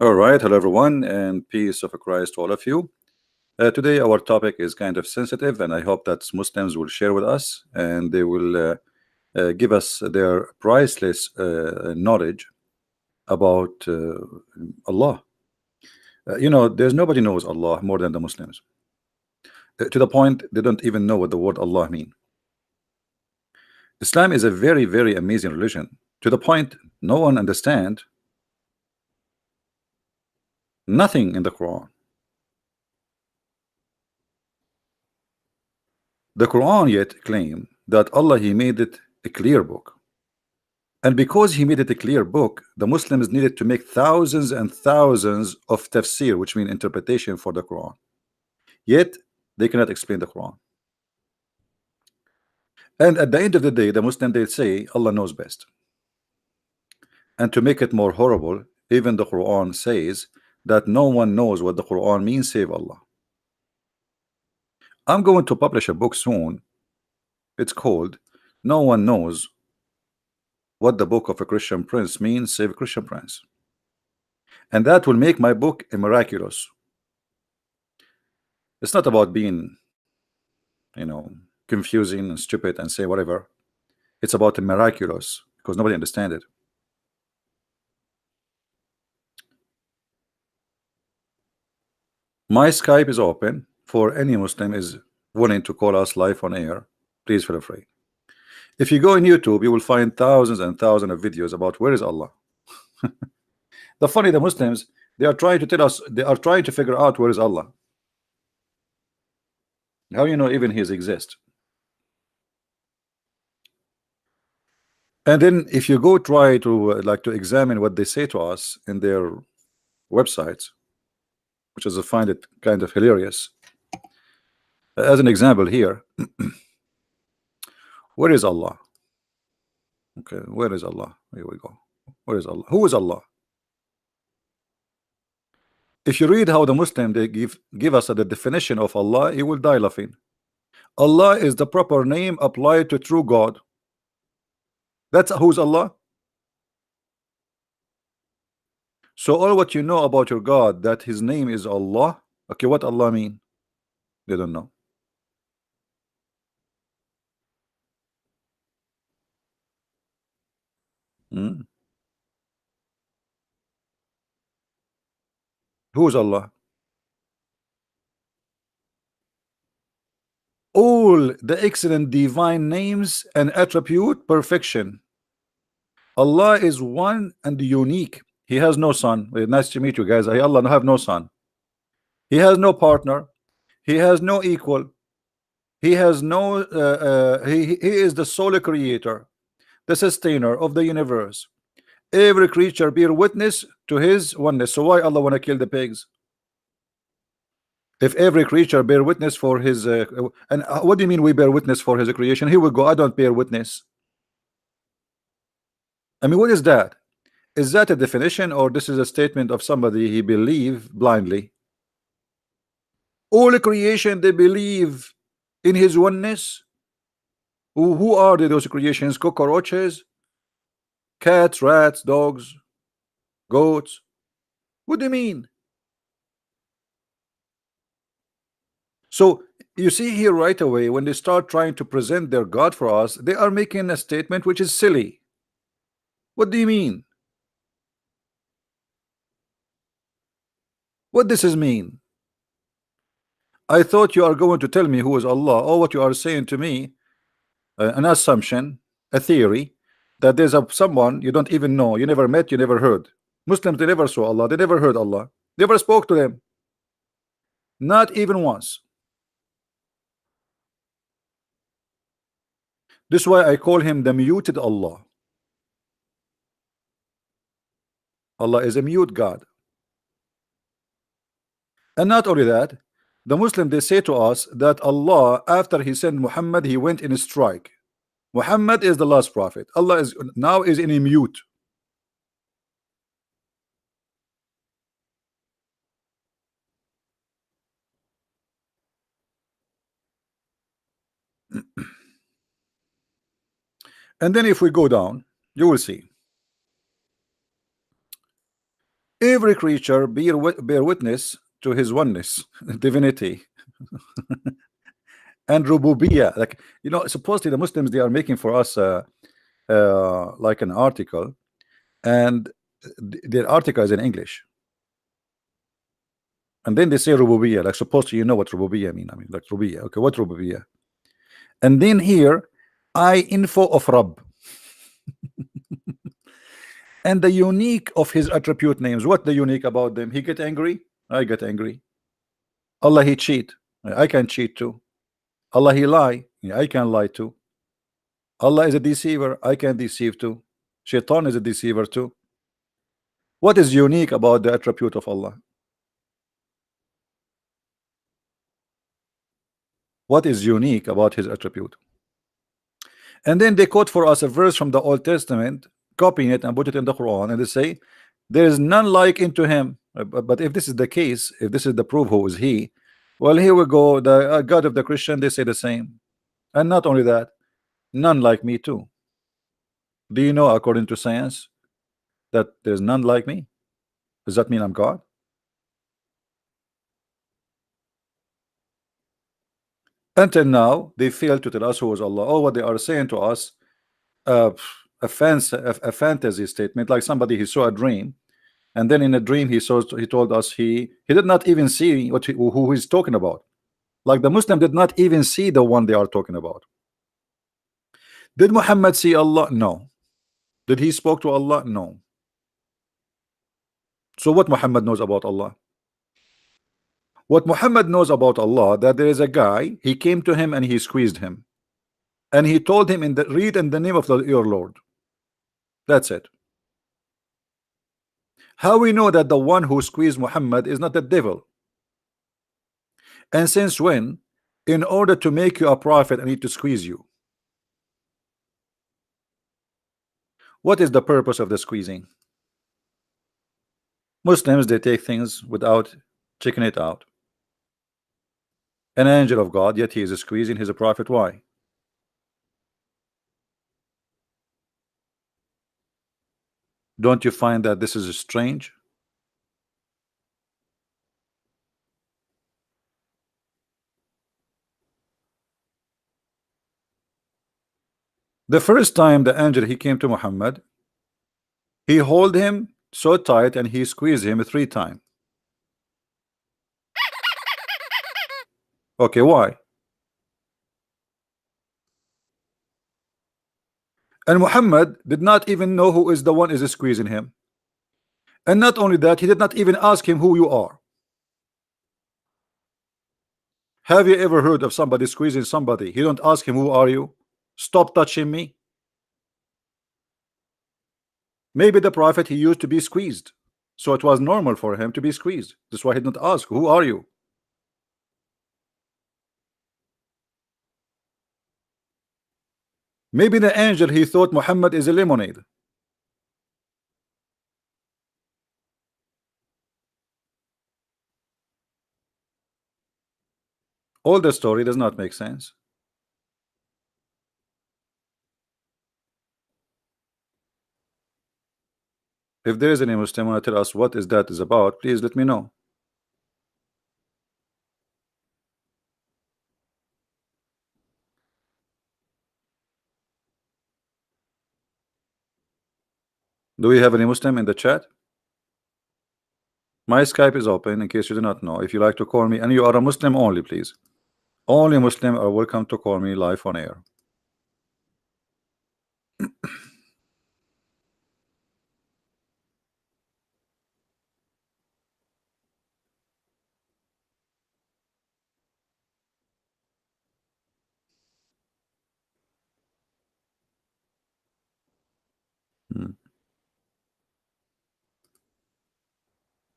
All right, hello everyone, and peace of Christ to all of you. Today, our topic is kind of sensitive, and I hope that Muslims will share with us and they will give us their priceless knowledge about Allah. There's nobody knows Allah more than the Muslims, to the point they don't even know what the word Allah mean. Islam is a very, very amazing religion, to the point no one understand nothing in the Quran. The Quran yet claim that Allah He made it a clear book. And because he made it a clear book, the Muslims needed to make thousands and thousands of tafsir, which mean interpretation for the Quran. Yet they cannot explain the Quran. And at the end of the day, the Muslim they say Allah knows best. And to make it more horrible, even the Quran says that no one knows what the Quran means save Allah. I'm going to publish a book soon. It's called No One Knows What the Book of a Christian Prince Means Save a Christian Prince. And that will make my book a miraculous. It's not about being, confusing and stupid and say whatever. It's about the miraculous because nobody understands it. My Skype is open for any Muslim is willing to call us live on air. Please feel free. If you go on YouTube, you will find thousands and thousands of videos about where is Allah. The Muslims, they are trying to tell us, they are trying to figure out where is Allah. How even He exists? And then if you go try to to examine what they say to us in their websites, which is I find it kind of hilarious. As an example here, where is Allah? Okay, where is Allah? Here we go. Where is Allah? Who is Allah? If you read how the Muslim they give us the definition of Allah, you will die laughing. Allah is the proper name applied to true God. That's who's Allah. So all what you know about your God, that his name is Allah. Okay, what Allah mean? They don't know. Hmm? Who is Allah? All the excellent divine names and attribute perfection. Allah is one and unique. He has no son. Nice to meet you guys. Allah have no son. He has no partner. He has no equal. He has no he is the sole creator, the sustainer of the universe. Every creature bear witness to his oneness. So why Allah want to kill the pigs? If every creature bear witness for his and what do you mean we bear witness for his creation? Here we go. I don't bear witness. I mean, what is that? Is that a definition, or this is a statement of somebody he believe blindly? All creation they believe in his oneness. Who are those creations? Cockroaches, cats, rats, dogs, goats. What do you mean? So you see here right away, when they start trying to present their God for us, they are making a statement which is silly. What do you mean? What does this mean? I thought you are going to tell me who is Allah. Or what you are saying to me, an assumption, a theory, that there's someone you don't even know, you never met, you never heard. Muslims, they never saw Allah, they never heard Allah, never spoke to them, not even once. This is why I call him the muted Allah. Allah is a mute God. And not only that, the Muslim they say to us that Allah, after he sent Muhammad, he went in a strike. Muhammad is the last prophet. Allah is now in a mute. And then if we go down, you will see Every creature bear witness to his oneness, divinity, and rububiyyah. Like, you know, supposedly the Muslims, they are making for us like an article, and their article is in English, and then they say rububiyyah. Like, supposedly you know what rububiyyah mean. I mean, like rububiyyah. Okay, what rububiyyah? And then here, I info of Rabb, and the unique of his attribute names. What the unique about them? He get angry, I get angry. Allah, he cheat, I can cheat too. Allah, he lie, I can lie too. Allah is a deceiver, I can deceive too. Shaitan is a deceiver too. What is unique about the attribute of Allah? What is unique about his attribute? And then they quote for us a verse from the Old Testament, copying it and put it in the Quran, and they say there is none like unto him. But if this is the case, if this is the proof, who is he? Well, here we go. The God of the Christian, they say the same. And not only that, none like me too. Do you know, according to science, that there's none like me? Does that mean I'm God? Until now, they fail to tell us who is Allah. Oh, what they are saying to us, uh, a fantasy statement, like somebody he saw a dream, and then in a dream he told us he did not even see who he's talking about. Like the Muslim did not even see the one they are talking about. Did Muhammad see Allah? No. Did he spoke to Allah? No. So what Muhammad knows about Allah? What Muhammad knows about Allah, that there is a guy, he came to him and he squeezed him, and he told him, read in the name of your Lord. That's it. How we know that the one who squeezed Muhammad is not the devil? And since when, in order to make you a prophet, I need to squeeze you? What is the purpose of the squeezing? Muslims, they take things without checking it out. An angel of God, yet he is squeezing, he's a prophet. Why? Don't you find that this is strange? The first time the angel he came to Muhammad, he hold him so tight and he squeezed him 3 times. Okay, why? And Muhammad did not even know who is the one is squeezing him. And not only that, he did not even ask him who you are. Have you ever heard of somebody squeezing somebody? He don't ask him, who are you? Stop touching me. Maybe the prophet, he used to be squeezed, so it was normal for him to be squeezed. That's why he didn't ask, who are you? Maybe the angel, he thought Muhammad is a lemonade. All the story does not make sense. If there is any Muslim want to tell us what is that is about, please let me know. Do we have any Muslim in the chat? My Skype is open, in case you do not know. If you like to call me, and you are a Muslim only, please. Only Muslim are welcome to call me live on air.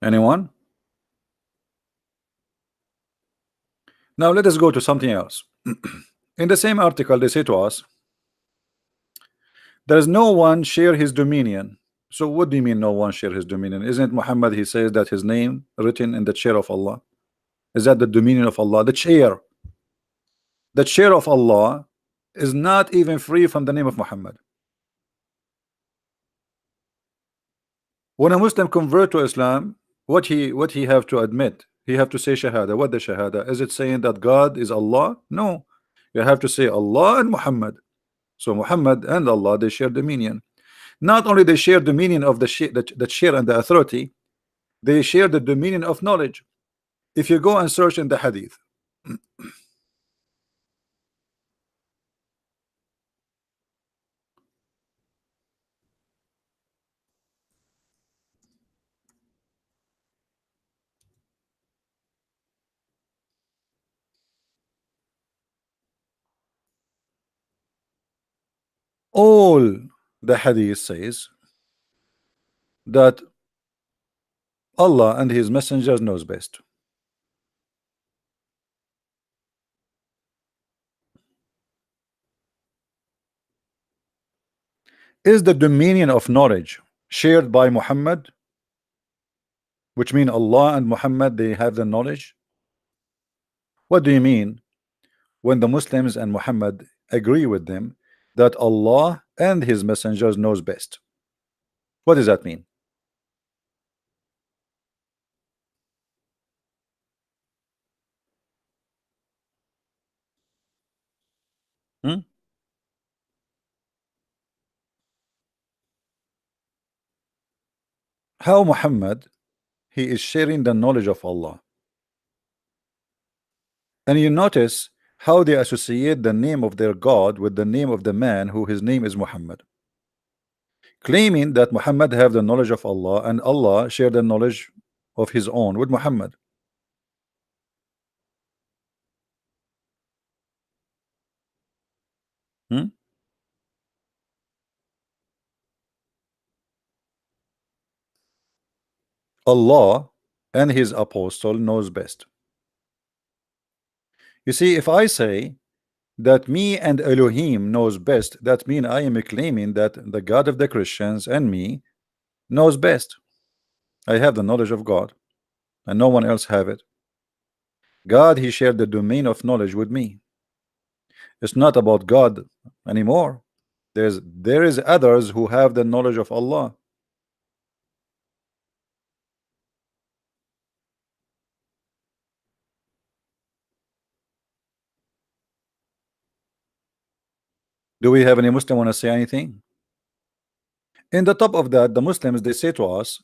Anyone? Now let us go to something else. In the same article, they say to us, there is no one share his dominion. So what do you mean no one share his dominion? Isn't it Muhammad, he says that his name written in the chair of Allah? Is that the dominion of Allah? The chair of Allah is not even free from the name of Muhammad. When a Muslim convert to Islam, what he have to admit? He have to say Shahada. What the Shahada? Is it saying that God is Allah? No. You have to say Allah and Muhammad. So Muhammad and Allah, they share dominion. Not only they share dominion of the share and the authority, they share the dominion of knowledge. If you go and search in the hadith, all the hadith says that Allah and his messengers knows best. Is the dominion of knowledge shared by Muhammad, which mean Allah and Muhammad, they have the knowledge? What do you mean when the Muslims and Muhammad agree with them that Allah and his messengers knows best? What does that mean? Hmm? How Muhammad, he is sharing the knowledge of Allah? And you notice how they associate the name of their God with the name of the man who his name is Muhammad, claiming that Muhammad have the knowledge of Allah and Allah share the knowledge of his own with Muhammad. Hmm? Allah and his apostle knows best. You see, if I say that me and Elohim knows best, that means I am claiming that the God of the Christians and me knows best. I have the knowledge of God and no one else have it. God, he shared the domain of knowledge with me. It's not about God anymore. There is others who have the knowledge of Allah. Do we have any Muslim want to say anything? In the top of that, the Muslims, they say to us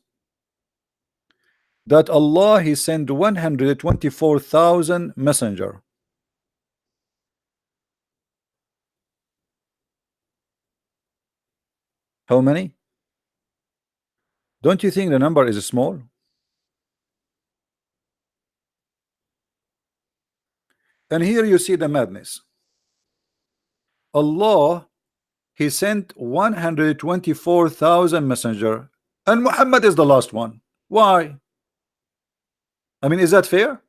that Allah, he sent 124,000 messenger. How many? Don't you think the number is small? And here you see the madness. Allah, he sent 124,000 messenger and Muhammad is the last one. Why? I mean, is that fair?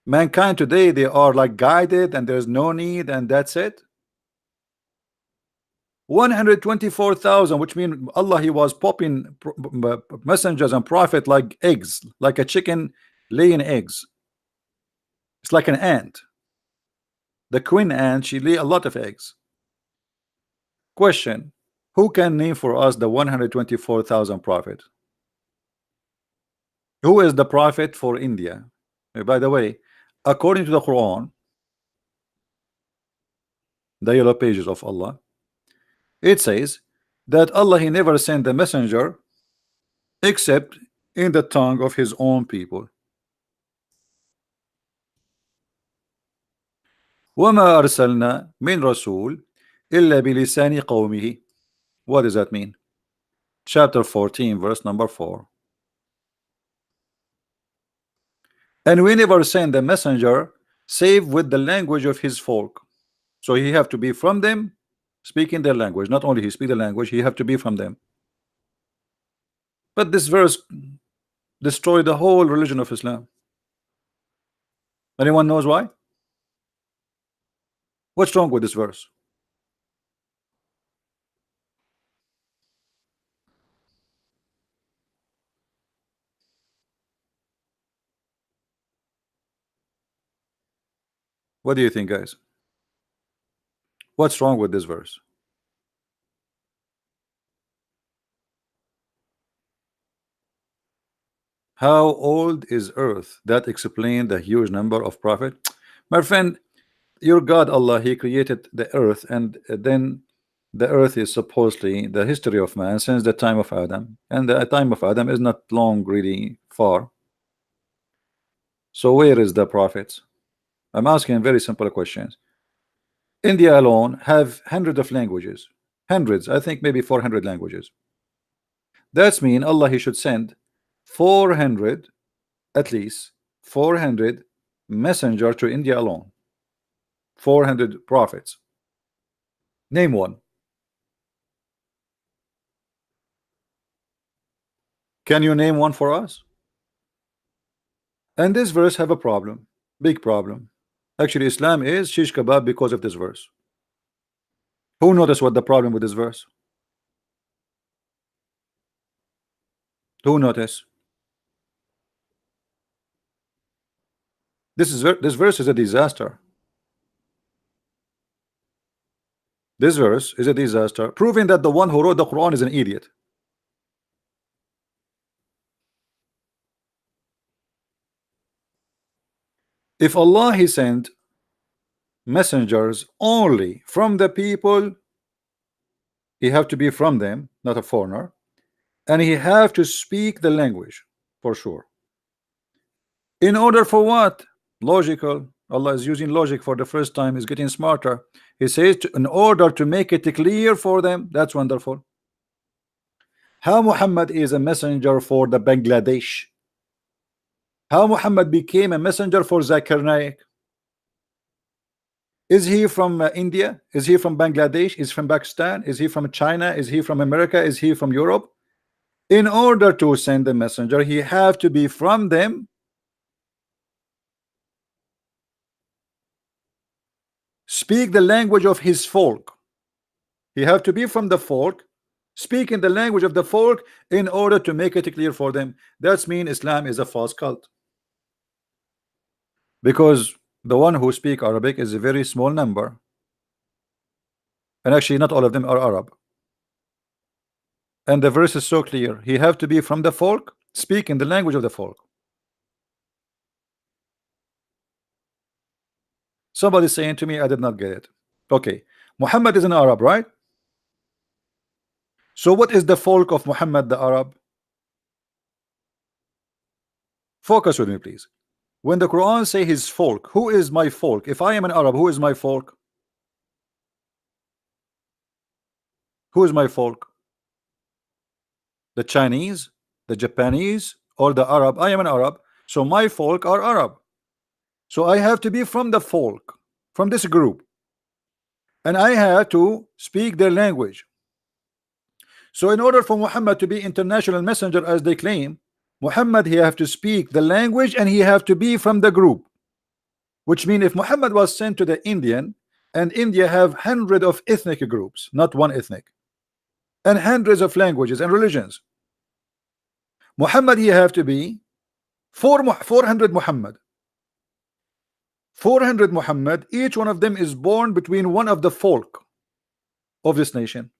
Mankind today, they are like guided and there's no need and that's it. 124,000, which means Allah, he was popping messengers and prophet like eggs, like a chicken laying eggs. It's like an ant. The queen ant, she lay a lot of eggs. Question: who can name for us the 124,000 prophet? Who is the prophet for India? By the way, according to the Quran, the yellow pages of Allah, it says that Allah, he never sent the messenger except in the tongue of his own people. وَمَا أَرْسَلْنَا مِنْ رَسُولٍ إِلَّا بِلِسَانِ قَوْمِهِ. What does that mean? Chapter 14, verse number 4. And we never send the messenger save with the language of his folk. So he have to be from them, speaking their language. Not only he speak the language, he have to be from them. But this verse destroyed the whole religion of Islam. Anyone knows why? What's wrong with this verse? What do you think, guys? What's wrong with this verse? How old is Earth? That explains the huge number of prophet. My friend, your God Allah, He created the Earth, and then the Earth is supposedly the history of man since the time of Adam, and the time of Adam is not long, really far. So where is the prophets? I'm asking very simple questions. India alone have hundreds of languages, hundreds, I think maybe 400 languages. That's mean Allah He should send 400, at least 400 messenger to India alone. 400 prophets. Name one. Can you name one for us? And this verse have a problem, big problem. Actually, Islam is shish kebab because of this verse. Who noticed what the problem with this verse? Who noticed? This verse is a disaster. This verse is a disaster, proving that the one who wrote the Quran is an idiot. If Allah He sent messengers only from the people, He have to be from them, not a foreigner, and He have to speak the language for sure. In order for what? Logical. Allah is using logic for the first time. He's getting smarter. He says in order to make it clear for them. That's wonderful. How Muhammad is a messenger for the Bangladesh? How Muhammad became a messenger for Zakir Naik? Is he from India? Is he from Bangladesh? Is he from Pakistan? Is he from China? Is he from America? Is he from Europe? In order to send the messenger, he have to be from them. Speak the language of his folk. He have to be from the folk, speak in the language of the folk in order to make it clear for them. That's mean Islam is a false cult. Because the one who speak Arabic is a very small number. And actually not all of them are Arab. And the verse is so clear. He have to be from the folk, speak in the language of the folk. Somebody saying to me, I did not get it. Okay, Muhammad is an Arab, right? So what is the folk of Muhammad the Arab? Focus with me, please. When the Quran say his folk, who is my folk? If I am an Arab, who is my folk? Who is my folk? The Chinese, the Japanese, or the Arab? I am an Arab, so my folk are Arab. So I have to be from the folk, from this group, and I have to speak their language. So in order for Muhammad to be international messenger as they claim, Muhammad he have to speak the language and he have to be from the group. Which means if Muhammad was sent to the Indian, and India have hundreds of ethnic groups, not one ethnic, and hundreds of languages and religions, Muhammad he have to be 400 Muhammad. 400 Muhammad, each one of them is born between one of the folk of this nation.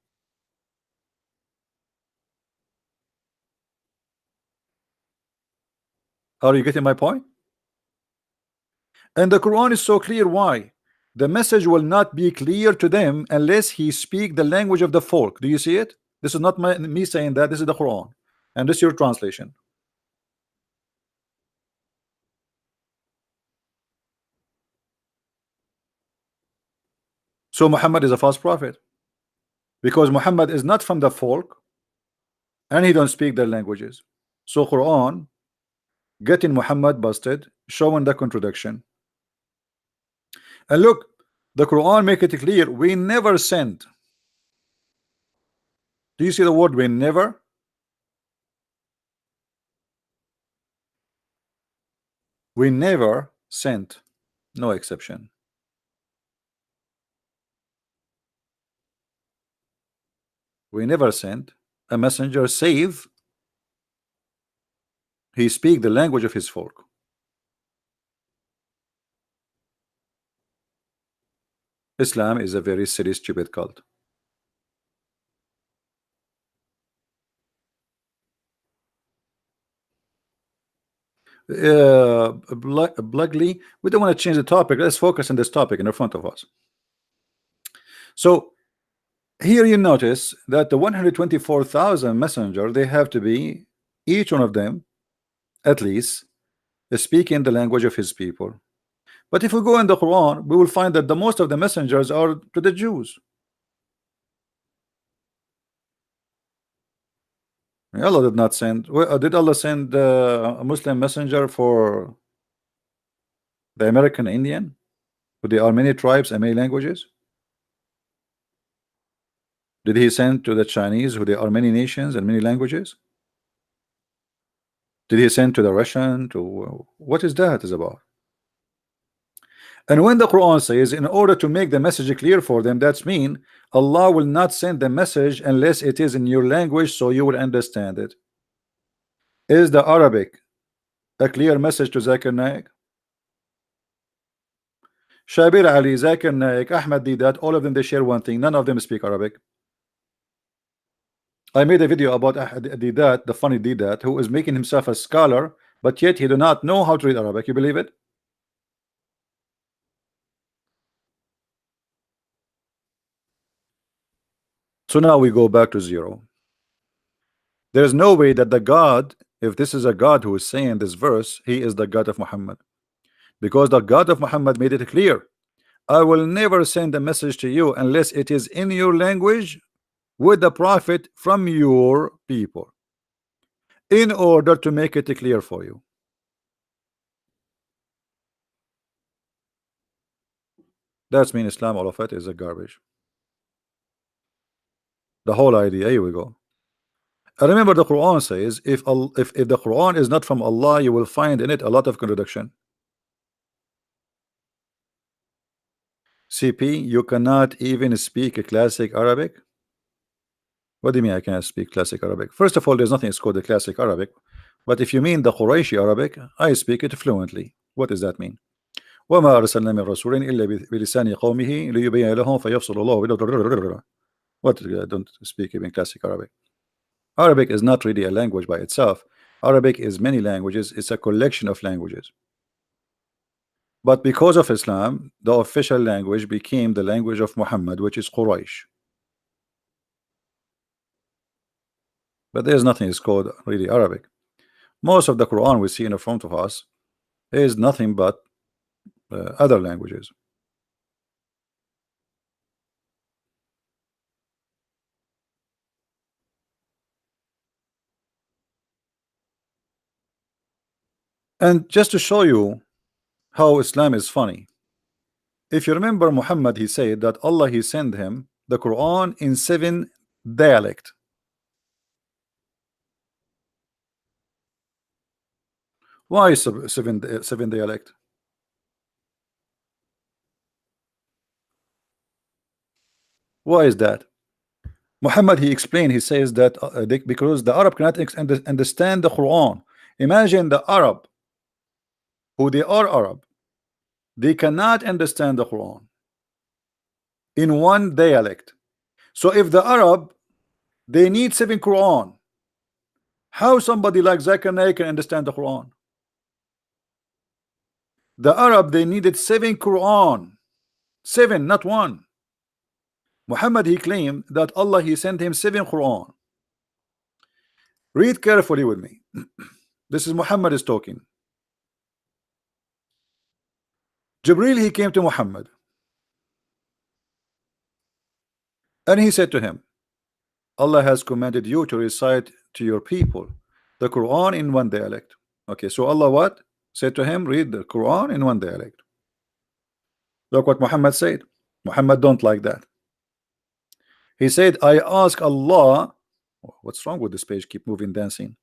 Are you getting my point? And the Quran is so clear. Why? The message will not be clear to them unless he speak the language of the folk. Do you see it? This is not me saying that. This is the Quran, and this is your translation. So Muhammad is a false prophet because Muhammad is not from the folk and he don't speak their languages. So Quran getting Muhammad busted, showing the contradiction. And look, the Quran make it clear, we never sent. Do you see the word we never? We never sent, no exception. We never sent a messenger save he speak the language of his folk. Islam is a very silly, stupid cult. Blugly, we don't want to change the topic. Let's focus on this topic in front of us. So here you notice that the 124,000 messenger, they have to be, each one of them at least, speaking the language of his people. But if we go in the Quran, we will find that the most of the messengers are to the Jews. Allah did not send. Did Allah send a Muslim messenger for the American Indian, who there are many tribes and many languages? Did He send to the Chinese, who there are many nations and many languages? Did He send to the Russian? To what is that is about? And when the Quran says, in order to make the message clear for them, that's mean Allah will not send the message unless it is in your language, so you will understand it. Is the Arabic a clear message to Zakir Naik? Shabir Ali, Zakir Naik, Ahmad Didat, all of them, they share one thing: none of them speak Arabic. I made a video about Didat, the funny Didat, who is making himself a scholar, but yet he do not know how to read Arabic. You believe it? So now we go back to zero. There's no way that the God, if this is a God who is saying this verse, he is the God of Muhammad, because the God of Muhammad made it clear: I will never send a message to you unless it is in your language with the prophet from your people, in order to make it clear for you. That's mean Islam, all of it is a garbage. The whole idea. Here we go. I remember the Quran says, if the Quran is not from Allah, you will find in it a lot of contradiction. CP, you cannot even speak a classic Arabic. What do you mean I cannot speak classic Arabic? First of all, there's nothing called the classic Arabic. But if you mean the Qurayshi Arabic, I speak it fluently. What does that mean? وما أرسلنا من رسول إلا بلسان قومه ليبين لهم فيفصل الله. What? I don't speak even classic Arabic. Arabic is not really a language by itself. Arabic is many languages. It's a collection of languages. But because of Islam, the official language became the language of Muhammad, which is Quraysh. But there's nothing is called really Arabic. Most of the Quran we see in front of us is nothing but other languages. And just to show you how Islam is funny, if you remember Muhammad, he said that Allah, he sent him the Quran in 7 dialect. Why seven dialect? Why is that? Muhammad, he explained, he says that because the Arab cannot understand the Quran. Imagine the Arab, who they are Arab, they cannot understand the Quran in one dialect. So if the Arab, they need 7 Quran, how somebody like Zakir Naik can understand the Quran? The Arab, they needed 7 Quran, 7, not 1. Muhammad, he claimed that Allah, he sent him 7 Quran. Read carefully with me. This is Muhammad is talking. Jibril, he came to Muhammad and he said to him, Allah has commanded you to recite to your people the Quran in one dialect. Okay, so Allah what? Said to him, read the Quran in one dialect. Look what Muhammad said. Muhammad don't like that. He said, I ask Allah. What's wrong with this page? Keep moving, dancing.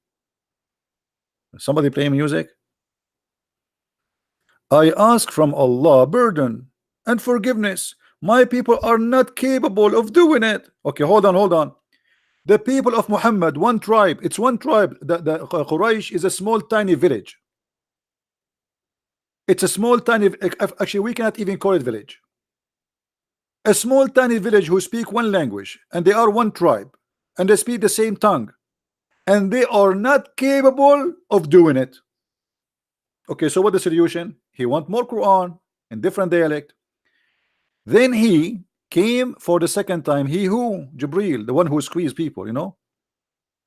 Somebody playing music? I ask from Allah burden and forgiveness. My people are not capable of doing it. Okay, hold on. The people of Muhammad, one tribe, it's one tribe. The Quraysh is a small tiny village. It's a small tiny, actually we cannot even call it village. A small tiny village who speak one language, and they are one tribe, and they speak the same tongue, and they are not capable of doing it. Okay, so what the solution? He want more Quran in different dialect. Then he came for the second time. He who? Jibril, the one who squeezed people, you know.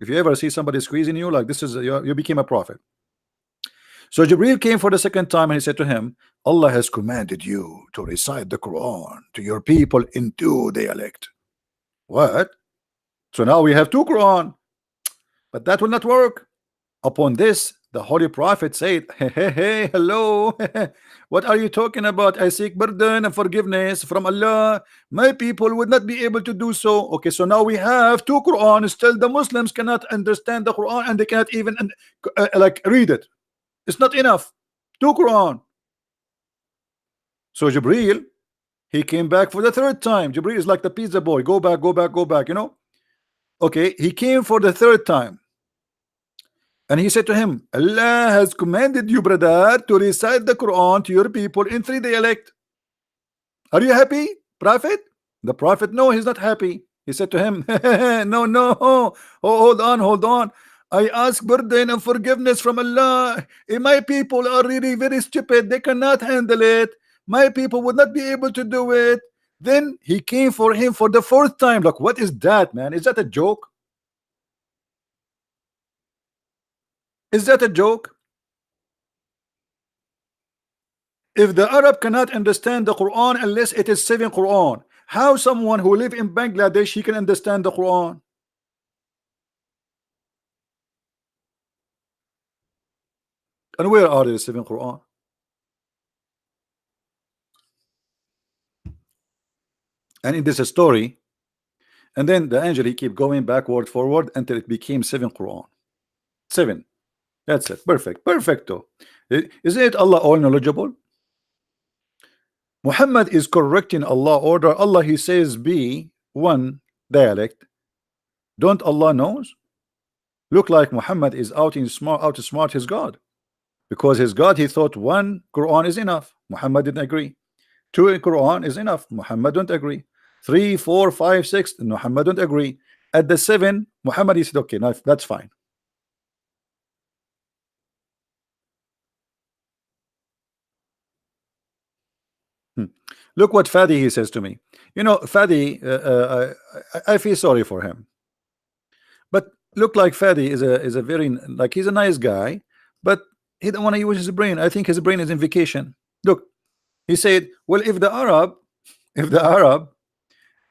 If you ever see somebody squeezing you, like this is you became a prophet. So Jibril came for the second time and he said to him, Allah has commanded you to recite the Quran to your people in two dialect. What? So now we have two Quran, but that will not work. Upon this, the Holy Prophet said, hey, hello. What are you talking about? I seek pardon and forgiveness from Allah. My people would not be able to do so. Okay, so now we have two Quran. Still, the Muslims cannot understand the Quran and they cannot even like read it. It's not enough. Two Quran. So Jibril, he came back for the third time. Jibril is like the pizza boy. Go back, go back, go back, you know. Okay, he came for the third time. And he said to him, Allah has commanded you, brother, to recite the Quran to your people in three dialect. Are you happy, Prophet? The Prophet, no, he's not happy. He said to him, no, no, oh, hold on, hold on. I ask pardon and forgiveness from Allah. My people are really very stupid. They cannot handle it. My people would not be able to do it. Then he came for him for the fourth time. Like, what is that, man? Is that a joke? Is that a joke? If the Arab cannot understand the Quran unless it is 7 Quran, how someone who live in Bangladesh he can understand the Quran? And where are the 7 Quran? And in this story, and then the angel he keep going backward forward until it became 7 Quran. 7. That's it. Perfect. Perfecto. Isn't it Allah all knowledgeable? Muhammad is correcting Allah order. Allah he says be one dialect. Don't Allah knows? Look like Muhammad is out to smart his God. Because his God he thought one Quran is enough. Muhammad didn't agree. 2 Quran is enough. Muhammad don't agree. 3, 4, 5, 6, Muhammad don't agree. At the 7, Muhammad he said, okay, now that's fine. Look what Fadi he says to me. You know, Fadi, I feel sorry for him. But look like Fadi is a very like he's a nice guy, but he don't want to use his brain. I think his brain is in vacation. Look, he said, well, if the Arab,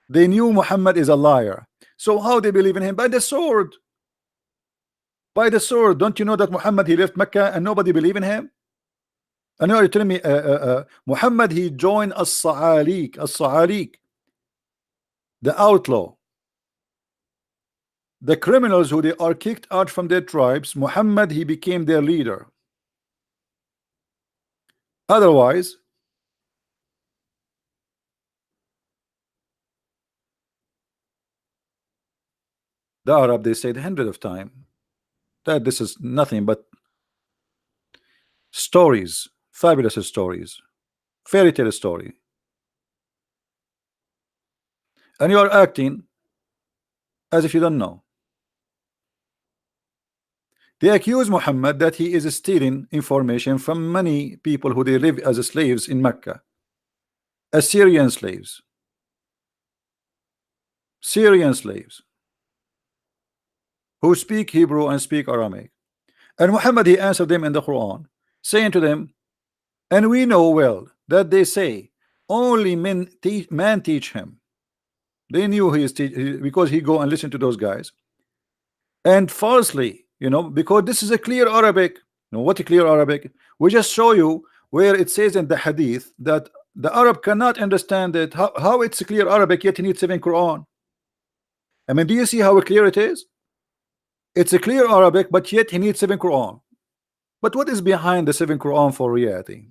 they knew Muhammad is a liar. So how they believe in him? By the sword. By the sword. Don't you know that Muhammad he left Mecca and nobody believe in him? I know you're telling me Muhammad he joined as-Sa'alik, the outlaw, the criminals who they are kicked out from their tribes. Muhammad he became their leader. Otherwise, the Arab they said hundreds of times that this is nothing but stories, fabulous stories, fairy tale story, and you are acting as if you don't know. They accuse Muhammad that he is stealing information from many people who they live as slaves in Mecca, Assyrian slaves, Syrian slaves who speak Hebrew and speak Aramaic. And Muhammad he answered them in the Quran, saying to them, and we know well that they say only man teach him. They knew he is because he go and listen to those guys, and falsely, you know, because this is a clear Arabic. You know what a clear Arabic? We just show you where it says in the hadith that the Arab cannot understand it. How it's a clear Arabic yet he needs 7 Quran. I mean, do you see how clear it is? It's a clear Arabic, but yet he needs 7 Quran. But what is behind the 7 Quran for reality?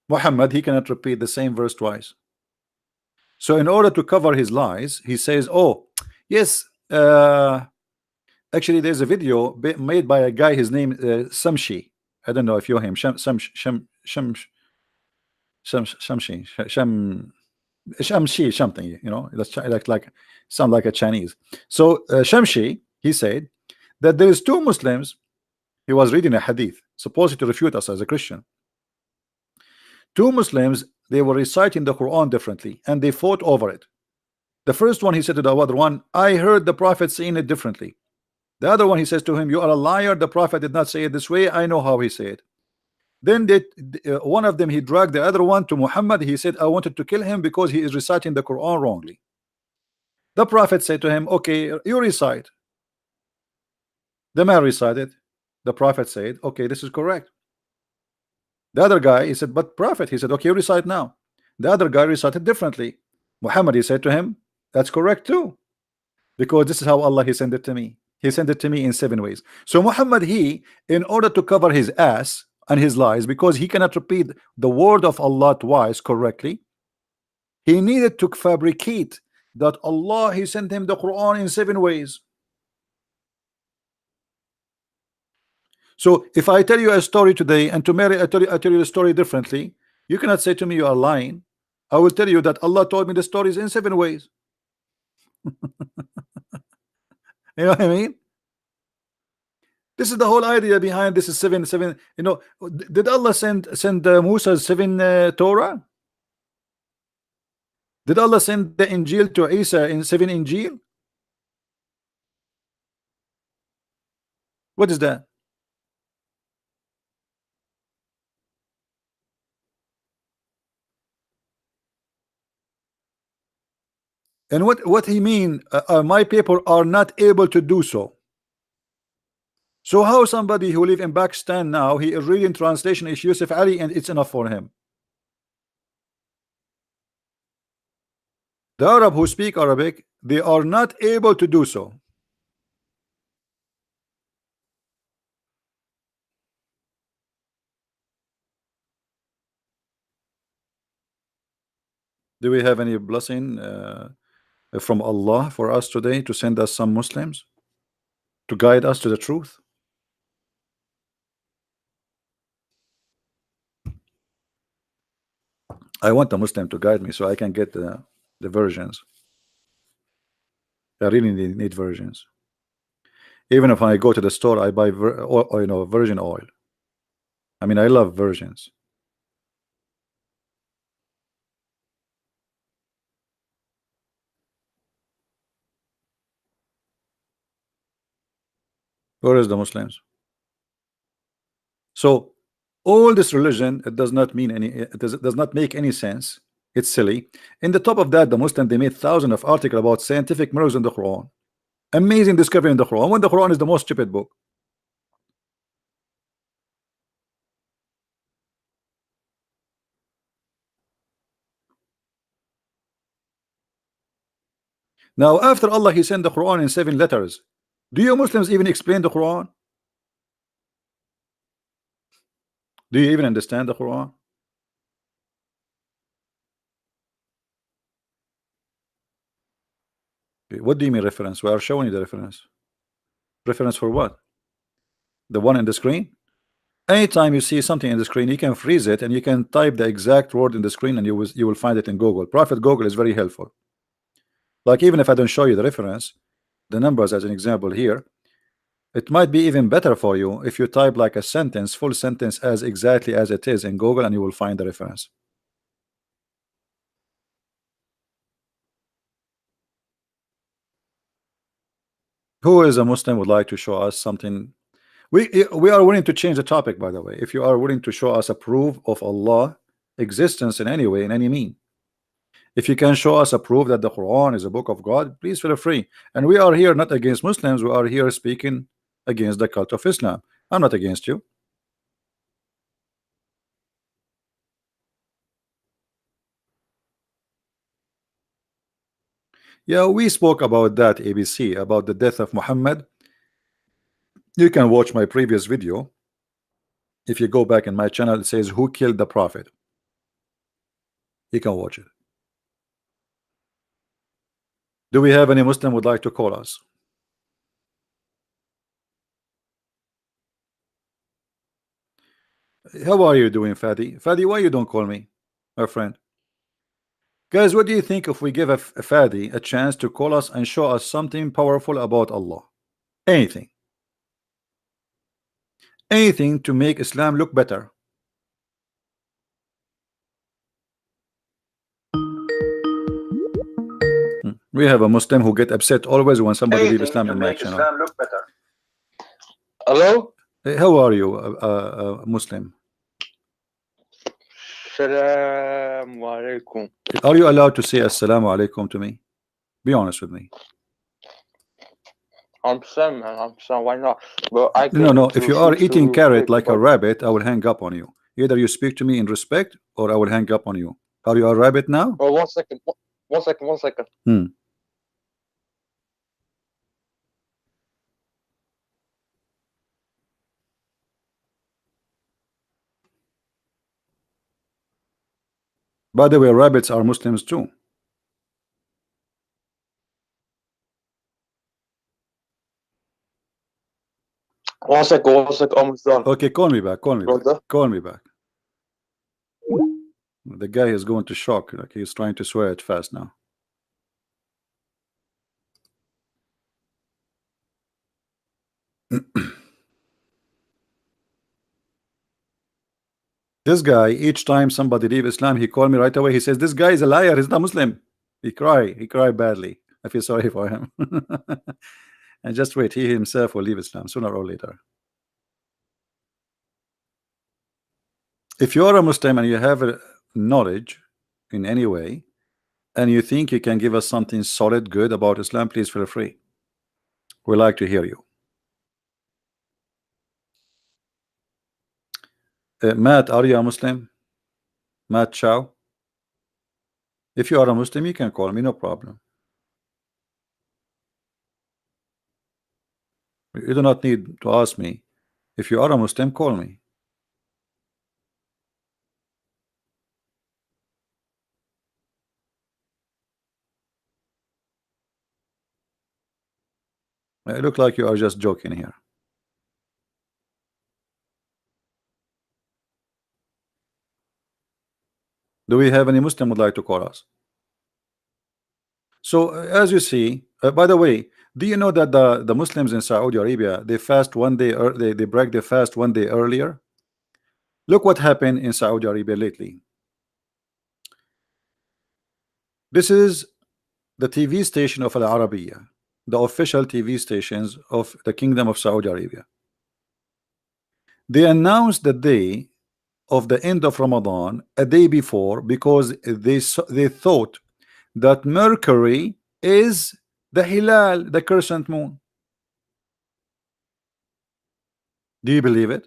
Muhammad he cannot repeat the same verse twice. So in order to cover his lies, he says, oh yes, actually there's a video made by a guy, his name Samshi. I don't know if you know him. Shamshi something, you know, that's like sound like a Chinese. So Shamshi he said that there is 2 Muslims He was reading a hadith, supposed to refute us as a Christian. Two Muslims, they were reciting the Quran differently, and they fought over it. The first one, he said to the other one, I heard the Prophet saying it differently. The other one, he says to him, you are a liar. The Prophet did not say it this way. I know how he said it. Then one of them, he dragged the other one to Muhammad. He said, I wanted to kill him because he is reciting the Quran wrongly. The Prophet said to him, okay, you recite. The man recited. The Prophet said, okay, this is correct. The other guy, he said, but Prophet, he said, okay, you recite now. The other guy recited differently. Muhammad, he said to him, that's correct too, because this is how Allah, he sent it to me. He sent it to me in 7 ways. So Muhammad, he, in order to cover his ass and his lies, because he cannot repeat the word of Allah twice correctly, he needed to fabricate that Allah, he sent him the Quran in 7 ways. So if I tell you a story today, and tomorrow I tell you the story differently, you cannot say to me you are lying. I will tell you that Allah told me the stories in 7 ways. You know what I mean? This is the whole idea behind this is seven. You know, did Allah send Musa's 7 Torah? Did Allah send the Injil to Isa in 7 Injil? What is that? And what he mean? My people are not able to do so. So how somebody who live in Pakistan now, he is reading translation is Yusuf Ali and it's enough for him? The Arab who speak Arabic, they are not able to do so. Do we have any blessing from Allah for us today to send us some Muslims to guide us to the truth? I want a Muslim to guide me so I can get the versions. I really need versions. Even if I go to the store, I buy virgin oil. I mean, I love virgins. Where is the Muslims? So all this religion, it does not mean any, it does not make any sense. It's silly. In the top of that, the Muslim, they made thousands of articles about scientific miracles in the Quran. Amazing discovery in the Quran, when the Quran is the most stupid book. Now after Allah, he sent the Quran in 7 letters. Do you Muslims even explain the Quran? Do you even understand the Quran? Okay, what do you mean reference? We are showing you the reference. Reference for what? The one in the screen? Anytime you see something in the screen, you can freeze it and you can type the exact word in the screen and you will find it in Google. Prophet Google is very helpful. Like even if I don't show you the reference, the numbers as an example here, it might be even better for you if you type like a sentence, full sentence as exactly as it is in Google, and you will find the reference. Who is a Muslim would like to show us something? We are willing to change the topic, by the way. If you are willing to show us a proof of Allah existence in any way, in any mean. If you can show us a proof that the Quran is a book of God, please feel free. And we are here not against Muslims, we are here speaking against the cult of Islam. I'm not against you. Yeah, we spoke about that, ABC, about the death of Muhammad. You can watch my previous video. If you go back in my channel, it says who killed the prophet. You can watch it. Do we have any Muslim would like to call us? How are you doing, Fadi? Fadi, why you don't call me, my friend? Guys, what do you think if we give a Fadi a chance to call us and show us something powerful about Allah? Anything. anything to make Islam look better. We have a Muslim who get upset always when somebody leave Islam in my channel. Look better. Hello? Hey, how are you, Muslim? Assalamu alaikum. Are you allowed to say assalamu alaikum to me? Be honest with me. I'm saying, man, I'm saying, why not? But I No. If you are eating carrot like a but rabbit, I will hang up on you. Either you speak to me in respect, or I will hang up on you. Are you a rabbit now? oh, 1 second, 1 second, 1 second. Hmm. By the way, rabbits are Muslims too. One second, almost done. Okay, call me back. Call me back. Brother. Call me back. The guy is going to shock. Like he's trying to swear it fast now. This guy, each time somebody leave Islam, he called me right away. He says, this guy is a liar. He's not Muslim. He cried badly. I feel sorry for him. And just wait, he himself will leave Islam sooner or later. If you are a Muslim and you have a knowledge in any way, and you think you can give us something solid, good about Islam, please feel free. We like to hear you. Matt, are you a Muslim? Matt Chow? If you are a Muslim, you can call me, no problem. You do not need to ask me. If you are a Muslim, call me. It looks like you are just joking here. Do we have any Muslim would like to call us? So as you see, by the way, do you know that the Muslims in Saudi Arabia, they fast one day, or they break their fast one day earlier? Look what happened in Saudi Arabia lately. This is the TV station of Al Arabiya, the official TV stations of the Kingdom of Saudi Arabia. They announced the day of the end of Ramadan a day before because they thought that Mercury is the Hilal, the crescent moon. Do you believe it?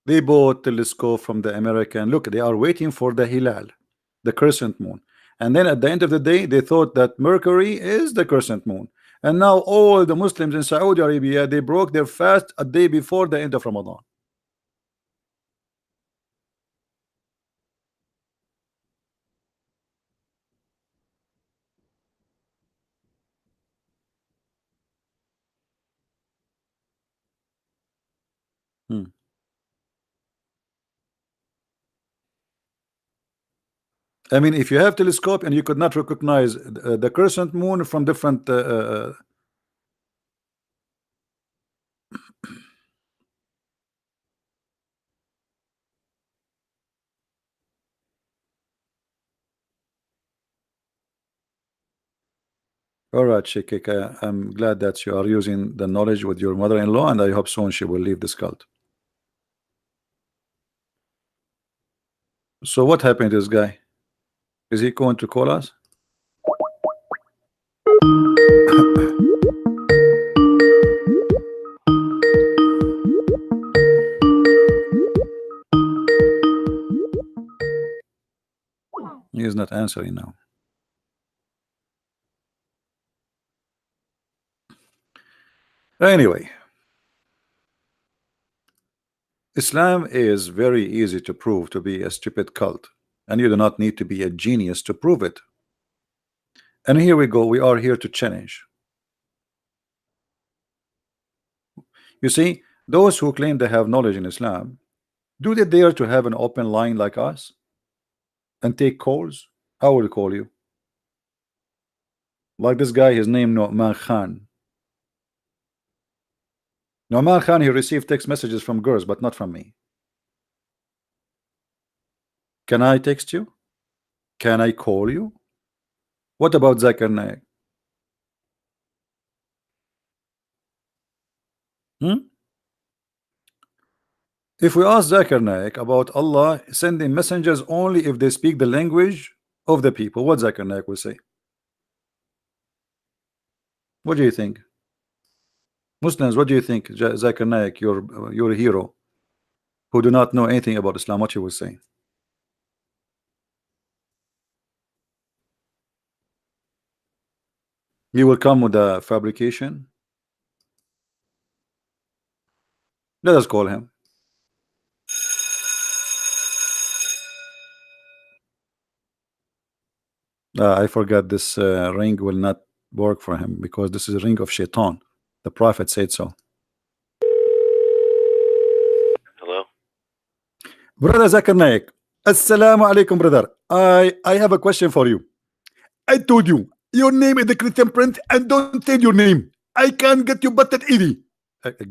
They bought telescope from the American. Look, they are waiting for the Hilal, the crescent moon. And then at the end of the day, they thought that Mercury is the crescent moon. And now all the Muslims in Saudi Arabia, they broke their fast a day before the end of Ramadan. I mean, if you have telescope and you could not recognize the crescent moon from different all right, Shekik, I'm glad that you are using the knowledge with your mother-in-law, and I hope soon she will leave this cult. So what happened to this guy? Is he going to call us? He is not answering now. Anyway, Islam is very easy to prove to be a stupid cult, and you do not need to be a genius to prove it. And here we go, we are here to challenge. You see, Those who claim they have knowledge in Islam, do they dare to have an open line like us and take calls? I will call you. Like this guy, his name Nu'man Khan. Nu'man Khan, he received text messages from girls, but not from me. Can I text you? Can I call you? What about Zakir Naik? If we ask Zakir Naik about Allah sending messengers only if they speak the language of the people, what Zakir Naik will say? What do you think? Muslims, what do you think? Zakir Naik, your hero, who do not know anything about Islam, what he will say? He will come with a fabrication. Let us call him. I forgot this ring will not work for him because this is a ring of shaitan. The Prophet said so. Hello? Brother Zakir Naik, Assalamu alaikum, brother. I have a question for you. I told you your name is the Christian Prince and don't say your name. I can't get you butted easy.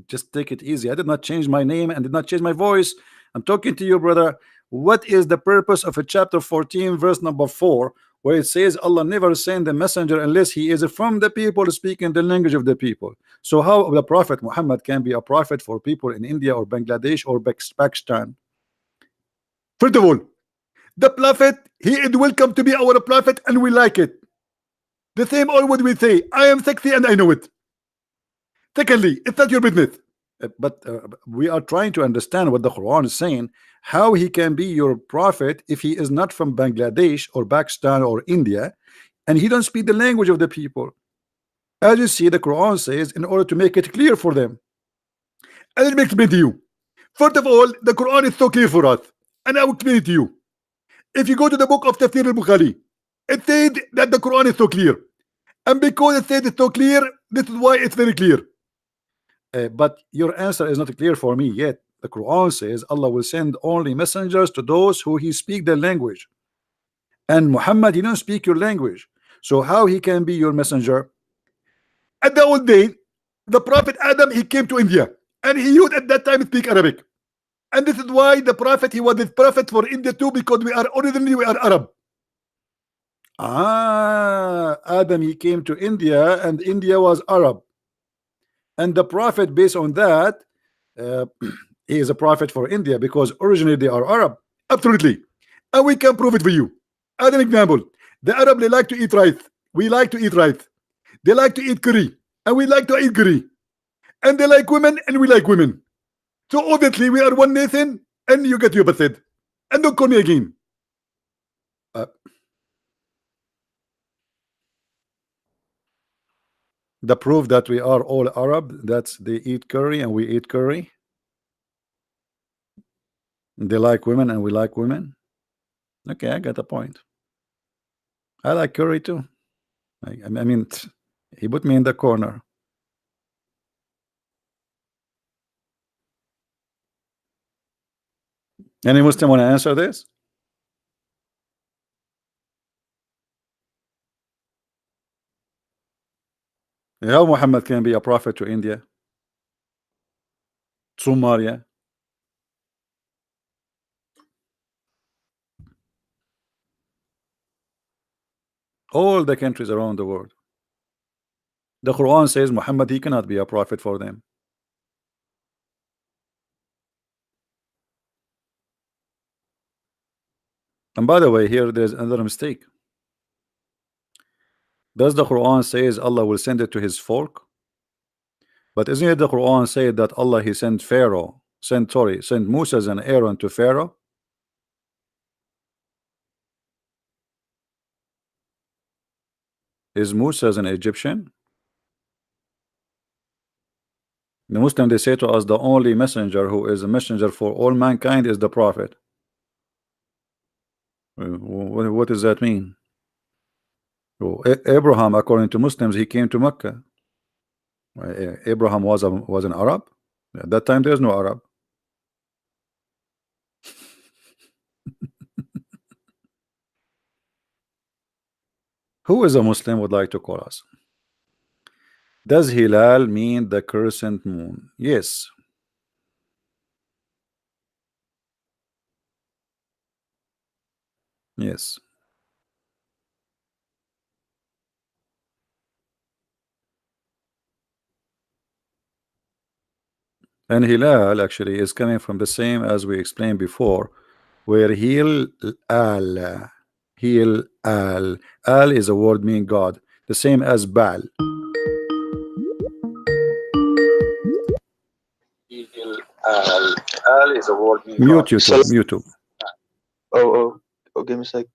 Just take it easy. I did not change my name and did not change my voice. I'm talking to you, brother. What is the purpose of a chapter 14 verse number 4 where it says Allah never send a messenger unless he is from the people speaking the language of the people? So how the Prophet Muhammad can be a prophet for people in India or Bangladesh or Pakistan? First of all, the Prophet, he is welcome to be our prophet and we like it. The same all what we say, I am sexy and I know it. Secondly, it's not your business. But we are trying to understand what the Quran is saying, how he can be your prophet if he is not from Bangladesh or Pakistan or India and he don't speak the language of the people. As you see, the Quran says in order to make it clear for them. And let me explain to you. First of all, the Quran is so clear for us and I will explain it to you. If you go to the book of Tafsir al-Bukhari, it said that the Quran is so clear, and because it said it's so clear, this is why it's very clear. But your answer is not clear for me yet. The Quran says Allah will send only messengers to those who he speak their language, and Muhammad, he don't speak your language, so how he can be your messenger? At the old day, the Prophet Adam, he came to India and he used at that time speak Arabic, and this is why the Prophet, he was the prophet for India too, because we are originally Arab. Adam, he came to India and India was Arab, and the Prophet, based on that, he is a prophet for India because originally they are Arab. Absolutely, and we can prove it for you. As an example, the Arab, they like to eat rice. We like to eat rice. They like to eat curry, and we like to eat curry. And they like women, and we like women. So obviously we are one nation, and you get your basid. And don't call me again. The proof that we are all Arab, that's they eat curry and we eat curry. They like women and we like women. Okay, I got a point. I like curry too. I mean, he put me in the corner. Any Muslim want to answer this? How Muhammad can be a prophet to India, Somalia? All the countries around the world. The Quran says Muhammad, he cannot be a prophet for them. And by the way, here there's another mistake. Does the Quran says Allah will send it to his folk? But isn't it the Quran say that Allah, he sent sent Moses and Aaron to Pharaoh? Is Moses an Egyptian? The Muslim, they say to us the only messenger who is a messenger for all mankind is the Prophet. What does that mean? Abraham, according to Muslims, he came to Mecca. Abraham was an Arab. At that time there's no Arab. Who is a Muslim would like to call us? Does Hilal mean the crescent moon? Yes. Yes. And Hilal actually is coming from the same as we explained before, where Hil al. Hil al. Al is a word meaning God, the same as Baal. Al is a word meaning mute YouTube. Mute YouTube. Oh, give me a sec.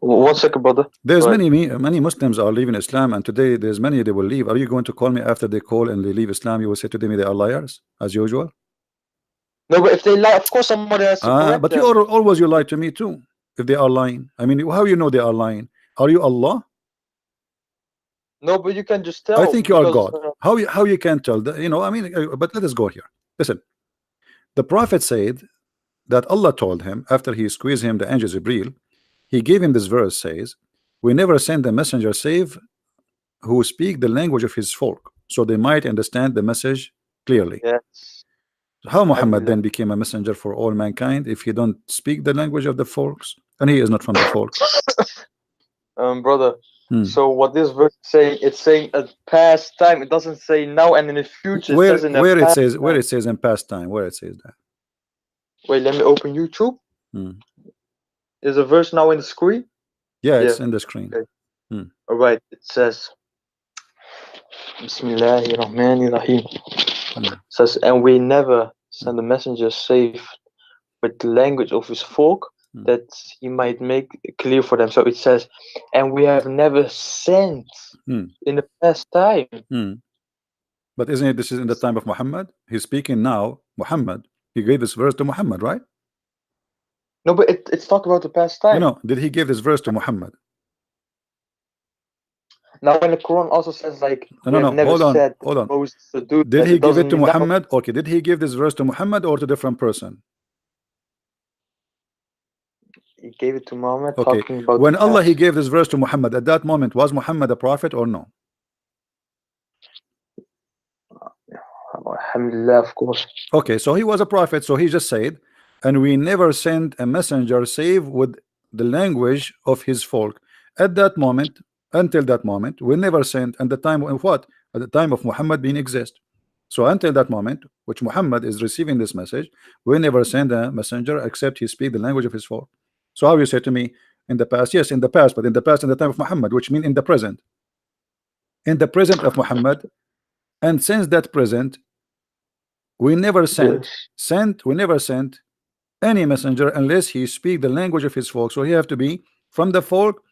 1 second, brother. There's many Muslims are leaving Islam, and today there's many they will leave. Are you going to call me after they call and they leave Islam? You will say to them they are liars as usual. No, but if they lie, of course somebody has to correct but them. you always you lie to me too. If they are lying, I mean, how you know they are lying? Are you Allah? No, but you can just tell. I think you are God. How you can tell that? You know, I mean, but let us go here. Listen, the Prophet said that Allah told him after he squeezed him the angel Jibreel, he gave him this verse says, "We never send a messenger save who speak the language of his folk, so they might understand the message clearly." Yes. How Muhammad then became a messenger for all mankind if he don't speak the language of the folks and he is not from the folk? Brother. So what this verse is saying, it's saying a past time. It doesn't say now and in the future. Where it says in where it says time. Where it says in past time, where it says that. Wait, let me open YouTube. There's a verse now in the screen. Yeah, it's in the screen. Okay. All right, it says Bismillahirrahmanirrahim. It says, and we never send a messenger save with the language of his folk, that he might make it clear for them. So it says, and we have never sent in the past time. But isn't it this is in the time of Muhammad? He's speaking now, Muhammad. He gave this verse to Muhammad, right? No, but it's talking about the past time. No, did he give this verse to Muhammad? Now when the Quran also says like no, hold on. Did he give it to Muhammad? Okay, did he give this verse to Muhammad or to a different person? He gave it to Muhammad. Okay, talking about when Allah he gave this verse to Muhammad, at that moment was Muhammad a prophet or no? Alhamdulillah, of course. Okay, so he was a prophet, so he just said, and we never send a messenger save with the language of his folk. At that moment, until that moment, we never sent, and the time of what? At the time of Muhammad being exist. So until that moment, which Muhammad is receiving this message, we never send a messenger except he speak the language of his folk. So how you say to me in the past? Yes, in the past, but in the past, in the time of Muhammad, which means in the present. In the present of Muhammad, and since that present, we never sent any messenger unless he speak the language of his folk. So he have to be from the folk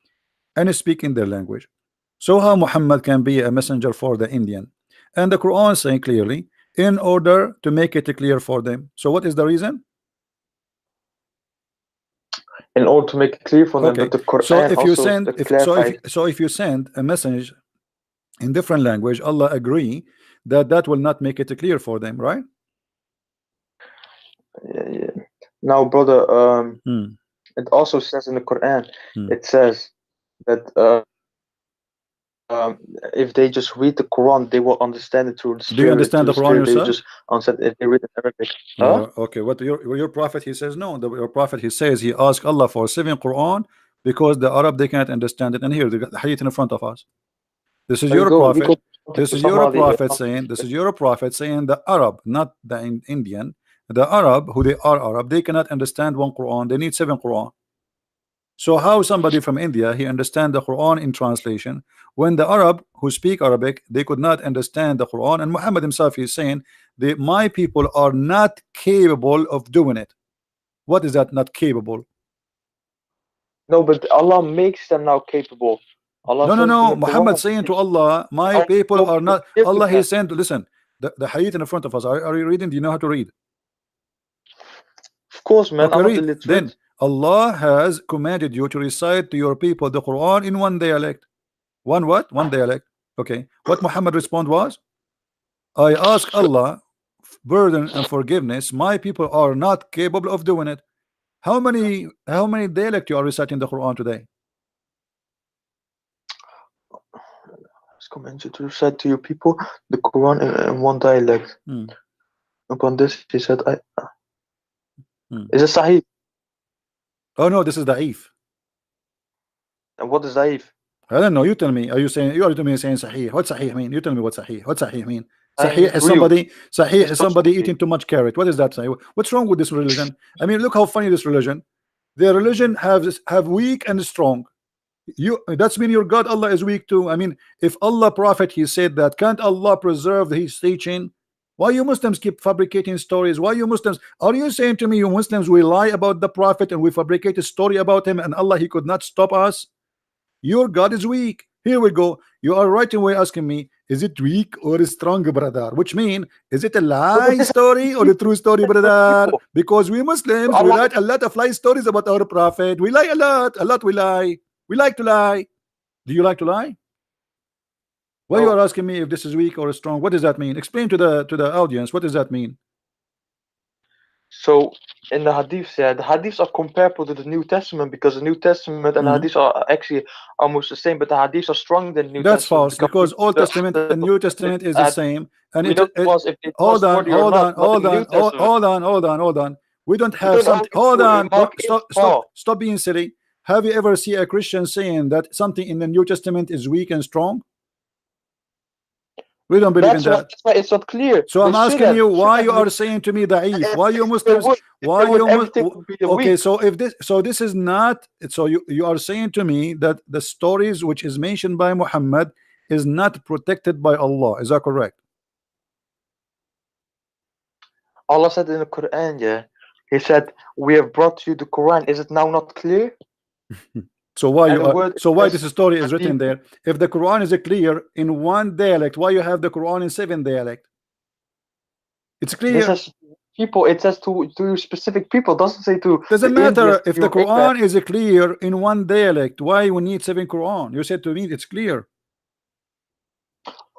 and speak in their language. So how Muhammad can be a messenger for the Indian? And the Quran saying clearly, in order to make it clear for them. So what is the reason? In order to make it clear for them. But the Quran so if you also send if you send a message in different language, Allah agree that will not make it clear for them, right? Yeah. Now, brother, it also says in the Quran, it says that if they just read the Quran, they will understand it through the Spirit. Do you understand the Quran yourself? They just understand if they read it in Arabic. Okay, what your prophet he says no. Your prophet he says he asked Allah for 7 Quran because the Arab they can't understand it. And here the hadith in front of us. This is your prophet. This is your prophet saying. This is your prophet saying the Arab, not the Indian. The Arab, who they are Arab, they cannot understand 1 Quran. They need 7 Quran. So how somebody from India he understand the Quran in translation when the Arab who speak Arabic they could not understand the Quran? And Muhammad himself is saying that my people are not capable of doing it. What is that? Not capable? No, but Allah makes them now capable. Allah no. Muhammad saying to Allah, my people are not. Allah he saying to listen. The hadith in front of us. Are you reading? Do you know how to read? Of course, man. Okay, read. Then Allah has commanded you to recite to your people the Quran in one dialect. One what? One dialect. Okay. What Muhammad respond was? I ask Allah burden and forgiveness. My people are not capable of doing it. How many dialect you are reciting the Quran today? It's commanded to recite to your people the Quran in one dialect. Hmm. Upon this, he said, Hmm. "Is it Sahih? Oh no, this is da'if. And what is Sahih? I don't know. You tell me. Are you saying you are to me saying sahih? What sahih mean? You tell me what sahih. What sahih mean? Sahih Sahih means is real. Sahih is It's not somebody Sahih. eating too much carrot. What is that? Sahih? What's wrong with this religion? I mean, look how funny this religion. Their religion have weak and strong. You that's mean your God Allah is weak too. I mean, if Allah prophet he said that, can't Allah preserve his teaching? Why you Muslims keep fabricating stories? Why you Muslims are you saying to me you Muslims we lie about the prophet and we fabricate a story about him and Allah he could not stop us? Your God is weak. Here we go. You are right away asking me, is it weak or strong, brother? Which mean, is it a No, but lie this story or a true story, is for brother? people. Because we Muslims, we Allah, write a lot of lie stories about our prophet. We lie a lot we lie. We like to lie. Do you like to lie? Why you are no. asking me if this is weak or strong? What does that mean? Explain to the audience. What does that mean? So in the hadiths, yeah, the hadiths are comparable to the New Testament because the New Testament and the Mhm. hadiths are actually almost the same, but the hadiths are stronger than the New That's Testament false because because Old Testament and New the Testament is the same, and we it, know it if it's hold on, trustworthy or hold not, on, but hold in on, New Testament, hold on. We don't we have don't something. always Hold do in on, Mark don't 8, stop stop being silly. Have you ever seen a Christian saying that something in the New Testament is weak and strong? We don't believe in that. That's why it's not clear. So They I'm asking you why you are saying to me da'if? Why you if they Muslims? would, Why you everything would be okay? weak. So if this is not so you are saying to me that the stories which is mentioned by Muhammad is not protected by Allah. Is that correct? Allah said in the Quran, yeah, He said, "We have brought you the Quran." Is it now not clear? So why And you the are word so why is this story is hadith. written there? If the Quran is clear in one dialect, why you have the Quran in 7 dialect? It's This clear. says people. It says to specific people. It doesn't say to Doesn't the Indians, matter to if the your England. Quran is clear in one dialect. Why we need 7 Quran? You said to me it's clear.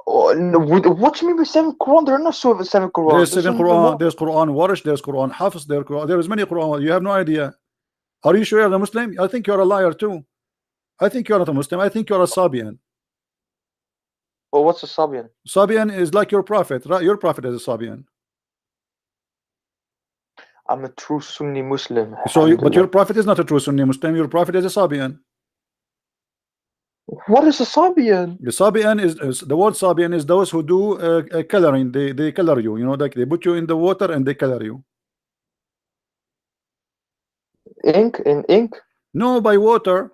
Oh, no, what do you mean by seven Quran? There are not seven Quran. There's There's 7 even Quran. more. There's Quran Warish. There's Quran Hafiz. There's many Quran. You have no idea. Are you sure you're a Muslim? I think you're a liar too. I think you're not a Muslim. I think you're a Sabian. Well, what's a Sabian? Sabian is like your prophet. Right? Your prophet is a Sabian. I'm a true Sunni Muslim. But your Alhamdulillah. prophet is not a true Sunni Muslim. Your prophet is a Sabian. What is a Sabian? The Sabian is the word Sabian is those who do coloring. They color you. You know, like they put you in the water and they color you. Ink in ink. No, by water.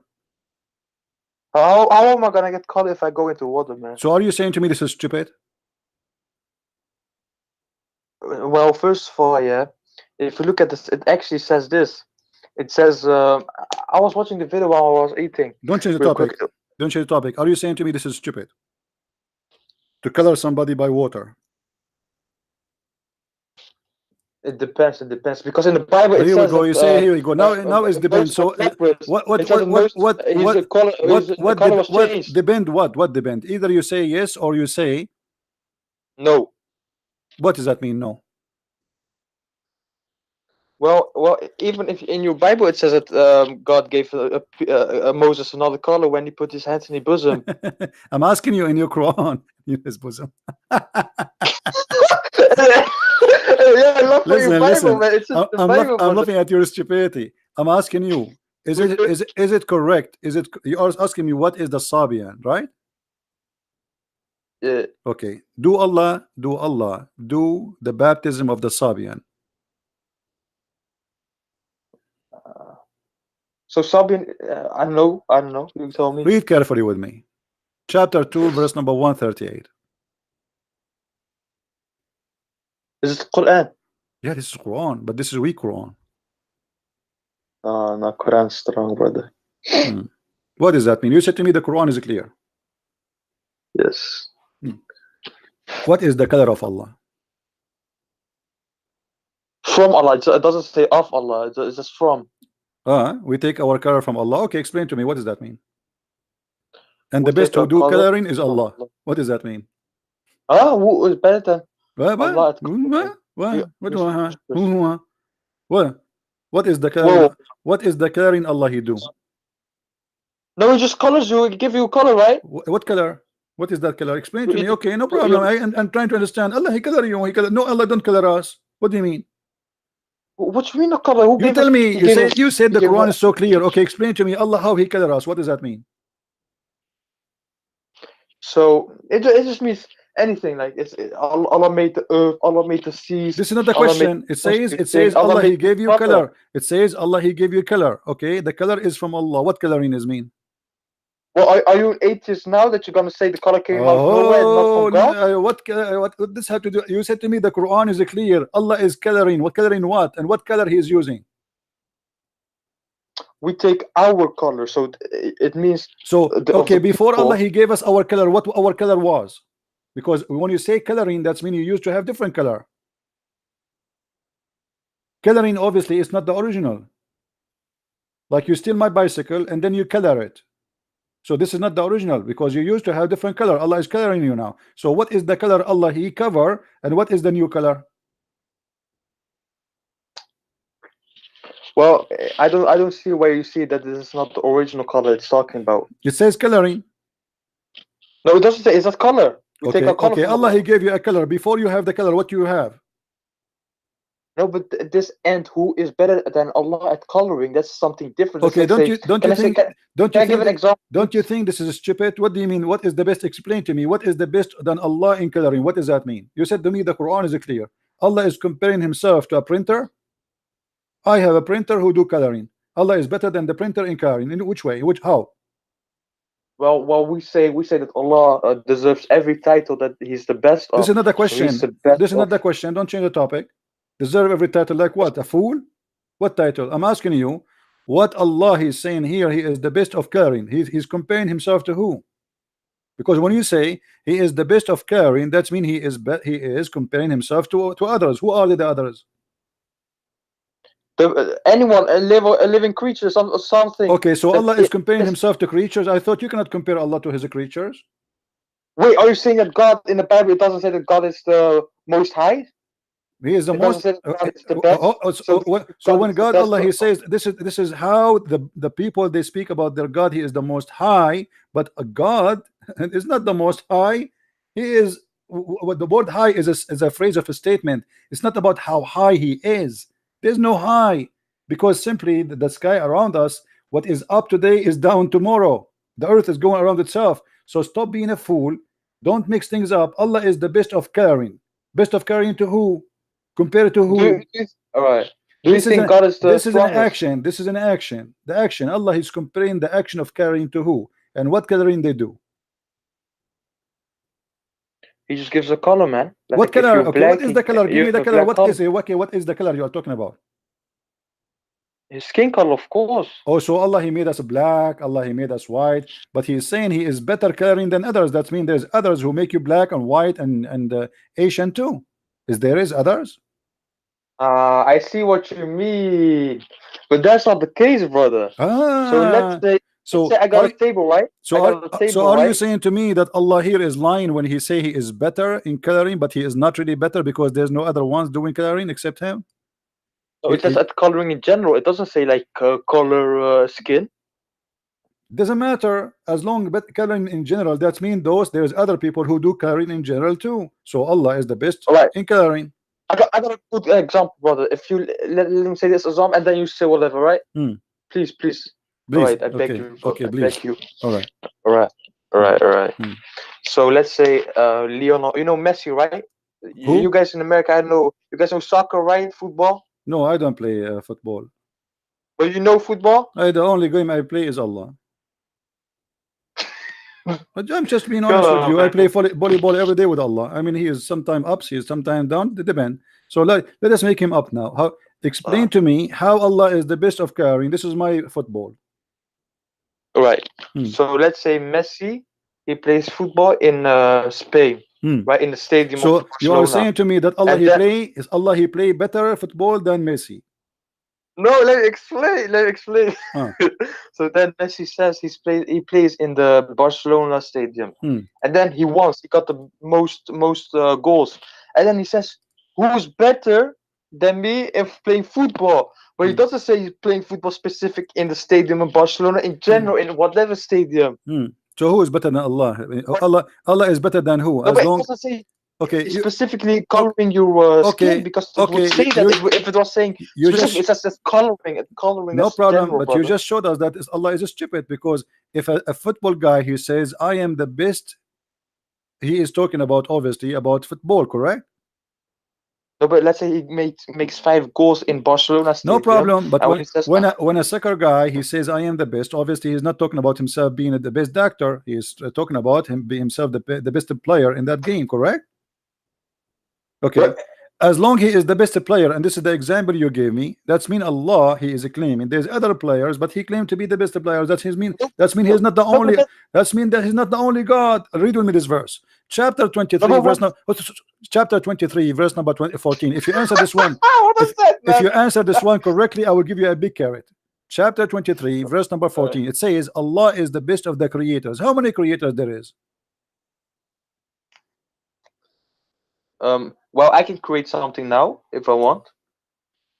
How am I gonna get caught if I go into water, man? So are you saying to me this is stupid? Well, first of all, yeah. If you look at this, it actually says this. It says, I was watching the video while I was eating. Don't change the Real topic. quick. Don't change the topic. Are you saying to me this is stupid? To color somebody by water. It depends. It depends because in the Bible it Here we says go. that You say here we go. Now it's depend. Moses was So leprous. what It said that Moses, the color was what changed. depend what depend? Either you say yes or you say No. what does that mean? No. Well, even if in your Bible it says that God gave Moses another color when he put his hands in his bosom. I'm asking you in your Quran. In his bosom. Yeah, I love your Bible, Listen. man. It's just the Bible, I'm brother. laughing at your stupidity. I'm asking you. Is it correct? You are asking me what is the Sabian, right? Yeah. Okay. Do the baptism of the Sabian. So Sabian, I don't know. You tell me. Read carefully with me. Chapter 2, verse number 138. Is it Quran? Yeah, this is Quran, but this is weak Quran. No, Quran strong, brother. What does that mean? You said to me the Quran is clear. Yes. What is the color of Allah? From Allah. It doesn't say of Allah. It's just from. We take our color from Allah. Okay, explain to me what does that mean? And We the best take who our do color coloring is from Allah. Allah. What does that mean? Who is better than? Allah at What is the Whoa. coloring? What is the coloring Allah he do? No, it just colors you. It give you color, right? What color? What is that color? Explain to You- me. you- Okay, no you- problem. I'm trying to understand. Allah he color you. He color. No, Allah don't color us. What do you mean? What do you mean the color? Who You gave tell us? me. He You gave say us- you said he the gave Quran us- is so clear. Okay, explain to me Allah how he color us. What does that mean? So it just means anything. Like Allah made the earth. Allah made the seas. This is not the Allah made question. the It says Allah Allah he made gave you color. color. It says Allah he gave you color. Okay, the color is from Allah. What coloring is mean? Well, are you an atheist now that you're gonna say the color came out of nowhere and not from God? What this have to do? You said to me the Quran is clear. Allah is coloring. What coloring what? And what color he is using? We take our color, so it means So okay, before people. Allah he gave us our color. What our color was? Because when you say coloring, that's mean you used to have different color. Coloring obviously is not the original. Like you steal my bicycle and then you color it. So this is not the original because you used to have different color. Allah is coloring you now. So what is the color Allah he cover and what is the new color? Well, I don't see where you see that this is not the original color it's talking about. It says coloring. No, it doesn't say. It's not color. We Okay, take a color okay. from Allah he gave you a color. Before you have the color, what do you have? No, but this and who is better than Allah at coloring? That's something different. Okay, don't you think don't you think this is stupid? What do you mean? What is the best? Explain to me. What is the best than Allah in coloring? What does that mean? You said to me the Quran is clear. Allah is comparing himself to a printer. I have a printer who do coloring. Allah is better than the printer in coloring. In which way? Which how? Well, we say that Allah deserves every title that He's the best of. This is not the question. So this is not the question. Don't change the topic. Deserve every title like what? A fool? What title? I'm asking you. What Allah is saying here? He is the best of coloring. He's comparing himself to who? Because when you say he is the best of coloring, that means he is comparing himself to others. Who are the others? Anyone, a living creature, something. Okay, so Allah is comparing himself to creatures. I thought you cannot compare Allah to his creatures. Wait, are you saying that God in the Bible it doesn't say that God is the most high? He is the most. So when God Allah he says this is how the people they speak about their God. He is the most high, but a God is not the most high. He is what the word high is a phrase of a statement. It's not about how high he is. There's no high because simply the sky around us, what is up today is down tomorrow. The earth is going around itself. So stop being a fool. Don't mix things up. Allah is the best of caring. Best of caring to who? Compared to who? All right. Do you think God is the This is an action. This is an action. The action. Allah is comparing the action of caring to who? And what coloring they do? He just gives a color, man. Like what color? Okay, what is the color? Give me the color. What is it? Okay, what is the color you are talking about? His skin color, of course. Oh, so Allah he made us black. Allah he made us white. But he is saying he is better coloring than others. That means there's others who make you black and white and Asian too. There is others? I see what you mean, but that's not the case, brother. So let's say I got a table, right? So are you saying to me that Allah here is lying when he say he is better in coloring, but he is not really better because there's no other ones doing coloring except him? No, it says at coloring in general. It doesn't say like color skin. Doesn't matter as long as coloring in general. That means there's other people who do coloring in general too. So Allah is the best in coloring. I got a good example, brother. If you let me say this example and then you say whatever, right? Please. All right, I beg you. Okay, please. I beg you. All right. So let's say Leonardo, you know Messi, right? Who? You guys in America, I know. You guys know soccer, right? Football? No, I don't play football. But you know football? The only game I play is Allah. But I'm just being honest with you. I play volleyball every day with Allah. I mean, he is sometimes up, he is sometimes down. It depends. So let us make him up now. Explain to me how Allah is the best of caring. This is my football. All right. So let's say Messi, he plays football in Spain, right in the stadium. So you are saying to me that Allah he play better football than Messi? No, let me explain. So then Messi says he plays in the Barcelona stadium, and then he got the most goals, and then he says, "Who's better than me if playing football?" But he doesn't say he's playing football specific in the stadium in Barcelona, in general, in whatever stadium. So who is better than Allah? But, Allah is better than who? no, As but it long, doesn't say okay, you, specifically coloring your skin, okay, because it would okay, say that if it was saying you specifically, just, it says that coloring, coloring. no That's problem, general, but you brother. just showed us that Allah is stupid, because if a football guy, he says I am the best, he is talking about, obviously, about football, correct? No, but let's say he makes 5 goals in Barcelona No stadium, problem, but and when he says, when a soccer guy, he says I am the best, obviously he's not talking about himself being the best doctor, he's talking about him being himself the best player in that game, correct? Okay, but, as long he is the best player, and this is the example you gave me, that's mean Allah, he is claiming there's other players, but he claimed to be the best player. That's his mean. no, That's mean no, he's not the no, but only. That's mean that he's not the only God. Read with me this verse, chapter 23, number verse one. chapter 23, verse number 14. If you answer this one, What if is that, if man? you answer this one correctly, I will give you a big carrot. Chapter 23, verse number 14. It says Allah is the best of the creators. How many creators there is? Well, I can create something now if I want.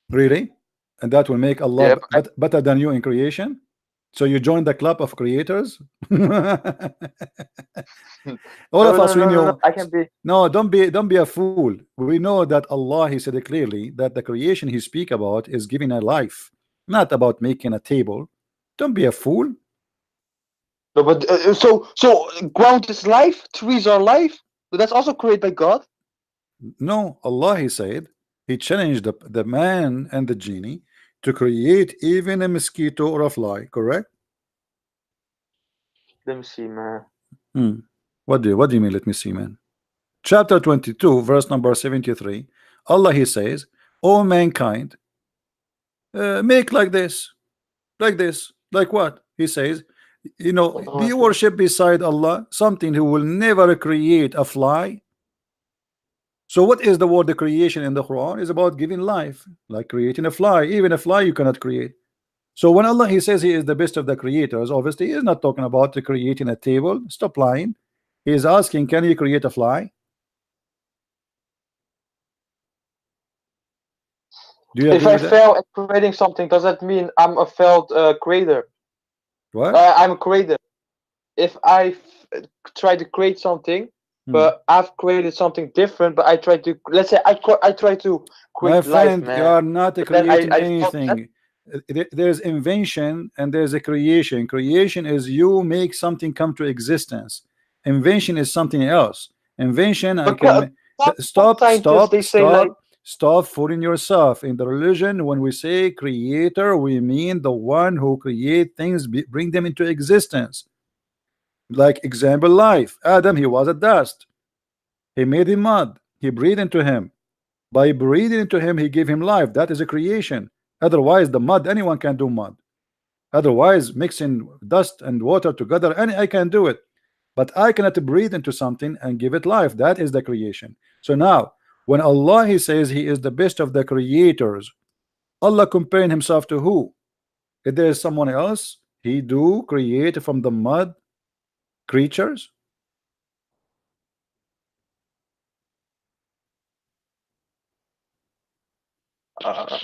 Really? And that will make Allah Yeah, but better than you in creation? So you join the club of creators? All no, of no, us, we no, no, no. know. I can be. No, don't be a fool. We know that Allah, he said it clearly, that the creation he speak about is giving a life, not about making a table. Don't be a fool. No, but so ground is life, trees are life, but that's also created by God. No, Allah, he said, he challenged the man and the genie to create even a mosquito or a fly, correct? Let me see, man. What do you mean, let me see, man? Chapter 22, verse number 73. Allah, he says, "O mankind, make like what?" He says, do you worship beside Allah something who will never create a fly? So what is the word the creation in the Quran? Is about giving life, like creating a fly. Even a fly you cannot create. So when Allah, he says he is the best of the creators, obviously he is not talking about creating a table. Stop lying. He is asking, can you create a fly? Do you If agree I with that? fail at creating something, does that mean I'm a failed creator? What? I'm a creator. If I try to create something, but I've created something different, but I try to, let's say I try to My create life, friend, you man. are not But then creating I failed that. anything. There's invention and there's a creation. Creation is you make something come to existence. Invention is something else. Invention, I But can some stop, scientists, stop, they say like, stop fooling yourself. In the religion, when we say creator, we mean the one who create things, bring them into existence. Like example, life. Adam, he was a dust. He made him mud. He breathed into him. By breathing into him, he gave him life. That is a creation. Otherwise, the mud, anyone can do mud. Otherwise, mixing dust and water together, I can do it. But I cannot breathe into something and give it life. That is the creation. So now, when Allah, he says he is the best of the creators, Allah comparing himself to who? If there is someone else, he do create from the mud creatures. uh,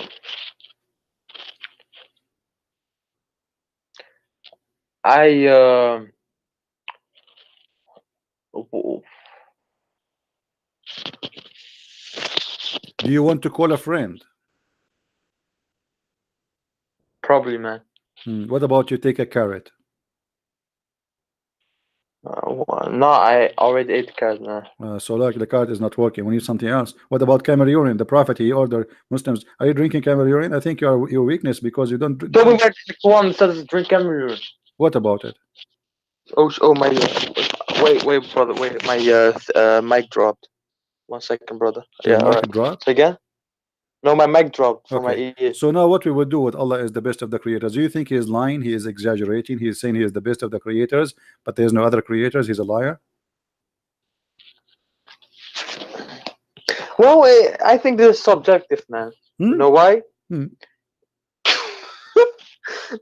I Do you want to call a friend? probably, man. What about you take a carrot? No, I already ate the carrot, man. So like the card is not working. We need something else. What about camel urine? The Prophet, he ordered Muslims. Are you drinking camel urine? I think your weakness because you don't. Tell me where the one says drink Cameroon. What about it? Oh my. Wait, brother. Wait, my mic dropped. 1 second, brother. Your Yeah, all mic right. dropped. So again? No, my mic dropped from my Okay. ear. So now what we would do with Allah is the best of the creators. Do you think he is lying? He is exaggerating. He is saying he is the best of the creators, but there's no other creators. He's a liar. Well, I think this is subjective, man. You know why? Hmm.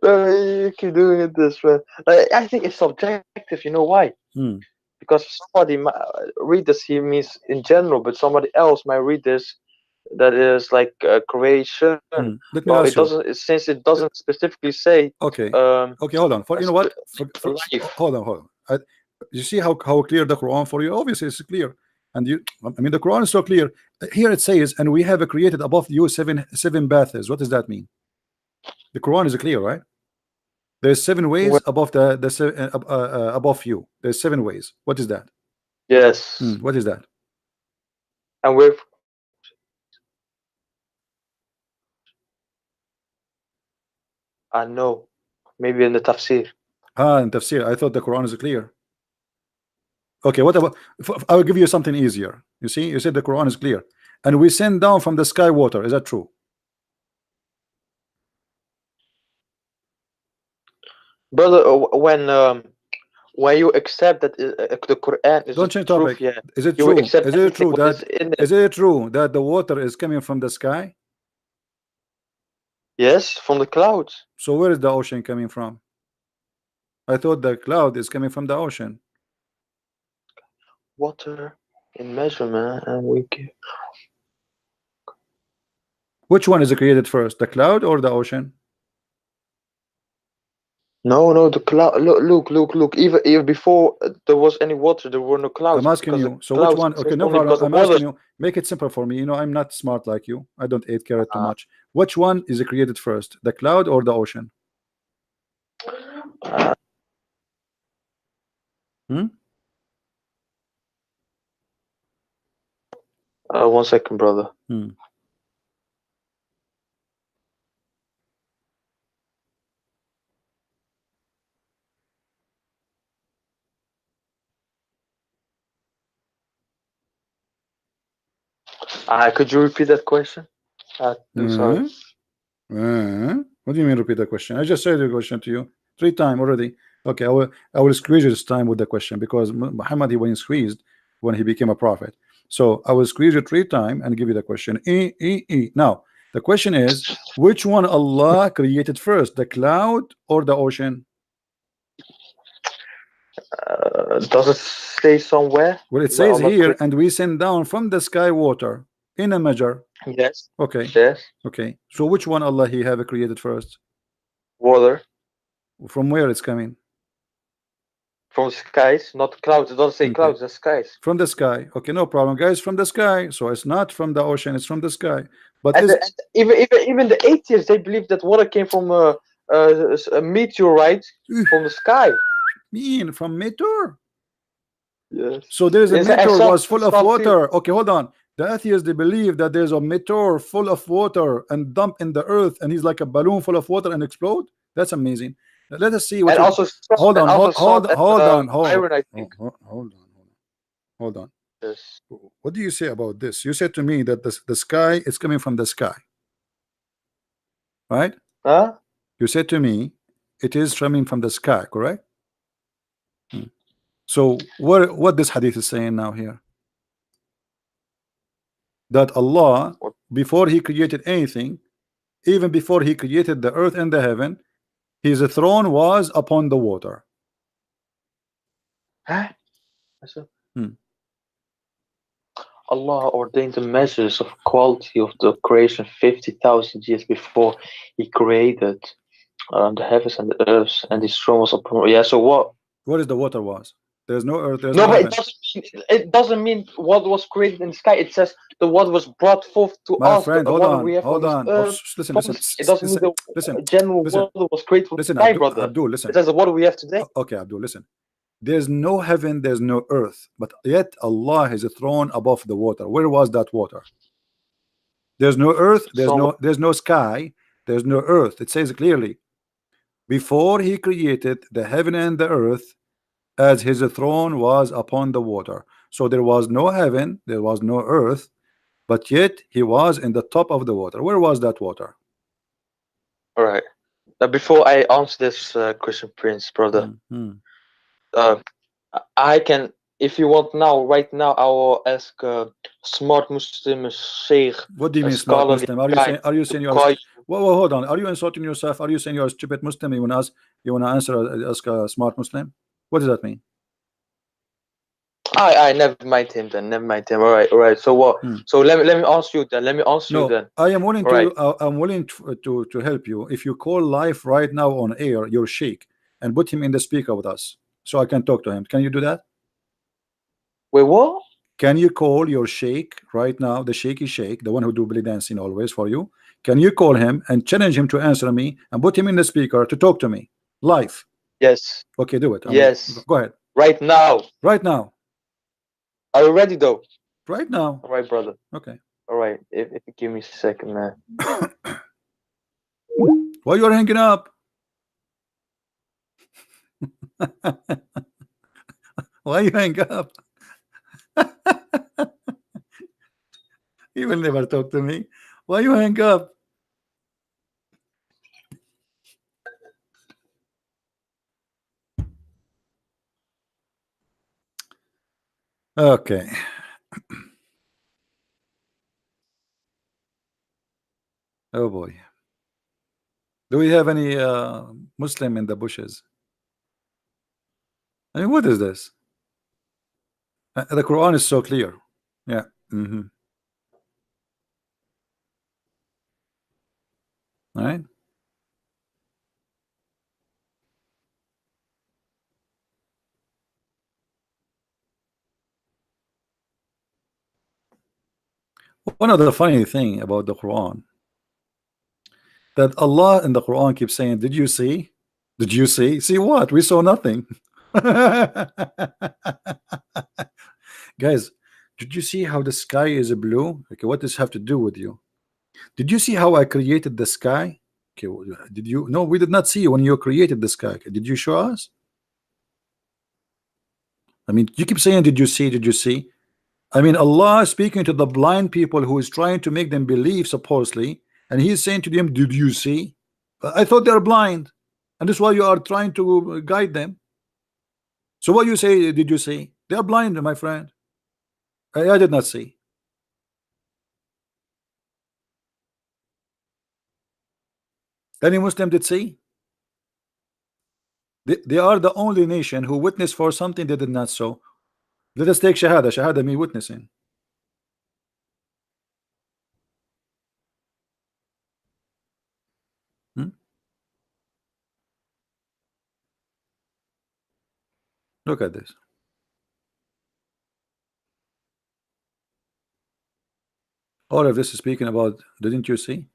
You keep doing it this way. I think it's subjective. You know why? Hmm. because somebody might read this here means in general, but somebody else might read this that is like creation. Let me Well, ask it you. doesn't, since it doesn't specifically say Okay. um Okay, hold on. For you know what? life. Hold on. You see how clear the Quran for you? Obviously, it's clear. And you, I mean, the Quran is so clear. Here it says, "And we have created above you seven baths." What does that mean? The Quran is clear, right? There's 7 ways Well, above above you. There's 7 ways. What is that? yes, What is that? and with I know maybe in the tafsir. In tafsir. I thought the Quran is clear. Okay, what about? I will give you something easier. You see, you said the Quran is clear, and we send down from the sky water. Is that true? Brother, when you accept that the Quran is the Don't change truth, topic. yeah, Is it you will true? accept Is it everything true what is that in it. is it true that the water is coming from the sky? Yes, from the clouds. So where is the ocean coming from? I thought the cloud is coming from the ocean. Water in measurement, and we give. Which one is created first, the cloud or the ocean? No, no, the cloud. Look. Even before there was any water, there were no I'm clouds asking because the you. So which clouds one? Okay, exist no only problem. because of I'm water. asking you. Make it simple for me. You know, I'm not smart like you. I don't eat carrot too Uh, much. Which one is created first, the cloud or the ocean? uh, Hmm? 1 second, brother. Hmm. Could you repeat that question? I'm sorry. What do you mean repeat the question? I just said the question to you 3 times already. Okay, I will squeeze you this time with the question because Muhammad he was squeezed when he became a prophet. So I will squeeze you 3 times and give you the question. Now the question is, which one Allah created first, the cloud or the ocean? Does it say somewhere? Well, it Well, says Allah here, created. and we send down from the sky water in a measure. Yes. Okay, Yes. okay. So which one Allah he have created first? Water From where it's coming? from skies, not clouds. It doesn't say Okay. clouds. The skies. From the sky. Okay, no problem, guys. From the sky. So it's not from the ocean, it's from the sky. But And, is and even the atheists, they believe that water came from a meteorite from the sky. mean from meteor? Yes. So there is a And meteor some was full of some too. water. Okay, hold on. The atheists they believe that there's a meteor full of water and dump in the earth, and he's like a balloon full of water and explode. That's amazing. Let us see what And you also salt, hold and on, also hold salt and on, iron, I think. hold on. Yes. What do you say about this? You said to me that the sky is coming from the sky, right? Huh? You said to me it is coming from the sky, correct? So what this hadith is saying now here? That Allah, What? before he created anything, even before he created the earth and the heaven, his throne was upon the water. Huh? So, Hmm. Allah ordained the measures of quality of the creation 50,000 years before He created the heavens and the earth, and His throne was upon. Yeah. So what? What is the water was? There's no earth, there's No, no but it heaven. doesn't. It doesn't mean what was created in the sky. It says the what was brought forth to My us. The friend, hold water we on, have on hold this on. Oh, earth. listen, From listen, it doesn't mean listen, the listen, general listen, water was created from the listen, sky, Abdul, brother. Abdul, It listen. says the water we have today. Okay, Abdul, listen. There's no heaven, there's no earth, but yet Allah has a throne above the water. Where was that water? There's no earth, Somewhere. there's no sky, there's no earth. It says clearly, before he created the heaven and the earth, as his throne was upon the water. So there was no heaven, there was no earth, but yet he was in the top of the water. Where was that water? All right. Now, before I answer this, Christian Prince, brother, uh, I can, if you want now, right now, I will ask smart Muslim Sheikh, What do you a mean smart scholarly Muslim? Are you guy, saying to you are call you. whoa, hold on, are you insulting yourself? Are you saying you're a stupid Muslim? You want to answer ask a smart Muslim? What does that mean? I never mind him then. Never mind him. All right, all right. So what? So let me ask you then. Let me ask you No, then. I am willing All right. to. I'm willing to help you. If you call live right now on air, your sheikh, and put him in the speaker with us, so I can talk to him. Can you do that? Wait, what? Can you call your sheikh right now, the shaky sheikh, the one who do belly dancing always for you? Can you call him and challenge him to answer me and put him in the speaker to talk to me live? Yes. Okay, do it. Yes. Go ahead. Right now. Right now. Are you ready though? Right now. All right, brother. Okay. All right. If you give me a second, man. Why you are hanging up? Why you hang up? He will never talk to me. Why you hang up? Okay. Oh boy. Do we have any Muslim in the bushes? I mean, what is this? The Quran is so clear. Yeah. All right. One of the funny thing about the Quran, that Allah in the Quran keeps saying, did you see? Did you see? See what? We saw nothing. Guys, did you see how the sky is blue? Okay, what does this have to do with you? Did you see how I created the sky? Okay, did you? No, we did not see when you created the sky. Okay, did you show us? I mean, you keep saying, did you see? Did you see? I mean, Allah is speaking to the blind people who is trying to make them believe, supposedly, and He's saying to them, did you see? I thought they're blind, and that's why you are trying to guide them. So what you say, did you see? They are blind, my friend. I did not see. Any Muslim did see? They are the only nation who witnessed for something they did not so. Let us take Shahada. Shahada means witnessing. Look at this. All of this is speaking about, didn't you see?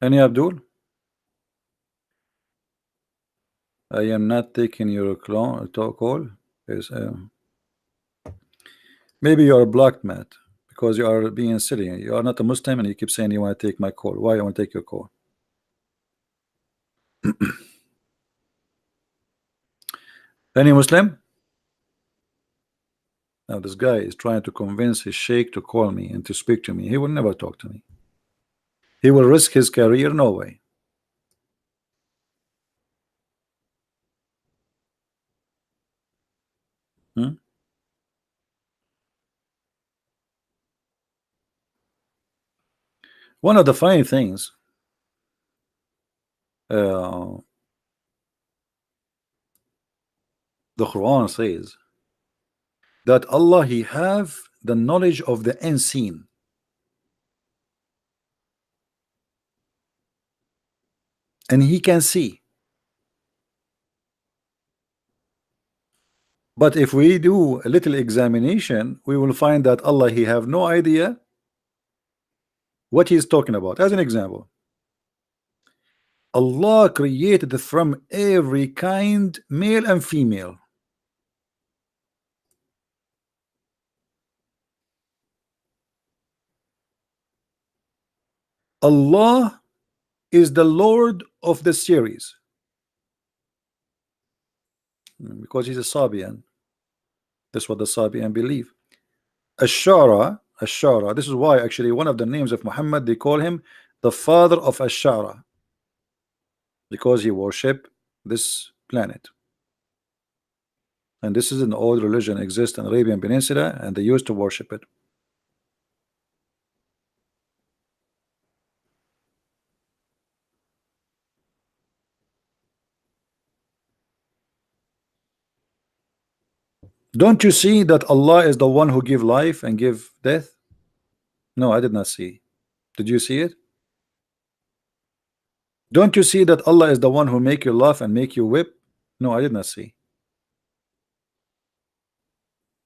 Any Abdul? I am not taking your call. Yes, maybe you are blocked, Matt, because you are being silly. You are not a Muslim and you keep saying you want to take my call. Why I want to take your call? Any Muslim? Now this guy is trying to convince his sheikh to call me and to speak to me. He will never talk to me. He will risk his career. No way. One of the funny things, the Quran says that Allah, He have the knowledge of the unseen. And He can see. But if we do a little examination, we will find that Allah, He have no idea what He is talking about. As an example, Allah created from every kind, male and female. Allah is the Lord of the series, because He's a Sabian. That's what the Sabian believe. Ashara, Ashara. This is why actually one of the names of Muhammad, they call him the father of Ashara, because he worship this planet. And this is an old religion, exists in Arabian Peninsula, and they used to worship it. Don't you see that Allah is the one who give life and give death? No, I did not see. Did you see it? Don't you see that Allah is the one who make you laugh and make you whip? No, I did not see.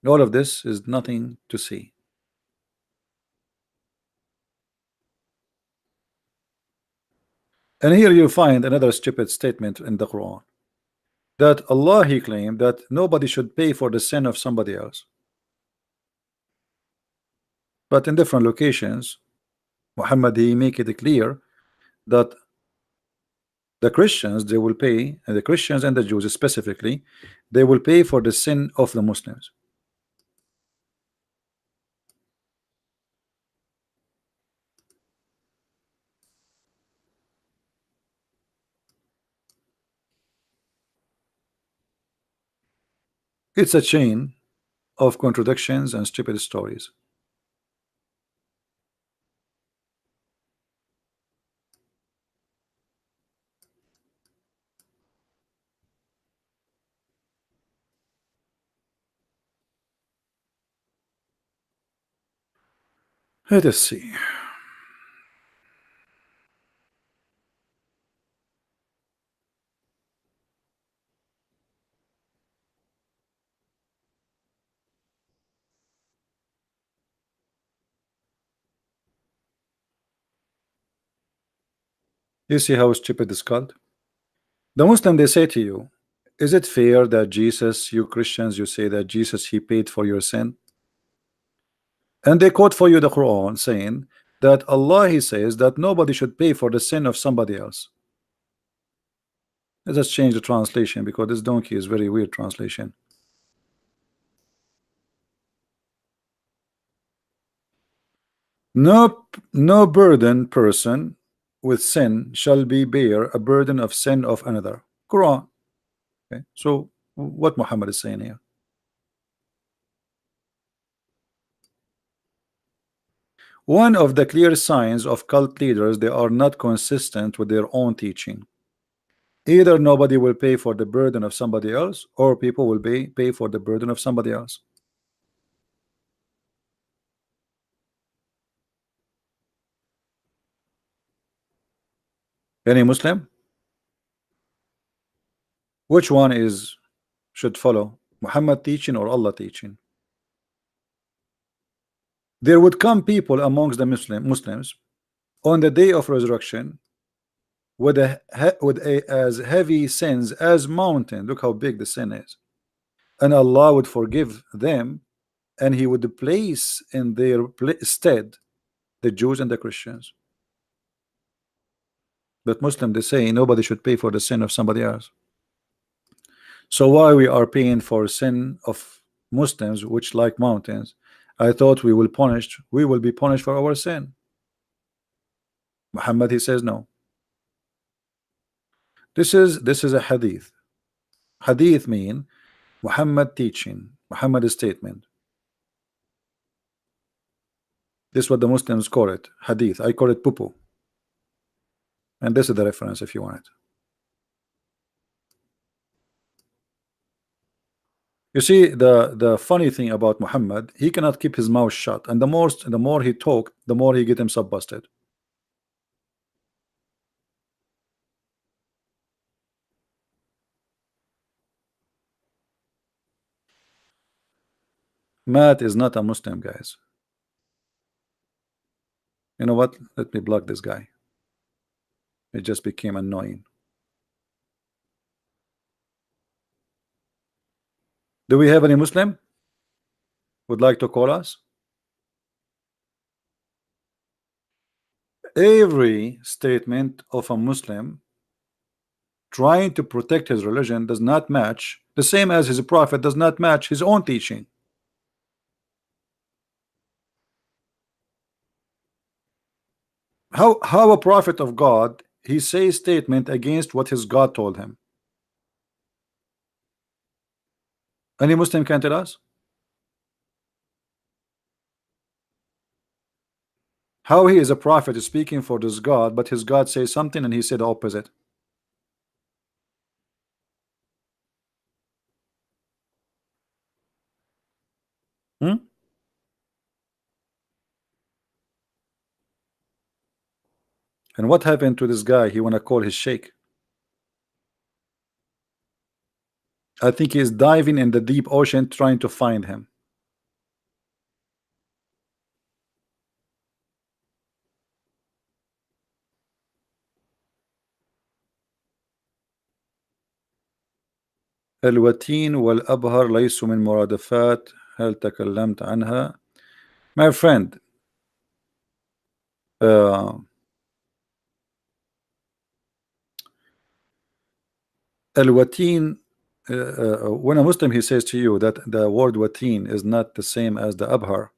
All of this is nothing to see. And here you find another stupid statement in the Quran, that Allah, he claimed that nobody should pay for the sin of somebody else. But in different locations, Muhammad, he make it clear that the Christians, they will pay, and the Christians and the Jews specifically, they will pay for the sin of the Muslims. It's a chain of contradictions and stupid stories. Let us see. You see how stupid is called? The Muslim, they say to you, is it fair that Jesus, you Christians, you say that Jesus, he paid for your sin? And they quote for you the Quran saying that Allah, he says that nobody should pay for the sin of somebody else. Let's just change the translation, because this donkey is very weird translation. No burden person with sin shall be bear a burden of sin of another. Quran. Okay, so what Muhammad is saying here? One of the clear signs of cult leaders, they are not consistent with their own teaching. Either nobody will pay for the burden of somebody else, or people will pay for the burden of somebody else. Any Muslim? Which one is should follow? Muhammad teaching or Allah teaching? There would come people amongst the Muslims on the day of resurrection with as heavy sins as mountain. Look how big the sin is, and Allah would forgive them, and he would place in their stead the Jews and the Christians. But Muslim, they say nobody should pay for the sin of somebody else. So why we are paying for sin of Muslims, which like mountains? I thought we will be punished for our sin. Muhammad, he says no. This is a hadith. Hadith mean Muhammad teaching, Muhammad statement. This is what the Muslims call it, hadith. I call it pupu. And this is the reference if you want it. You see, the funny thing about Muhammad, he cannot keep his mouth shut, and the more he talk, the more he get himself busted. Matt is not a Muslim, guys. You know what? Let me block this guy. It just became annoying. Do we have any Muslim would like to call us? Every statement of a Muslim trying to protect his religion does not match, the same as his prophet does not match his own teaching. How a prophet of God, he says statement against what his God told him? Any Muslim can tell us? How he is a prophet speaking for this God, but his God says something and he said the opposite. Hmm? And what happened to this guy? He want to call his sheikh. I think he is diving in the deep ocean trying to find him. الوتين والأبهر ليسوا من مرادفات هل تكلمت عنها. My friend, الوتين, when a Muslim he says to you that the word watin is not the same as the abhar,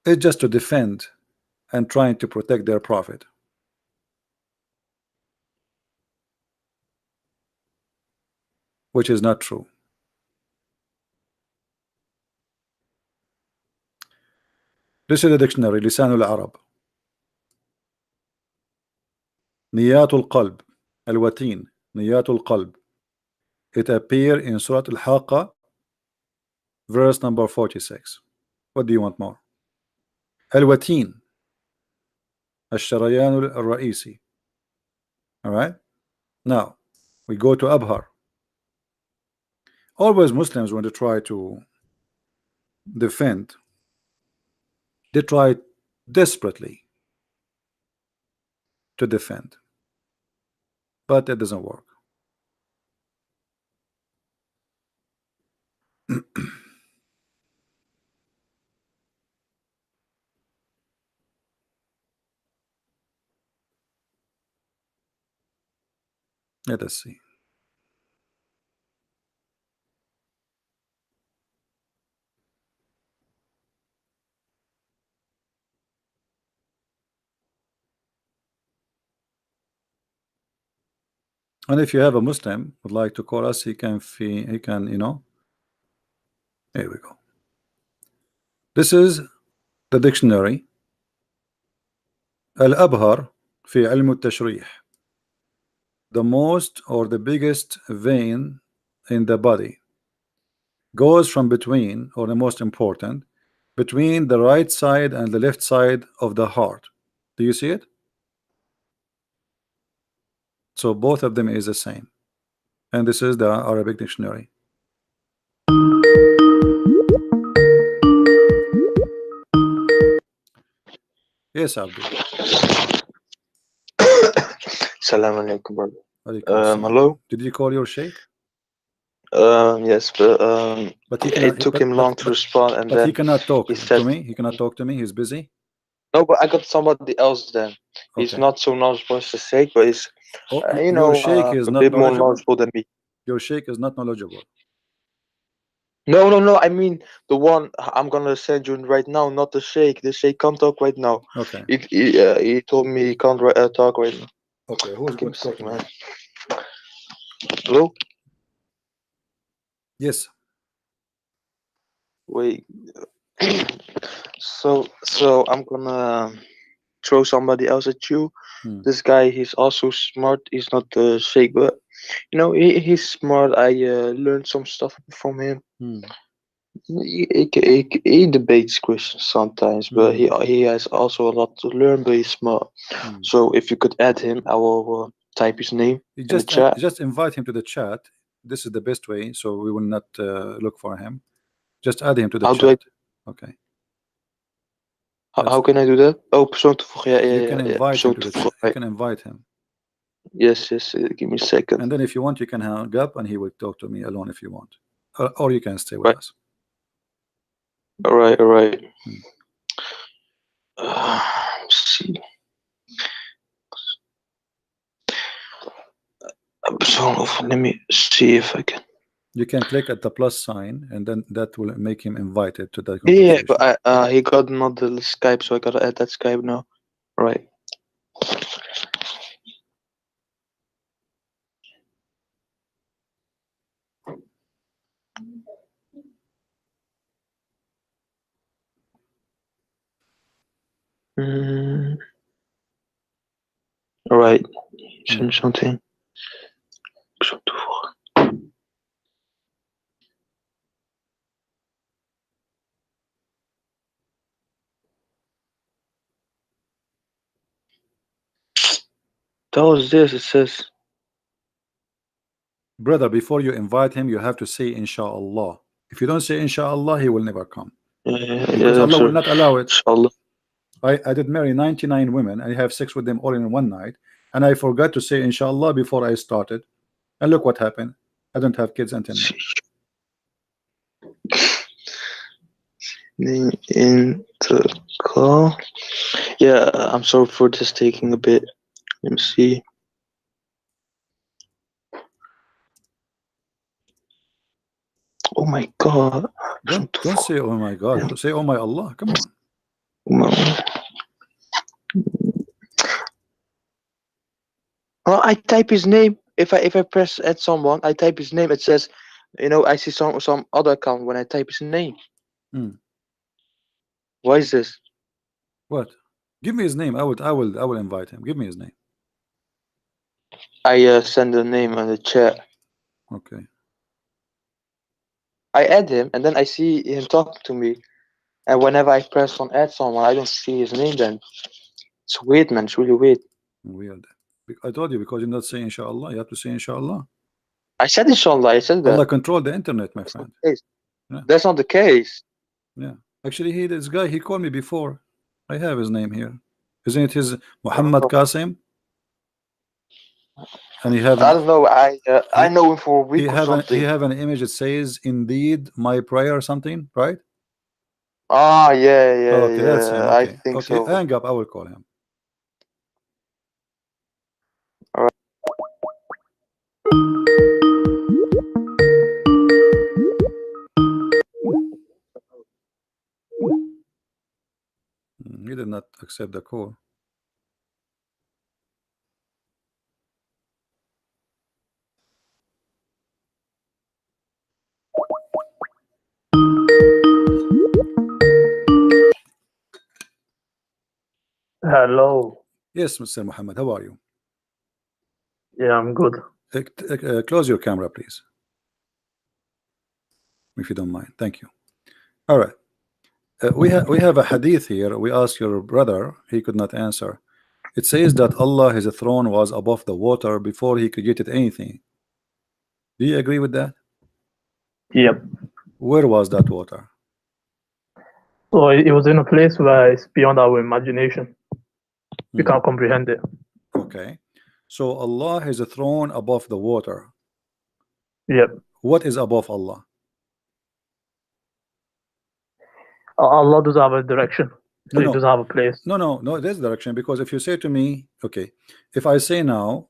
it's just to defend and trying to protect their prophet, which is not true. This is the dictionary لسان العرب. نيات القلب, الوتين, نيات القلب. It appear in Surah Al-Haqqa, verse number 46. What do you want more? الوتين, الشريان الرئيسي. All right. Now we go to Abhar. Always Muslims, when they try to defend, they try desperately to defend, but it doesn't work. Let us see. And if you have a Muslim would like to call us, he can, you know. Here we go. This is the dictionary. Al-Abhar في علم التشريح. The most or the biggest vein in the body goes from between, or the most important, between the right side and the left side of the heart. Do you see it? So both of them is the same. And this is the Arabic dictionary. Yes, Abdul. Salam alaikum, brother. Alaikum hello. Did you call your sheikh? Yes, but he cannot, it took him long to respond, and but then he cannot talk he said, to me. He cannot talk to me. He's busy. No, but I got somebody else then. He's Okay. not so knowledgeable as the sheikh, but he's you know, your sheikh is a not bit more knowledgeable. knowledgeable than me. Your sheikh is not knowledgeable. No. I mean the one I'm gonna send you right now, not the sheikh. The sheikh can't talk right now. Okay. He told me he can't talk right now. Okay. Who's going to talk to me? Hello. Yes. Wait. so I'm gonna throw somebody else at you. This guy, he's also smart. He's not the sheikh, but you know, he's smart. I learned some stuff from him. He debates Christians sometimes, but he has also a lot to learn. But he's smart. So if you could add him, I will type his name in the chat. Just invite him to the chat. This is the best way, so we will not look for him. Just add him to the chat. Okay. How can I do that? Oh, persoon toevoegen. Yeah, you can invite him to the chat. You can invite him. Yes. Give me a second. And then if you want, you can hang up, and he will talk to me alone if you want, or you can stay with us. All right. Let's see. Let me see if I can. You can click at the plus sign, and then that will make him invited to that conversation. Yeah, but he got another Skype, so I gotta add that Skype now. Right. Mm. Alright. Something. That was this. It says. Brother, before you invite him, you have to say inshallah. If you don't say inshallah, he will never come. Because I'm Allah will sorry. not allow it. Inshallah. I did marry 99 women. I have sex with them all in one night. And I forgot to say inshallah before I started. And look what happened. I don't have kids until now. In the call. Yeah, I'm sorry for this taking a bit. Let me see. Oh my God. Don't say oh my God. Say oh my Allah. Come on. Well, I type his name. If I press add someone, I type his name. It says, I see some other account when I type his name. Why is this? What? Give me his name. I will invite him. Give me his name. I send the name on the chat. Okay. I add him, and then I see him talking to me. And whenever I press on add someone, I don't see his name. Then it's weird, man. It's really weird. Weird. I told you, because you're not saying inshallah. You have to say inshallah. I said inshallah. I said that. Allah control the internet, my friend. Yeah. That's not the case. Yeah. Actually, this guy, he called me before. I have his name here. Isn't it his Muhammad Qasim? And he have I don't know. I know him for a week or something. He have an image that says, "Indeed, my prayer," or something, right? Ah, yeah. Okay, that's him. Okay. I think so. Hang up. I will call him. All right. He did not accept the call. Hello. Yes, Mr. Muhammad, how are you? Yeah, I'm good. Close your camera, please, if you don't mind. Thank you. All right. We have a hadith here. We asked your brother, he could not answer. It says that Allah, his throne was above the water before he created anything. Do you agree with that? Yep. Where was that water? So it was in a place where it's beyond our imagination. We can't comprehend it. Okay. So Allah has a throne above the water. Yep. What is above Allah? Allah does have a direction. So He does have a place. No, there's direction. Because if you say to me, okay, if I say now,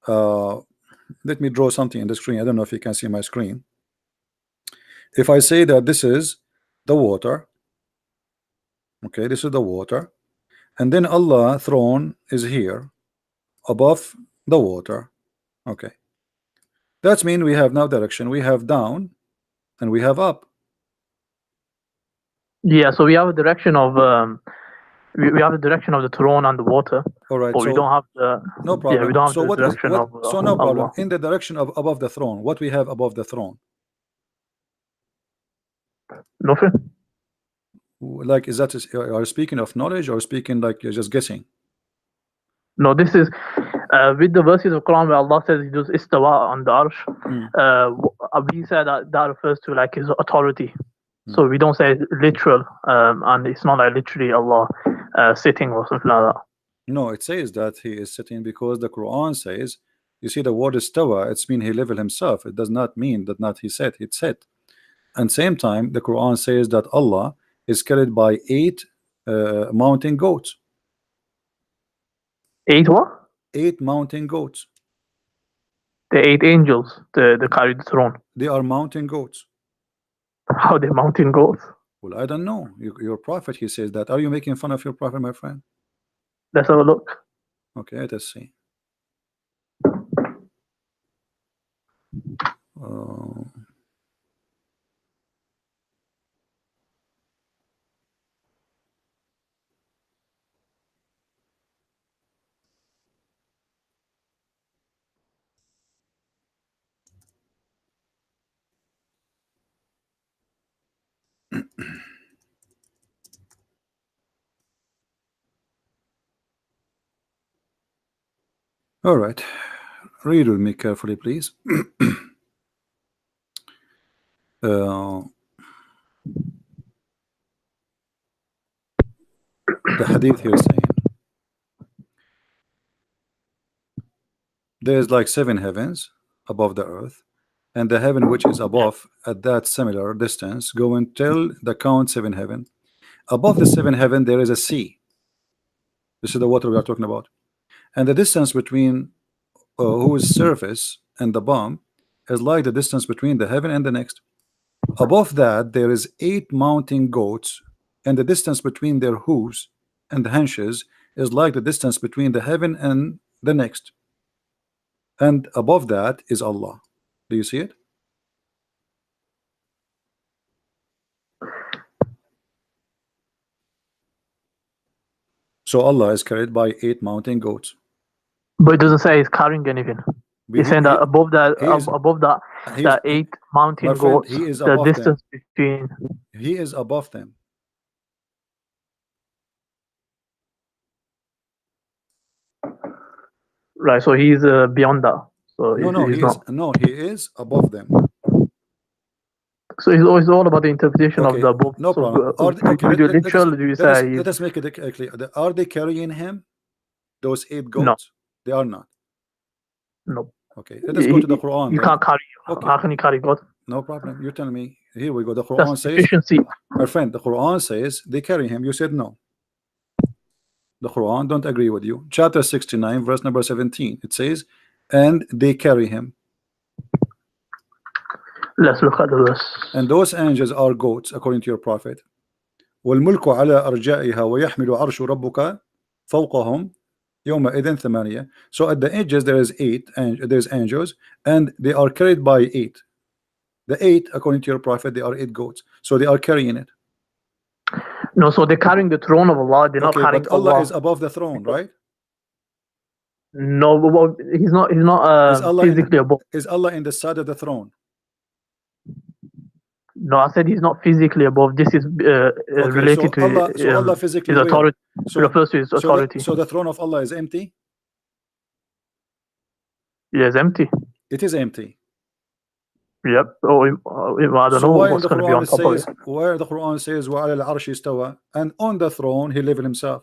let me draw something in the screen. I don't know if you can see my screen. If I say that this is the water, okay, this is the water, and then Allah throne is here above the water, okay, that means we have now direction. We have down and we have up. Yeah, so we have a direction of we have the direction of the throne and the water. All right, but so we don't have the no problem. Yeah, we don't have So the direction of so no problem. Allah. In the direction of above the throne, what we have above the throne? Nothing. Like, is that are you speaking of knowledge or speaking like you're just guessing? No, this is with the verses of Quran where Allah says He does istawa on the arsh. We say that refers to like His authority. So we don't say literal, and it's not like literally Allah sitting or something like that. No, it says that He is sitting because the Quran says, you see the word istawa, it's mean He level Himself. It does not mean that not He sat, it's set. And same time, the Quran says that Allah is carried by 8 mountain goats. 8 what? 8 mountain goats. The 8 angels, the carried the throne. They are mountain goats. How they mountain goats? Well, I don't know. Your prophet, he says that. Are you making fun of your prophet, my friend? Let's have a look. Okay, let us see. All right, read with me carefully, please. The hadith here is saying there's like 7 heavens above the earth, and the heaven which is above at that similar distance go until the count 7 heaven. Above the 7 heaven there is a sea. This is the water we are talking about, and the distance between whose surface and the bottom is like the distance between the heaven and the next. Above that there is 8 mountain goats, and the distance between their hooves and the haunches is like the distance between the heaven and the next. And above that is Allah. Do you see it? So Allah is carried by 8 mountain goats. But it doesn't say he's carrying anything. He's saying that above that, that 8 mountain goats, he is the distance between. He is above them. Right, so he's beyond that. So he is above them. So it's all about the interpretation of the above. No problem. Let us make it clear. Are they carrying him? Those 8 goats? No. They are not. No. Okay, let us go to the Quran. You can't carry. Okay. How can you carry God? No problem. You're telling me. Here we go. The Quran says, my friend, the Quran says they carry him. You said no. The Quran don't agree with you. Chapter 69, verse number 17. It says, and they carry him. Let's look at the verse. And those angels are goats, according to your prophet. وَالْمُلْكُ عَلَى أَرْجَائِهَا وَيَحْمِلُ عَرْشُ رَبُّكَ فَوْقَهُم يَوْمَئِذٍ ثَمَانِيَةٌ. So at the edges there is 8, and there's angels, and they are carried by 8. The 8, according to your prophet, they are 8 goats. So they are carrying it. No, so they're carrying the throne of Allah. They're not carrying but Allah is above the throne, right? No, but he's not. He's not physically above. Is Allah in the side of the throne? No, I said he's not physically above. This is related to Allah physically his authority. So refers to his authority. So the throne of Allah is empty? Yeah, it's empty. It is empty. Yep. I don't know what's going to be on top of it. Where the Quran says وَعَلَى الْعَرْشِ اسْتَوَى, and on the throne he lived himself.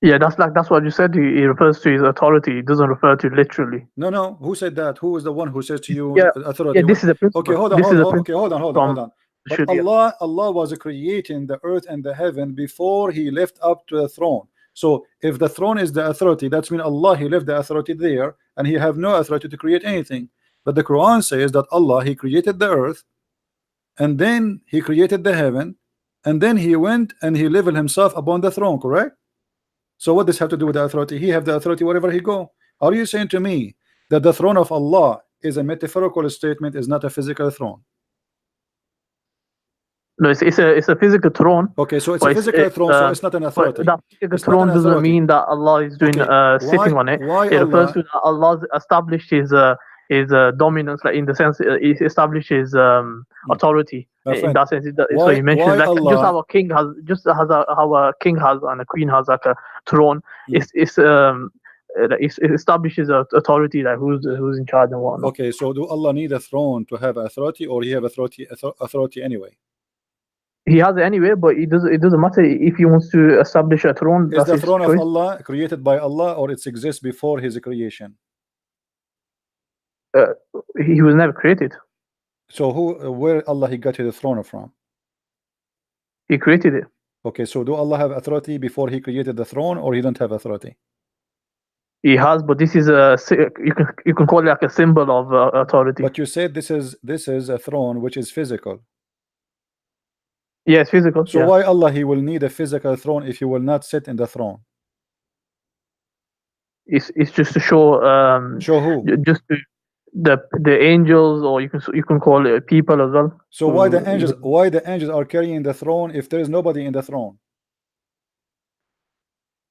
Yeah, that's what you said. He refers to his authority. He doesn't refer to literally. No. Who said that? Who is the one who says to you authority? Yeah, this is a principle. Okay, hold on. But Allah was creating the earth and the heaven before he left up to the throne. So if the throne is the authority, that means Allah, he left the authority there, and he have no authority to create anything. But the Quran says that Allah, he created the earth, and then he created the heaven, and then he went and he leveled himself upon the throne, correct? So what does have to do with the authority? He have the authority wherever he go. Are you saying to me that the throne of Allah is a metaphorical statement, is not a physical throne? No, it's a physical throne. Okay, so it's a physical throne, so it's not an authority. That physical throne doesn't mean that Allah is doing sitting on it. It refers to that Allah established his dominance, like in the sense he established his authority. In that sense, so he mentions like Allah, just how a king has and a queen has like a throne. It establishes authority, like who's in charge and whatnot. Okay, so do Allah need a throne to have authority, or he have authority anyway? He has it anyway, but it doesn't matter if he wants to establish a throne. Is the throne of Allah created by Allah, or it exists before his creation? He was never created. So where Allah he got his throne from? He created it. Okay, so do Allah have authority before he created the throne, or he don't have authority? He has, but this is you can call it like a symbol of authority. But you said this is a throne which is physical. Yes, physical. So why Allah he will need a physical throne if he will not sit in the throne? It's just to show. Show who? Just to the angels, or you can call it people as well. So why the angels are carrying the throne if there is nobody in the throne?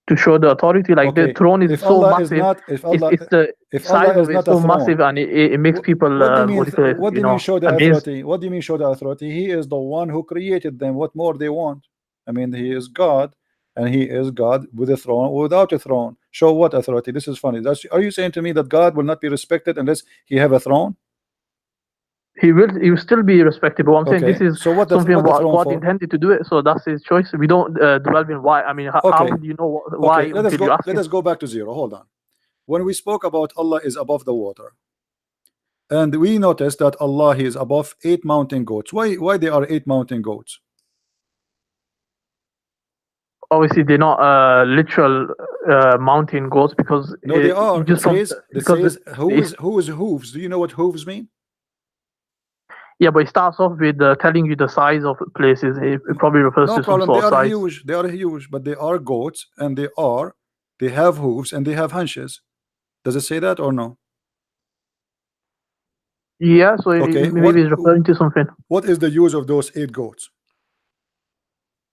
to show the authority. Like Okay. the throne is If so Allah massive. is not, if Allah, It's the if size Allah of is it not is so a throne, massive, and it makes people what do you mean? what do you call it, What do you you mean know, show the amazed. authority? What do you mean show the authority? He is the one who created them. What more they want? I mean, he is God, and he is God with a throne or without a throne. Show what authority? This is funny. Are you saying to me that God will not be respected unless he have a throne? He will still be respected, but I'm saying this Okay. is So what the something throne God for? intended to do it, so that's his choice. We don't dwell in why. I mean, how Okay. would you know why Okay. Let us until you go. ask Let him? us go back to zero. Hold on. When we spoke about Allah is above the water, and we noticed that Allah is above 8 mountain goats. Why there are 8 mountain goats? Obviously, they're not literal mountain goats, because No, they are. It just from says because who is hooves? Do you know what hooves mean? yeah, but it starts off with telling you the size of places. It probably refers No to some problem. They sort of are size. huge. They are huge, but they are goats, and they have hooves and they have hunches. Does it say that or no? Yeah, so Okay. maybe it's referring to something. What is the use of those 8 goats?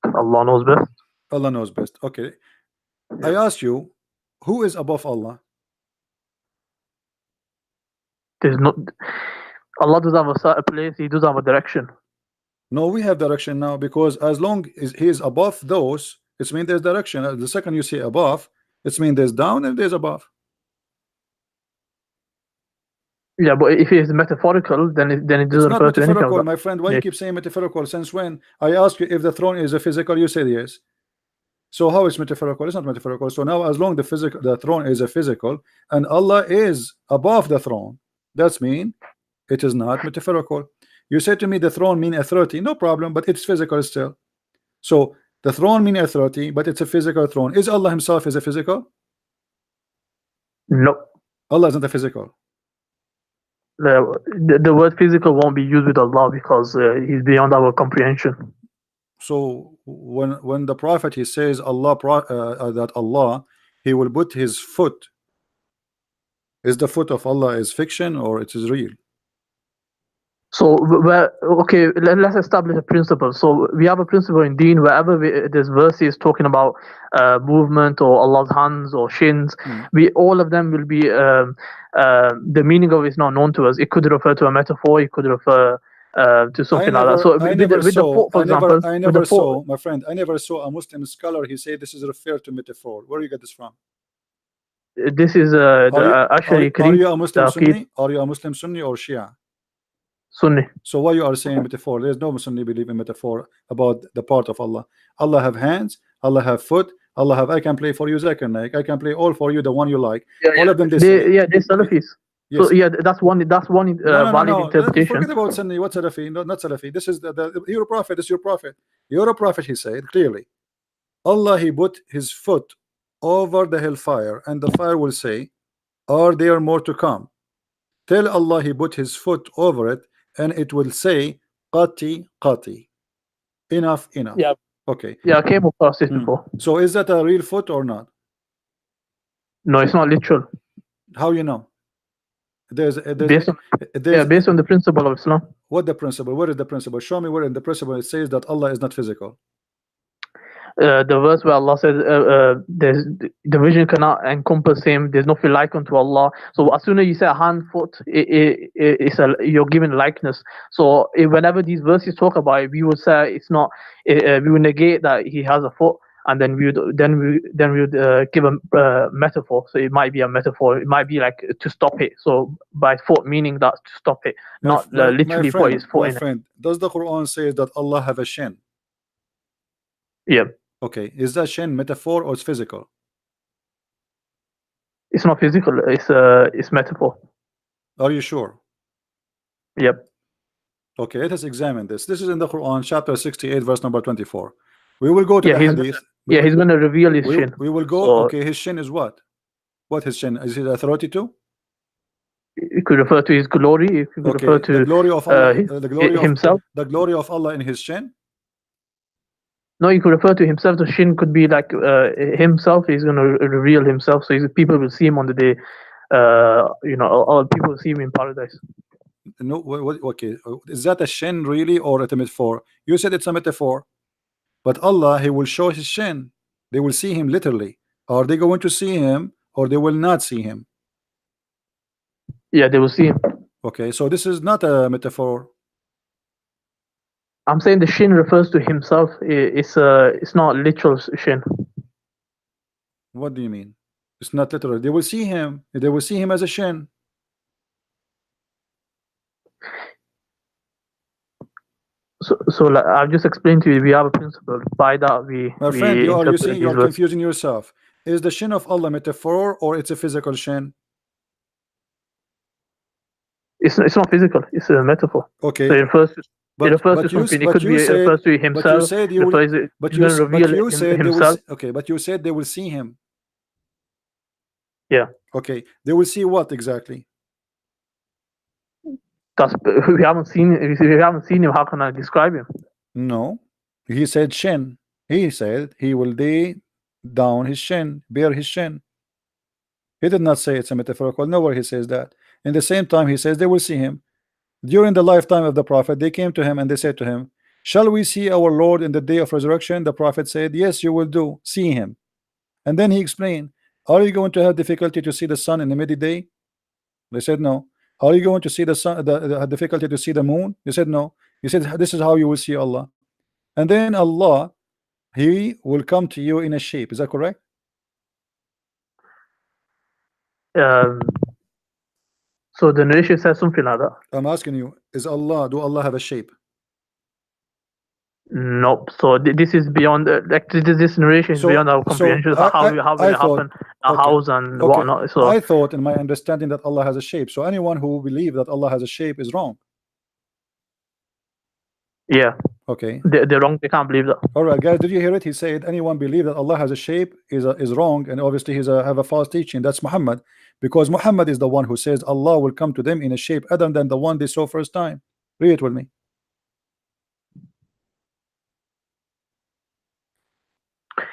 Allah knows best. Allah knows best. Okay. I ask you, who is above Allah? There's not. Allah does have a certain place. He does have a direction. No, we have direction now, because as long as he is above those, it means there's direction. The second you say above, it means there's down and there's above. Yeah, but if it is metaphorical, then it It's doesn't not refer to anything of metaphorical, that. my friend. Why you keep saying metaphorical? Since when? I ask you if the throne is a physical, you said yes. So how is metaphorical? It's not metaphorical. So now, as long the throne is a physical, and Allah is above the throne, that's mean it is not metaphorical. You said to me the throne mean authority. No problem, but it's physical still. So the throne mean authority, but it's a physical throne. Is Allah himself is a physical? No. Allah is not a physical. The word physical won't be used with Allah, because he's beyond our comprehension. So when the prophet he says that Allah he will put his foot, is the foot of Allah is fiction or it is real? So okay, let's establish a principle. So we have a principle in Deen, wherever there's verses talking about movement or Allah's hands or shins, all of them will be the meaning of it is not known to us. It could refer to a metaphor. It could refer to something like that. So with the foot, for example, I never saw, my friend, I never saw a Muslim scholar he said this is referred to metaphor. Where you get this from? This is actually are you a Muslim Sunni? Are you a Muslim Sunni or Shia? Sunni. So why you are saying metaphor? There's no Sunni believe in metaphor about the part of Allah. Allah have hands, Allah have foot, Allah have I can play for you Zakir Naik, I can play all for you the one you like. All of them they're Salafis. Yes. So yeah, that's one valid interpretation. Forget about Sunni. What Salafi? No, not Salafi. This is your prophet. This is your prophet. Your prophet, he said clearly, Allah he put his foot over the hellfire, and the fire will say, are there more to come? Tell Allah he put his foot over it, and it will say, qati qati, enough. Yeah. Okay. Yeah, I came across this before. So is that a real foot or not? No, it's not literal. How you know? Based on the principle of Islam. What the principle? Where is the principle? Show me where in the principle it says that Allah is not physical. The verse where Allah says there's the vision cannot encompass him, there's nothing like unto Allah. So as soon as you say hand, foot, you're given likeness. So whenever these verses talk about it, we would say it's not, we would negate that he has a foot, and then we would give a metaphor. So it might be a metaphor, it might be like to stop it. So by foot meaning that to stop it, not literally put his foot in. My friend, does the Quran say that Allah have a shin? Yeah. Okay, is that shin metaphor or it's physical? It's not physical, it's metaphor. Are you sure? Yep. Okay, let us examine this. This is in the Quran, chapter 68, verse number 24. We will go to the hadith. He's going to reveal his shin. We will go. Okay, his shin is what? What his shin? Is it authority too? It could refer to his glory. It could refer to the glory of Allah, himself. The glory of Allah in his shin. No, you could refer to himself. The shin could be like himself. He's going to reveal himself, so people will see him on the day. All people will see him in paradise. No, okay. Is that a shin really or a metaphor? You said it's a metaphor, but Allah, he will show his shin. They will see him literally. Are they going to see him or they will not see him? Yeah, they will see him. Okay, so this is not a metaphor. I'm saying the shin refers to himself. It's not literal shin. What do you mean? It's not literal. They will see him. They will see him as a shin. So like I've just explained to you, we have a principle. By that, My friend, you interpret see, you these are verses. confusing yourself. Is the shin of Allah metaphor or it's a physical shin? It's not physical. It's a metaphor. Okay. So it refers to something. It could be refers to but you himself. said you will, but you said they will. Himself. Okay, but you said they will see him. Yeah. Okay, they will see what exactly? That's we haven't seen. If we haven't seen him, how can I describe him? No, he said shin. He said he will lay down his shin, bare his shin. He did not say it's a metaphorical. Nowhere he says that. In the same time, he says they will see him. During the lifetime of the prophet, they came to him and they said to him, "Shall we see our Lord in the day of resurrection?" The prophet said, "Yes, you will do. See him." And then he explained, "Are you going to have difficulty to see the sun in the midday?" They said, "No." "Are you going to see the sun, the difficulty to see the moon?" They said, "No." He said, "This is how you will see Allah." And then Allah, He will come to you in a shape. Is that correct? So the narration says something like that. I'm asking you, do Allah have a shape? Nope. So this is beyond this narration is beyond our comprehension. How will it happen? A house and whatnot. So I thought in my understanding that Allah has a shape. So anyone who believes that Allah has a shape is wrong. Yeah. Okay. They're wrong. They can't believe that. All right, guys. Did you hear it? He said anyone believe that Allah has a shape is wrong, and obviously he's have a false teaching. That's Muhammad, because Muhammad is the one who says Allah will come to them in a shape other than the one they saw first time. Read it with me.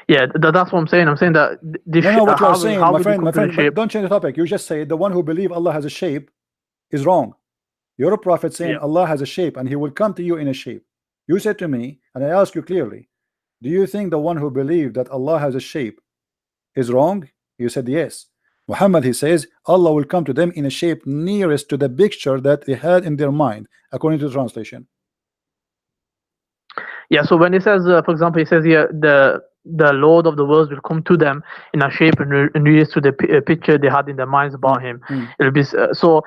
Yeah, that's what I'm saying. I'm saying that this. No, what you are saying, my friend, don't change the topic. You just say the one who believe Allah has a shape is wrong. You're a prophet saying Allah has a shape and He will come to you in a shape. You said to me, and I ask you clearly, do you think the one who believed that Allah has a shape is wrong? You said yes. Muhammad, he says Allah will come to them in a shape nearest to the picture that they had in their mind, according to the translation. Yeah, so when it says, for example, it says here the Lord of the worlds will come to them in a shape and nearest to the picture they had in their minds about Him. It'll be so.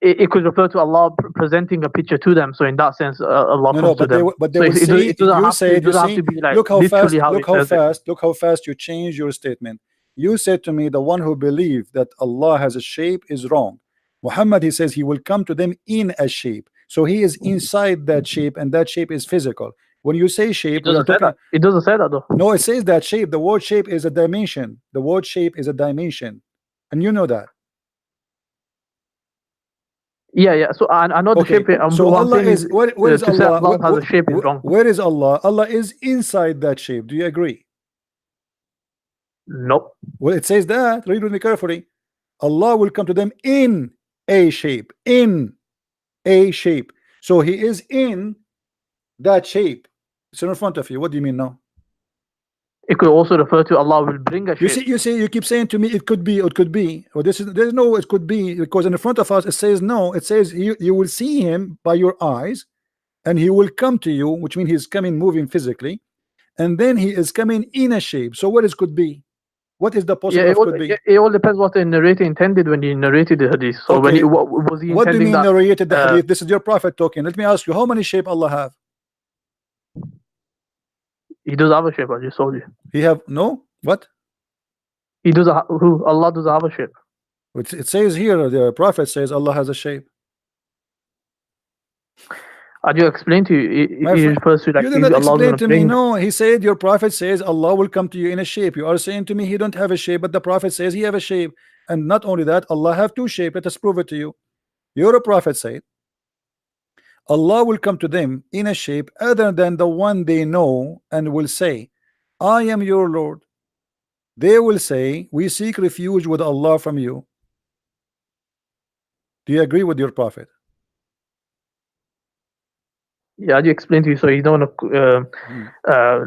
It could refer to Allah presenting a picture to them. So in that sense, Allah comes to them. But they will see. You said, you see, look how fast you change your statement. You said to me, the one who believes that Allah has a shape is wrong. Muhammad, he says he will come to them in a shape. So he is inside that shape, and that shape is physical. When you say shape, it doesn't say that though. No, it says that shape. The word shape is a dimension. The word shape is a dimension, and you know that. Yeah. So I know the shape. So Allah is where is Allah? Allah has a shape is wrong. Where is Allah? Allah is inside that shape. Do you agree? Nope. Well, it says that. Read with me carefully. Allah will come to them in a shape. In a shape. So He is in that shape. It's in front of you. What do you mean now? It could also refer to Allah will bring a shape. You keep saying to me it could be, it could be. Well, there's no it could be, because in front of us it says no. It says you will see Him by your eyes, and He will come to you, which means He's coming, moving physically, and then He is coming in a shape. So what is could be? What is the possible could be? It all depends what the narrator intended when he narrated the hadith. So when what was he intending? What do you mean narrated the hadith? This is your prophet talking. Let me ask you, how many shape Allah have? He does have a shape. I just told you. He have no what? He does Allah does have a shape. It says here, the prophet says Allah has a shape. I just explained to you. He refers to you did not explain to me. No, he said your prophet says Allah will come to you in a shape. You are saying to me He don't have a shape, but the prophet says He have a shape. And not only that, Allah have two shapes. Let us prove it to you. Your prophet said Allah will come to them in a shape other than the one they know, and will say, I am your Lord. They will say, we seek refuge with Allah from you. Do you agree with your prophet? Yeah, you explained to you. So he's not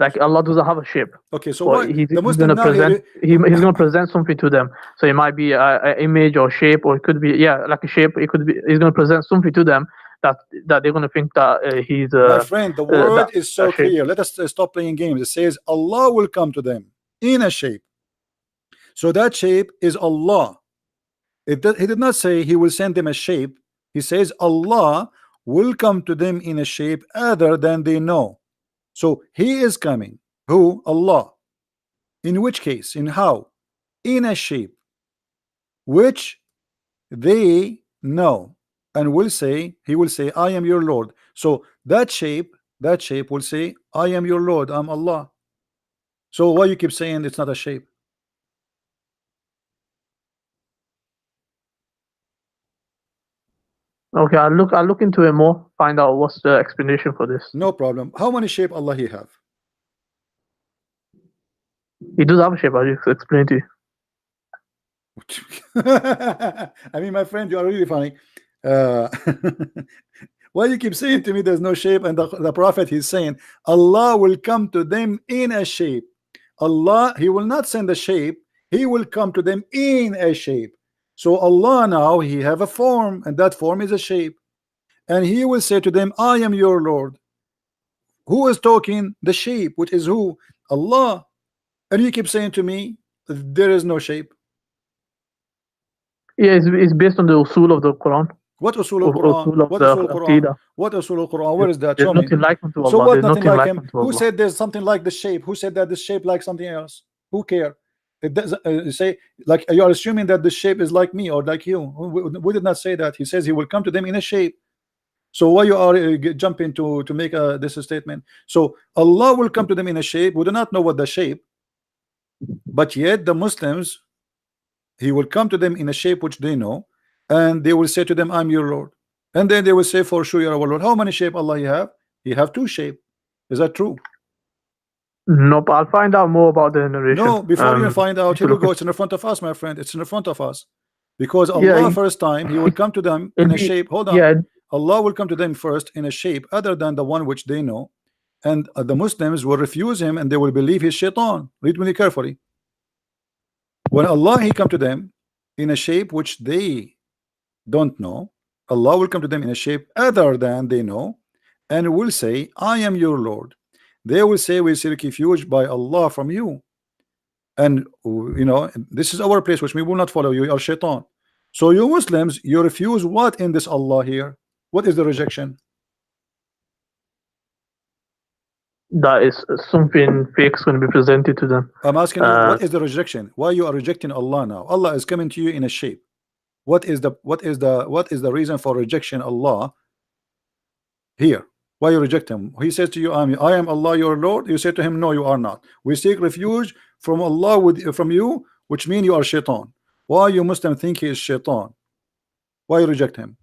like Allah doesn't have a shape. Okay, so But what he's the going Muslim to now present. here? He's going to present something to them. So it might be a image or shape, or it could be like a shape. It could be he's going to present something to them that they're going to think that he's My friend, the word is so that shape. clear. Let us stop playing games. It says Allah will come to them in a shape. So that shape is Allah. He did not say he will send them a shape. He says Allah will come to them in a shape other than they know. So he is coming. Who? Allah. In which case? In how? In a shape which they know, and will say, he will say, I am your Lord. So that shape will say, I am your Lord, I'm Allah. So why you keep saying it's not a shape? Okay, I'll look into it more. Find out what's the explanation for this. No problem. How many shape Allah he have? He does have a shape. I'll just explain to you. I mean, my friend, you are really funny. Why you keep saying to me there's no shape, and the prophet he's saying Allah will come to them in a shape. Allah, he will not send a shape, he will come to them in a shape. So Allah now he have a form, and that form is a shape, and he will say to them, I am your Lord. Who is talking? The shape, which is who? Allah. And you keep saying to me there is no shape. Yeah, it's based on the usul of the Quran. What usul al-Quran? What usul al-Quran? What usul al-Quran? Where is that? There's Show me. nothing like unto Allah. So what? There's Nothing like him. unto Who Allah. said there's something like the shape? Who said that the shape like something else? Who care? It does say, like, you are assuming that the shape is like me or like you. We did not say that. He says he will come to them in a shape. So why you are jumping to make this statement? So Allah will come to them in a shape. We do not know what the shape, but yet the Muslims, he will come to them in a shape which they know, and they will say to them, I'm your Lord. And then they will say, for sure, you're our Lord. How many shape Allah you have? He have two shape. Is that true? No, but I'll find out more about the narration. No, before you find out, here we go. It's in front of us, my friend. It's in front of us. Because Allah first time, he will come to them in a shape. Hold on. Yeah. Allah will come to them first in a shape other than the one which they know. And the Muslims will refuse him, and they will believe he's shaitan. Read me carefully. When Allah he come to them in a shape which they don't know, Allah will come to them in a shape other than they know, and will say, I am your Lord. They will say, we seek refuge by Allah from you, and you know, this is our place which we will not follow you, you are shaitan. So you Muslims, you refuse what in this Allah here? What is the rejection? That is something fake is going to be presented to them. I'm asking you, what is the rejection? Why you are rejecting Allah now? Allah is coming to you in a shape. What is the reason for rejection Allah here? Why you reject him? He says to you, I am Allah your Lord. You say to him, no, you are not. We seek refuge from Allah from you, which means you are shaitan. Why you Muslim think he is shaitan? Why you reject him?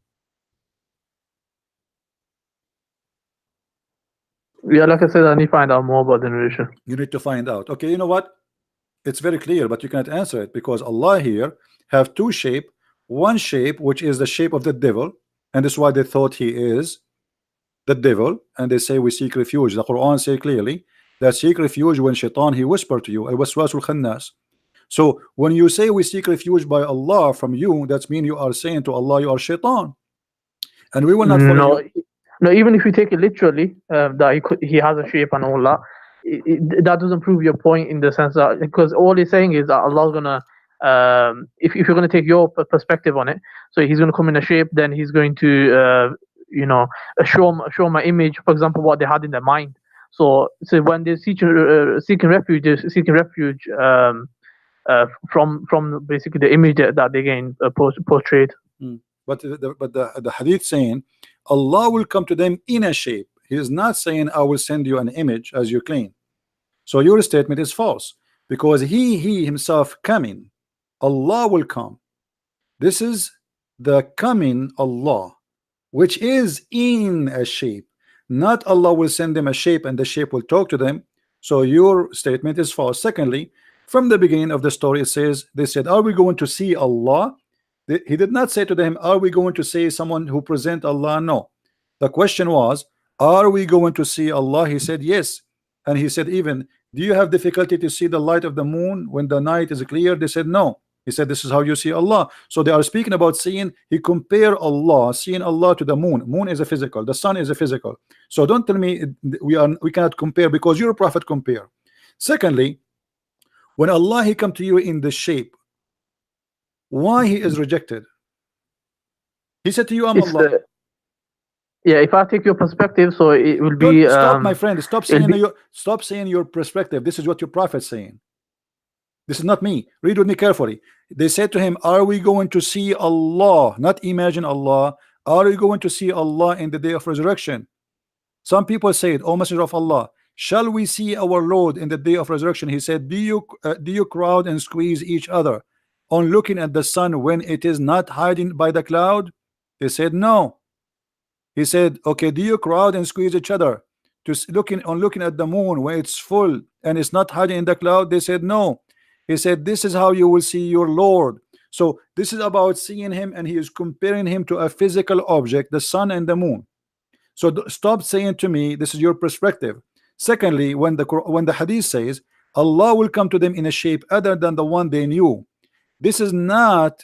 Yeah, like I said, I need to find out more about the narration. You need to find out. Okay, you know what? It's very clear, but you cannot answer it because Allah here have two shape. One shape which is the shape of the devil, and that's why they thought he is the devil, and they say we seek refuge. The Quran say clearly that seek refuge when shaitan he whisper to you, al-waswasul khannas. So when you say we seek refuge by Allah from you, that means you are saying to Allah you are shaitan, and we will not follow you. No, even if you take it literally, that he has a shape and all that, that doesn't prove your point in the sense that, because all he's saying is that Allah's gonna, if you're gonna take your perspective on it, so he's gonna come in a shape, then he's going to, you know, show my image, for example, what they had in their mind. So when they're seeking refuge, from basically the image that they gain portrayed. But the hadith saying Allah will come to them in a shape. He is not saying I will send you an image as you claim. So your statement is false because he himself coming. Allah will come. This is the coming Allah, which is in a shape. Not Allah will send them a shape and the shape will talk to them. So your statement is false. Secondly, from the beginning of the story it says, they said, are we going to see Allah? He did not say to them, are we going to see someone who present Allah? No. The question was, Are we going to see Allah? He said yes. And he said, even, do you have difficulty to see the light of the moon when the night is clear? They said no. He said, this is how you see Allah. So they are speaking about seeing. He compare Allah, seeing Allah, to the moon. Moon is a physical, the sun is a physical. So don't tell me we cannot compare, because your prophet compare. Secondly, when Allah he come to you in the shape, why he is rejected? He said to you, I'm It's Allah. Yeah, if I take your perspective, so it will be. Don't stop, my friend. Stop saying be, stop saying your perspective. This is what your prophet's saying. This is not me. Read with me carefully. They said to him, are we going to see Allah? Not imagine Allah. Are we going to see Allah in the day of resurrection? Some people say it, O Messenger of Allah, shall we see our Lord in the day of resurrection? He said, do you crowd and squeeze each other on looking at the sun when it is not hiding by the cloud? They said no. He said, okay, do you crowd and squeeze each other to looking at the moon when it's full and it's not hiding in the cloud? They said no. He said, this is how you will see your Lord. So this is about seeing him, and he is comparing him to a physical object, the sun and the moon. So stop saying to me this is your perspective. Secondly, when the hadith says Allah will come to them in a shape other than the one they knew, this is not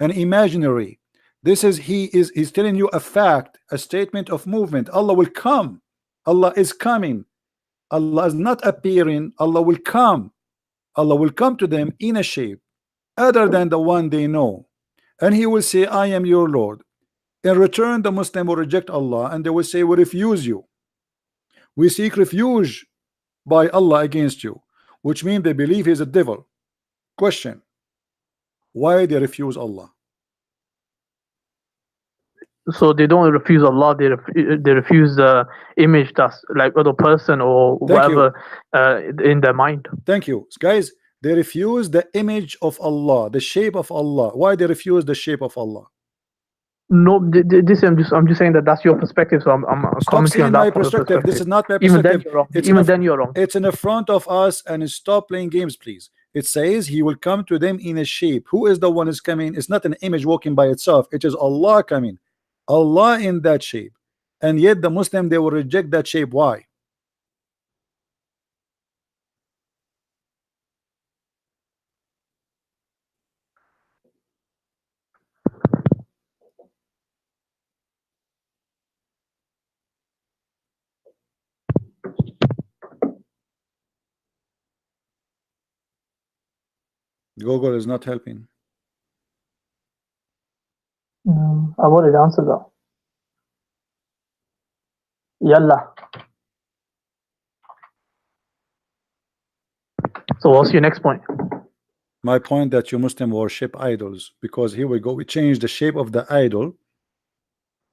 an imaginary. This is he's telling you a fact, a statement of movement. Allah will come. Allah is coming. Allah is not appearing. Allah will come. Allah will come to them in a shape other than the one they know, and he will say, I am your Lord. In return, the Muslim will reject Allah, and they will say, we refuse you. We seek refuge by Allah against you, which means they believe he's a devil. Question: why they refuse Allah? So they don't refuse Allah, they refuse the image that's like other person or whatever in their mind. Thank you, guys. They refuse the image of Allah, the shape of Allah. Why they refuse the shape of Allah? No, this I'm just saying that that's your perspective. So I'm commenting on that. My perspective. This is not my perspective. Even then you're wrong. Then you're wrong. It's in the front of us, and stop playing games, please. It says he will come to them in a shape. Who is the one is coming? It's not an image walking by itself. It is Allah coming. Allah in that shape. And yet the Muslim, they will reject that shape. Why? Google is not helping. I've already answered that. Yalla. So what's your next point? My point that you Muslim worship idols, because here we go, we change the shape of the idol.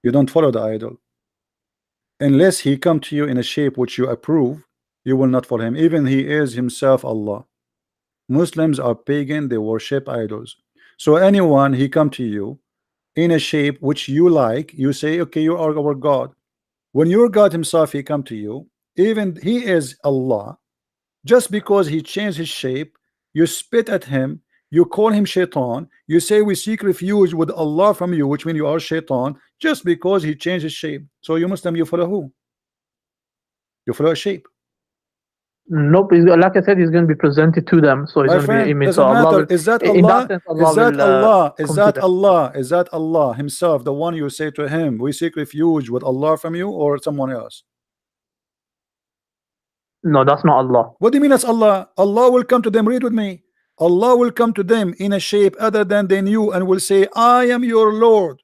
You don't follow the idol. Unless he come to you in a shape which you approve, you will not follow him, even he is himself Allah. Muslims are pagan, they worship idols. So anyone he come to you in a shape which you like, you say, okay, you are our God. When your God himself he come to you, even he is Allah, just because he changed his shape, you spit at him, you call him shaitan, you say we seek refuge with Allah from you, which means you are shaitan, just because he changed his shape. So you Muslim, you follow who? You follow a shape. Nope, like I said, he's going to be presented to them, so he's going to be an image. So Allah is that Allah? Is that Allah? Is that Allah? Is that Allah himself, the one you say to him, we seek refuge with Allah from you, or someone else? No, that's not Allah. What do you mean that's Allah? Allah will come to them. Read with me. Allah will come to them in a shape other than they knew, and will say, I am your Lord.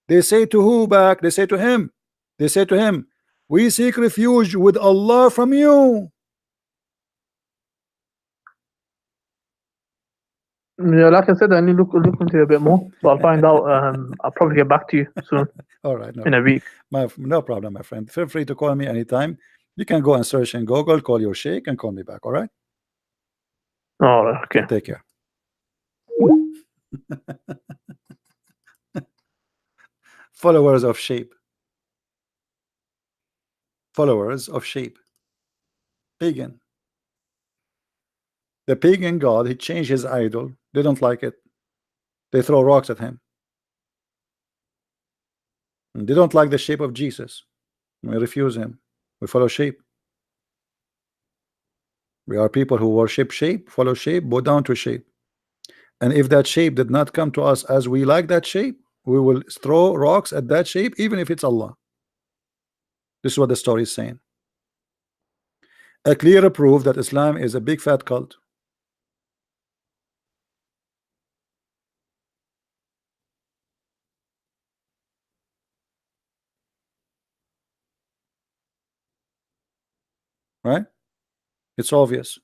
They say to who back? They say to him. They say to him, we seek refuge with Allah from you. Yeah, like I said, I need to look into it a bit more, so I'll find out. I'll probably get back to you soon. All right, in a week. No problem, my friend. Feel free to call me anytime. You can go and search in Google, call your sheikh, and call me back. All right. All right. Okay. Take care. Followers of shape. Followers of shape. Pagan. The pagan god, he changed his idol. They don't like it. They throw rocks at him. And they don't like the shape of Jesus. We refuse him. We follow shape. We are people who worship shape, follow shape, bow down to shape. And if that shape did not come to us as we like that shape, we will throw rocks at that shape, even if it's Allah. This is what the story is saying. A clear proof that Islam is a big fat cult. Right? It's obvious.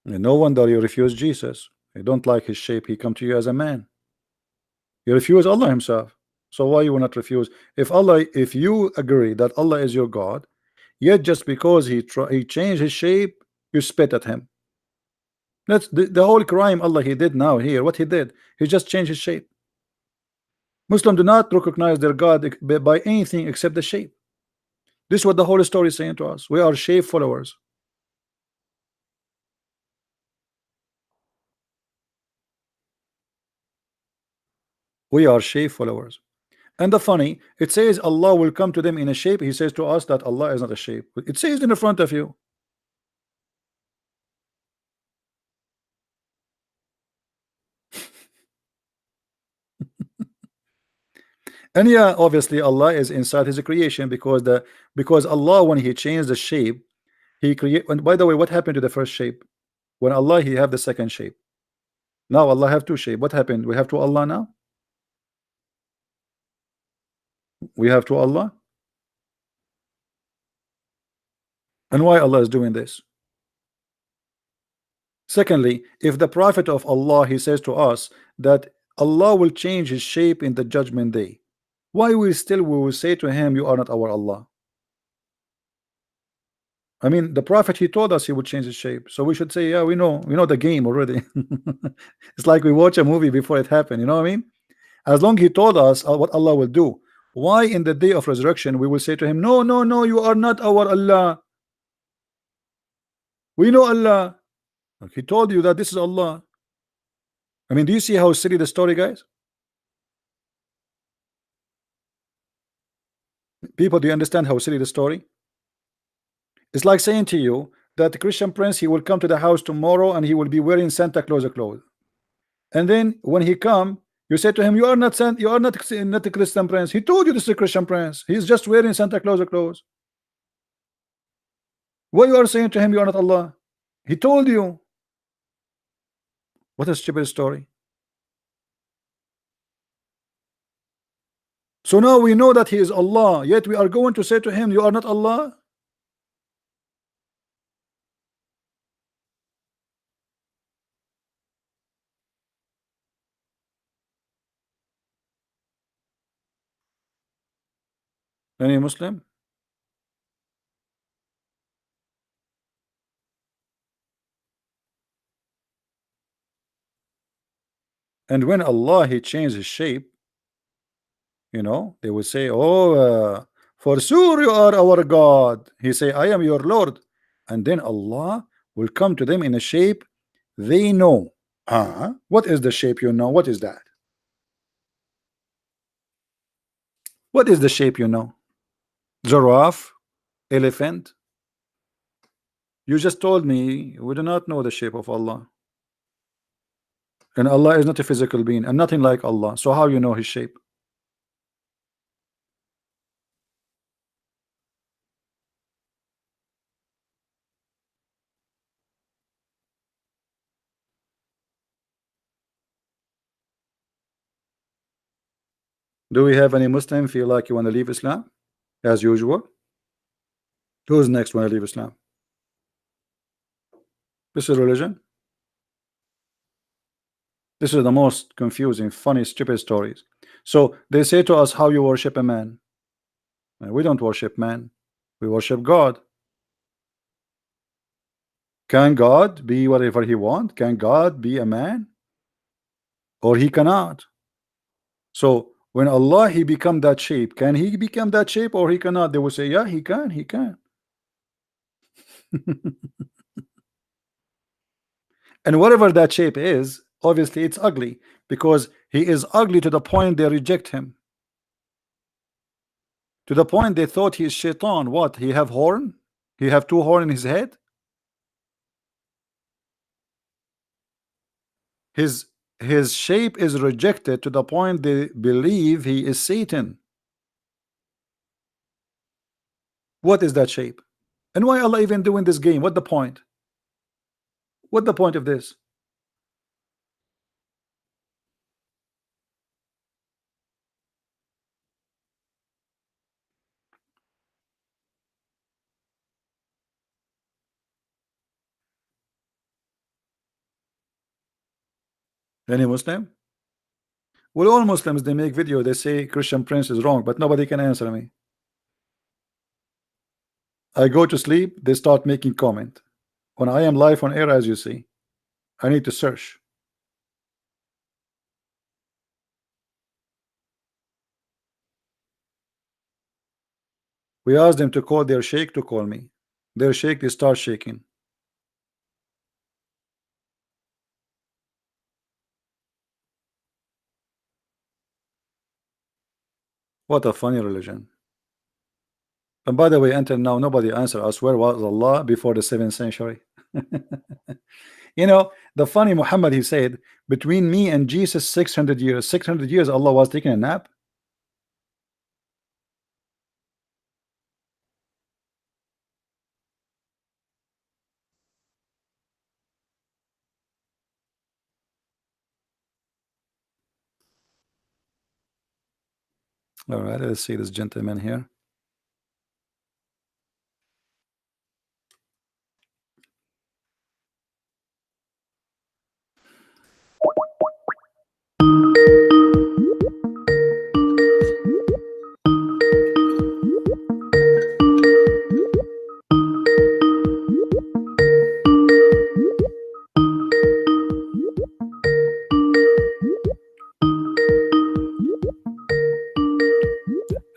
And no wonder you refuse Jesus. You don't like his shape. He come to you as a man. You refuse Allah himself. So why you will not refuse? If you agree that Allah is your God, yet just because he changed his shape, you spit at him. That's the whole crime Allah he did now here. What he did, he just changed his shape. Muslims do not recognize their God by anything except the shape. This is what the whole story is saying to us. We are shape followers. We are shape followers. And the funny, it says Allah will come to them in a shape. He says to us that Allah is not a shape. It says in the front of you. And yeah, obviously Allah is inside his creation because Allah, when he changed the shape, he create. And by the way, what happened to the first shape? When Allah he have the second shape. Now Allah have two shape. What happened? We have two Allah now. We have two Allah. And why Allah is doing this? Secondly, if the Prophet of Allah he says to us that Allah will change his shape in the judgment day, why we will say to him, you are not our Allah? I mean, the Prophet he told us he would change his shape, so we should say, yeah, we know the game already. It's like we watch a movie before it happened. You know what I mean? As long he told us what Allah will do, why in the day of resurrection we will say to him, no, no, no, you are not our Allah. We know Allah. He told you that this is Allah. I mean, do you see how silly the story, guys? People, do you understand how silly the story? It's like saying to you that the Christian prince he will come to the house tomorrow and he will be wearing Santa Claus clothes. And then when he come, you say to him, you are not a Christian prince. He told you this is a Christian prince. He's just wearing Santa Claus clothes. What you are saying to him, you are not Allah. He told you. What a stupid story. So now we know that he is Allah, yet we are going to say to him, you are not Allah. Any Muslim? And when Allah he changed his shape, they will say, oh, for sure you are our God. He say, I am your Lord. And then Allah will come to them in a shape they know. What is the shape you know? What is that? What is the shape you know? Giraffe? Elephant? You just told me we do not know the shape of Allah. And Allah is not a physical being and nothing like Allah. So how you know his shape? Do we have any Muslim feel like you want to leave Islam? As usual. Who's next want to leave Islam? This is religion. This is the most confusing, funny, stupid stories. So they say to us, how you worship a man? And we don't worship man. We worship God. Can God be whatever he wants? Can God be a man? Or he cannot. So when Allah he become that shape, can he become that shape or he cannot? They will say, yeah, he can, he can. And whatever that shape is, obviously it's ugly, because he is ugly to the point they reject him. To the point they thought he is shaitan. What? He have horn? He have two horn in his head? His shape is rejected to the point they believe he is Satan. What is that shape? And why Allah even doing this game? What the point? What the point of this? Any Muslim? Well, all Muslims, they make video, they say Christian Prince is wrong, but nobody can answer me. I go to sleep, they start making comment. When I am live on air, as you see, I need to search. We asked them to call their sheikh to call me. Their sheikh, they start shaking. What a funny religion. And by the way, until now, nobody answered us where was Allah before the 7th century. You know, the funny Muhammad, he said, between me and Jesus 600 years. 600 years Allah was taking a nap. All right, let's see this gentleman here.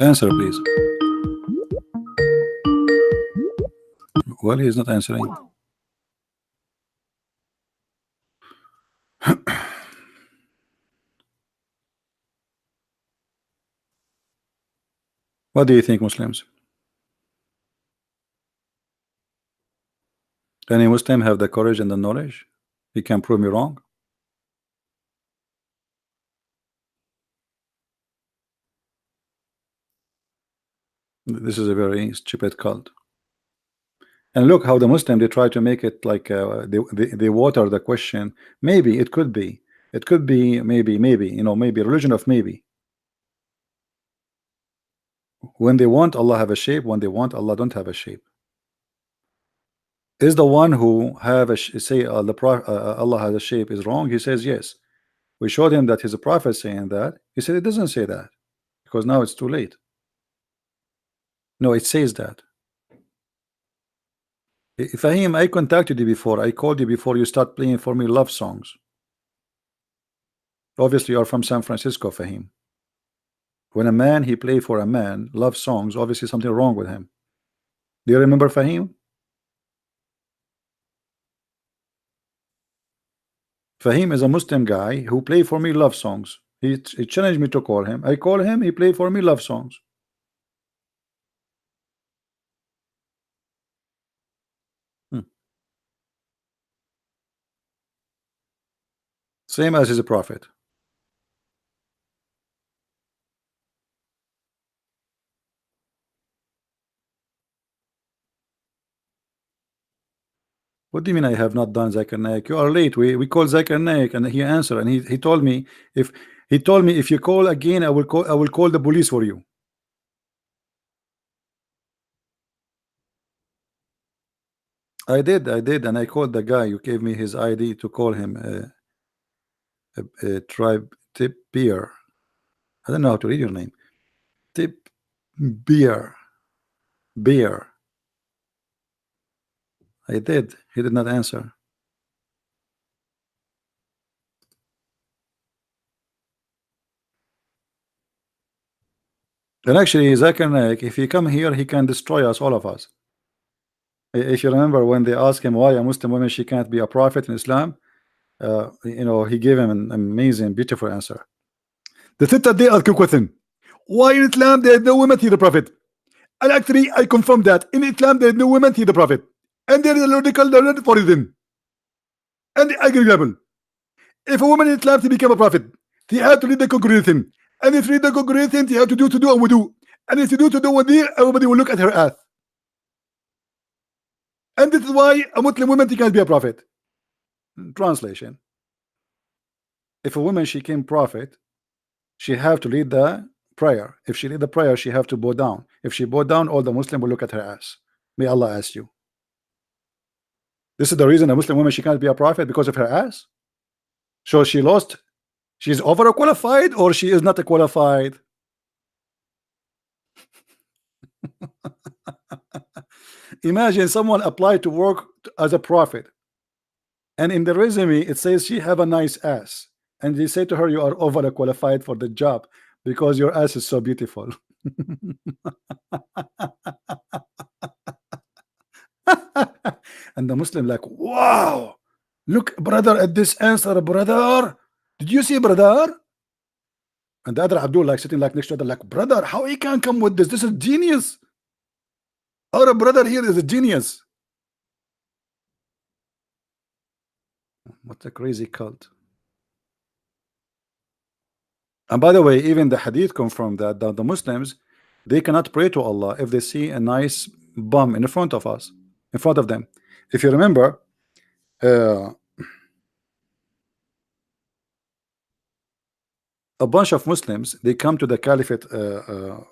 Answer, please. Well, he is not answering. What do you think, Muslims? Any Muslim have the courage and the knowledge? He can prove me wrong. This is a very stupid cult. And look how the Muslim, they try to make it like they water the question. Maybe it could be. It could be maybe, you know, maybe religion of maybe. When they want Allah have a shape, when they want Allah don't have a shape. Is the one who have a say Allah has a shape is wrong? He says yes. We showed him that his prophet saying that. He said it doesn't say that because now it's too late. No, it says that. Fahim, I contacted you before. I called you before you start playing for me love songs. Obviously, you are from San Francisco, Fahim. When a man he play for a man love songs, obviously something wrong with him. Do you remember Fahim? Fahim is a Muslim guy who play for me love songs. He challenged me to call him. I call him. He play for me love songs. Same as his prophet. What do you mean I have not done Zakir Naik? You are late. We called Zakir Naik and he answered and he told me if you call again I will call the police for you. I did and I called the guy. You gave me his ID to call him a tribe tip beer. I don't know how to read your name. Tip beer. I did. He did not answer. And actually, Zakir Naik, if he come here, he can destroy us, all of us. If you remember when they asked him why a Muslim woman she can't be a prophet in Islam, you know, he gave him an amazing, beautiful answer. The sister they ask a question. Why in Islam there are no women to the prophet? And actually, I confirm that in Islam there is no women see the Prophet, and there is a logical learned for them. And I give example: if a woman in Islam to become a prophet, she has to lead the congregation, and if lead the congregation, she has to do and wudu, and if you do wudu, everybody will look at her ass. And this is why a Muslim woman she can't be a prophet. Translation: if a woman she came prophet, she have to lead the prayer. If she lead the prayer, she have to bow down. If she bow down, all the Muslim will look at her ass. May Allah ask you. This is the reason a Muslim woman she can't be a prophet, because of her ass. So she lost. She's overqualified, or she is not qualified. Imagine someone applied to work as a prophet, and in the resume it says she have a nice ass, and they say to her, you are overqualified for the job because your ass is so beautiful. And the Muslim like, wow, look brother at this answer, brother. Did you see, brother? And the other Abdul like sitting like next to other like, brother, how he can come with this? This is genius. Our brother here is a genius. What a crazy cult. And by the way, even the hadith confirmed that the Muslims, they cannot pray to Allah if they see a nice bum in front of us, in front of them. If you remember, a bunch of Muslims, they come to the Caliphate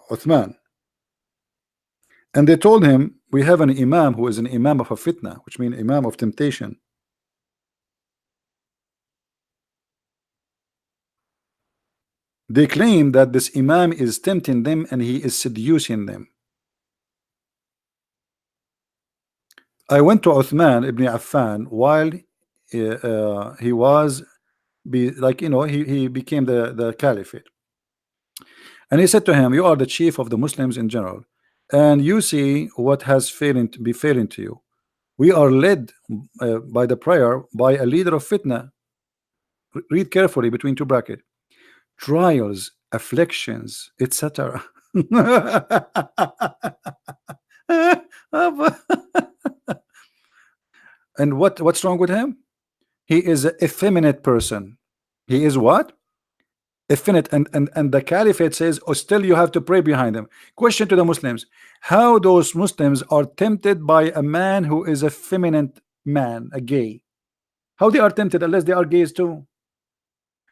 Uthman, and they told him, we have an imam who is an imam of a fitna, which means imam of temptation. They claim that this imam is tempting them and he is seducing them. I went to Uthman ibn Affan while he was he became the caliphate, and he said to him, you are the chief of the Muslims in general, and you see what has failing to you. We are led by the prayer by a leader of fitna. Read carefully between two brackets: trials, afflictions, etc. And what's wrong with him? He is an effeminate person. He is what? Effeminate. And the caliphate says, oh, still you have to pray behind him. Question to the Muslims: how those Muslims are tempted by a man who is a feminine man, a gay? How they are tempted unless they are gays too?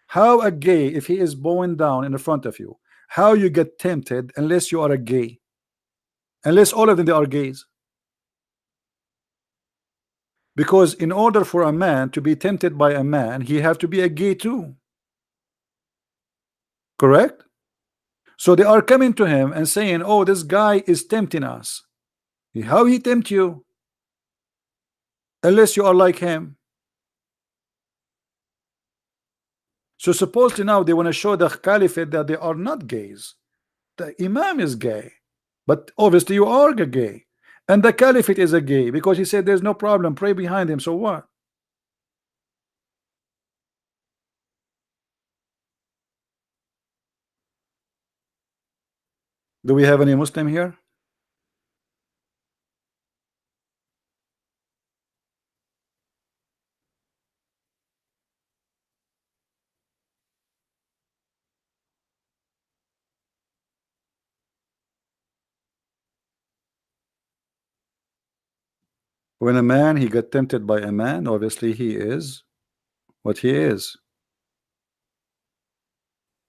How a gay, if he is bowing down in the front of you, how you get tempted unless you are a gay? Unless all of them they are gays. Because in order for a man to be tempted by a man, he have to be a gay too. Correct? So they are coming to him and saying, oh, this guy is tempting us. How he tempt you? Unless you are like him. So supposedly now they want to show the caliphate that they are not gays. The imam is gay, but obviously you are gay. And the caliphate is a gay because he said there's no problem, pray behind him. So what? Do we have any Muslim here? When a man he got tempted by a man, obviously he is what he is.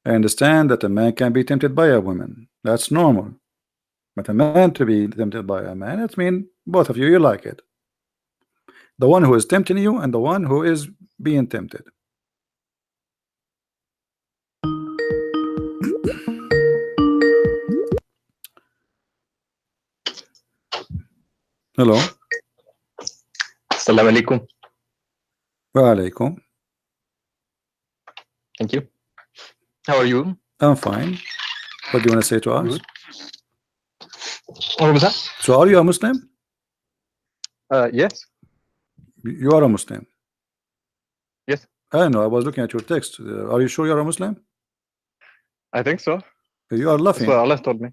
I understand that a man can be tempted by a woman. That's normal. But a man to be tempted by a man, it means both of you like it. The one who is tempting you and the one who is being tempted. Hello. Assalamu alaikum. Wa alaikum. Thank you. How are you? I'm fine. What do you want to say to us? What was that? So are you a Muslim? Yes. You are a Muslim? Yes. I know, I was looking at your text. Are you sure you're a Muslim? I think so. You are laughing. That's what Allah told me.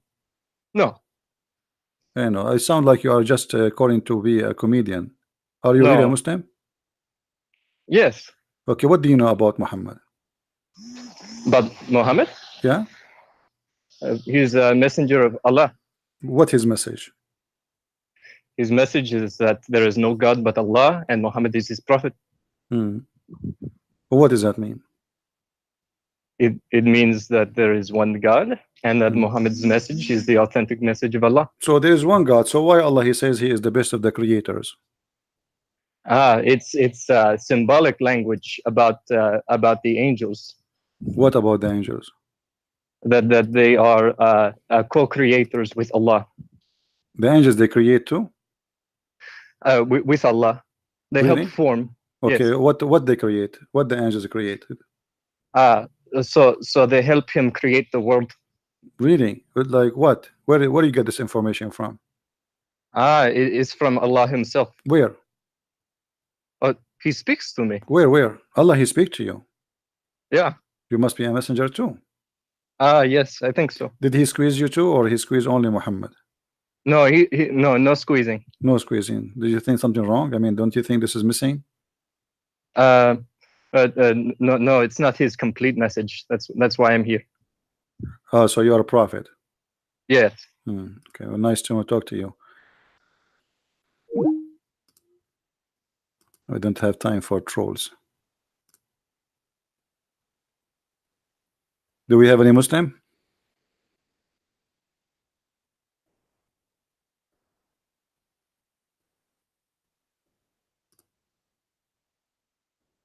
No. I know. I sound like you are just calling to be a comedian. Are you really a No. Muslim? Yes. Okay, what do you know about Muhammad? But Muhammad, Yeah? he's a messenger of Allah. What his message? His message is that there is no God but Allah, and Muhammad is his prophet. What does that mean? It means that there is one God, and that Muhammad's message is the authentic message of Allah. So there is one God. So why Allah he says he is the best of the creators? It's symbolic language about the angels. What about the angels? That they are co-creators with Allah. The angels they create too? With Allah, they Really? help form. Okay, Yes. what they create? What the angels create? So they help him create the world. Really? Like what? Where do you get this information from? It is from Allah Himself. Where? He speaks to me. Where? Allah he speak to you. Yeah. You must be a messenger too. Yes, I think so. Did he squeeze you too, or he squeezed only Muhammad? No, no squeezing. No squeezing. Do you think something wrong? I mean, don't you think this is missing? No, it's not his complete message. That's why I'm here. Oh, so you are a prophet. Yes. Okay, well, nice to talk to you. I don't have time for trolls. Do we have any Muslim?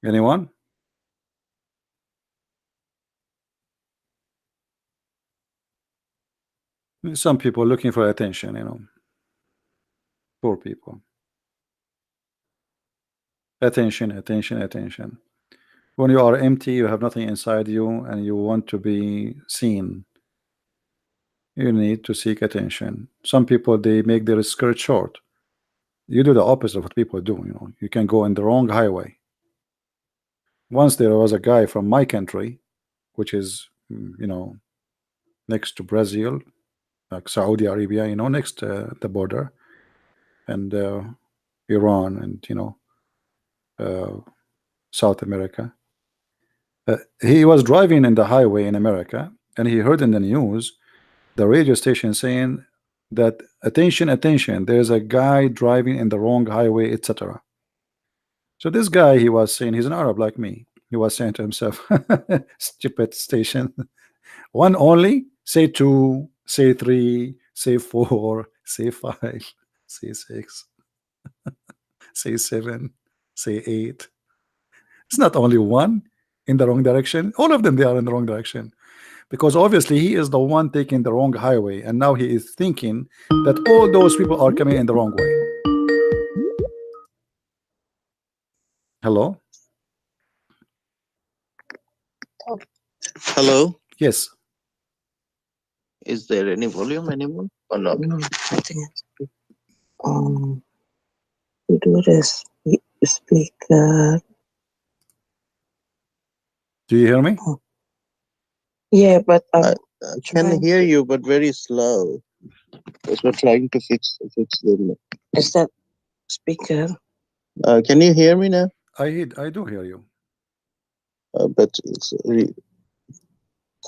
Anyone? Some people looking for attention, you know. Poor people. Attention, attention, attention. When you are empty, you have nothing inside you, and you want to be seen, you need to seek attention. Some people, they make their skirt short. You do the opposite of what people do, you know. You can go in the wrong highway. Once there was a guy from my country, which is, you know, next to Brazil, like Saudi Arabia, you know, next to the border, and Iran, and you know, South America. He was driving in the highway in America, and he heard in the news the radio station saying that attention, attention, there's a guy driving in the wrong highway, etc. So this guy, he was saying, he's an Arab like me. He was saying to himself, stupid station. One only, say two, say three, say four, say five, say six, say seven, say eight. It's not only one in the wrong direction. All of them, they are in the wrong direction. Because obviously he is the one taking the wrong highway, and now he is thinking that all those people are coming in the wrong way. Hello? Hello. Yes. Is there any volume anymore or not? No, I think we do this. Speak. Do you hear me? Yeah, but I can hear you, but very slow. Because we're trying to fix the. is that speaker? Can you hear me now? I do hear you. But it's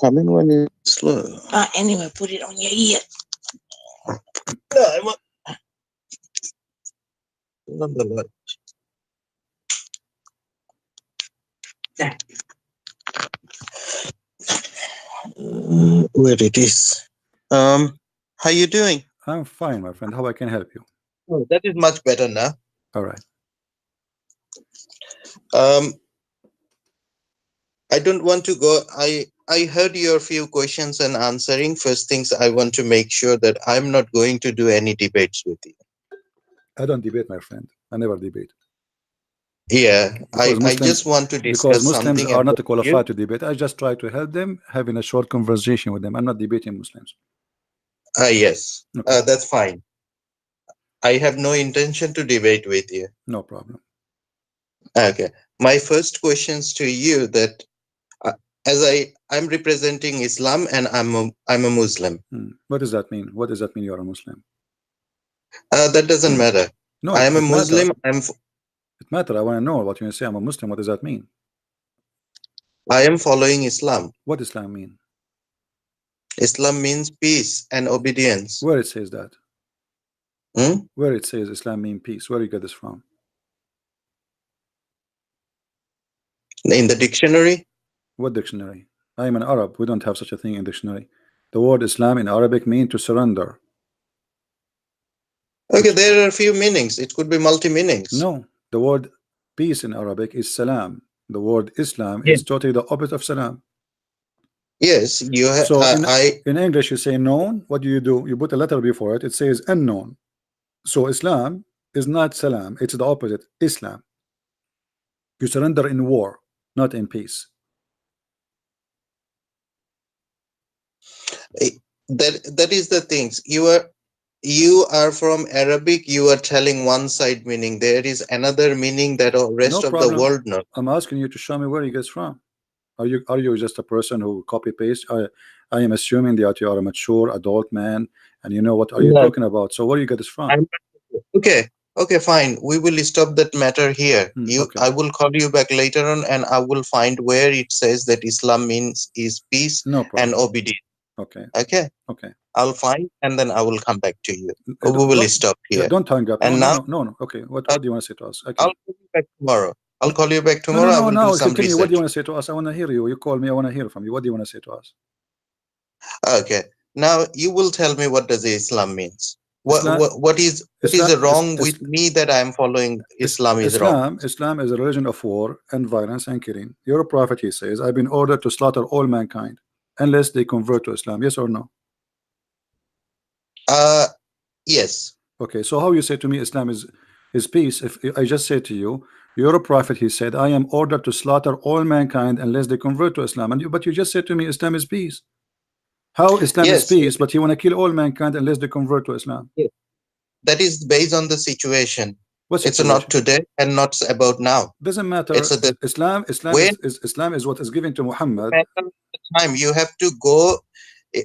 coming when it's slow. Anyway, put it on your ear. No, on the light. Yeah. Where it is. How you doing? I'm fine, my friend. How I can help you? Oh, that is much better now. All right. I don't want to go. I heard your few questions and answering. First things, I want to make sure that I'm not going to do any debates with you. I don't debate, my friend. I never debate. Yeah, I Muslims, just want to discuss because Muslims something are not about qualified you. to debate. I just try to help them having a short conversation with them. I'm not debating Muslims. Yes, Okay. that's fine. I have no intention to debate with you. No problem. Okay. My first questions to you that as I'm representing Islam and I'm a Muslim. What does that mean? What does that mean you are a Muslim? That doesn't matter. No, I am a it Muslim. It matter. I want to know what you say. I'm a Muslim. What does that mean? I am following Islam. What Islam mean? Islam means peace and obedience. Where it says that? Hmm? Where it says Islam mean peace? Where you get this from? In the dictionary. What dictionary? I am an Arab. We don't have such a thing in dictionary. The word Islam in Arabic mean to surrender. Okay, there are a few meanings. It could be multi-meanings. No, the word peace in Arabic is salam. The word Islam is totally the opposite of salam. Yes, you have. So in English you say known. What do? You put a letter before it. It says unknown. So Islam is not salam. It's the opposite. Islam. You surrender in war, not in peace. That is the things. You are from Arabic. You are telling one side meaning. There is another meaning that the rest of the world knows. I'm asking you to show me where you get from. Are you just a person who copy paste? I am assuming that you are a mature adult man and you know what are you talking about. So where you get this from? Okay, fine. We will stop that matter here. I will call you back later on and I will find where it says that Islam means is peace and obedience. Okay. I'll find and then I will come back to you. We will stop here. Don't hang up. And no. Okay. What do you want to say to us? Okay. I'll call you back tomorrow. I'll call you back tomorrow. No. Continue. What do you want to say to us? I want to hear you. You call me. I want to hear from you. What do you want to say to us? Okay. Now you will tell me what does Islam means. What is wrong with me that I am following Islam is wrong? Islam is a religion of war and violence and killing. Your prophet, he says, I've been ordered to slaughter all mankind unless they convert to Islam. Yes or no? Yes. Okay, so how you say to me Islam is peace? If I just say to you, you're a prophet, he said, I am ordered to slaughter all mankind unless they convert to Islam. But you just said to me Islam is peace. How Islam is peace, but you want to kill all mankind unless they convert to Islam? Yes. That is based on the situation. What it's situation? Not today and not about now. Doesn't matter. Islam is what is given to Muhammad. Time you have to go.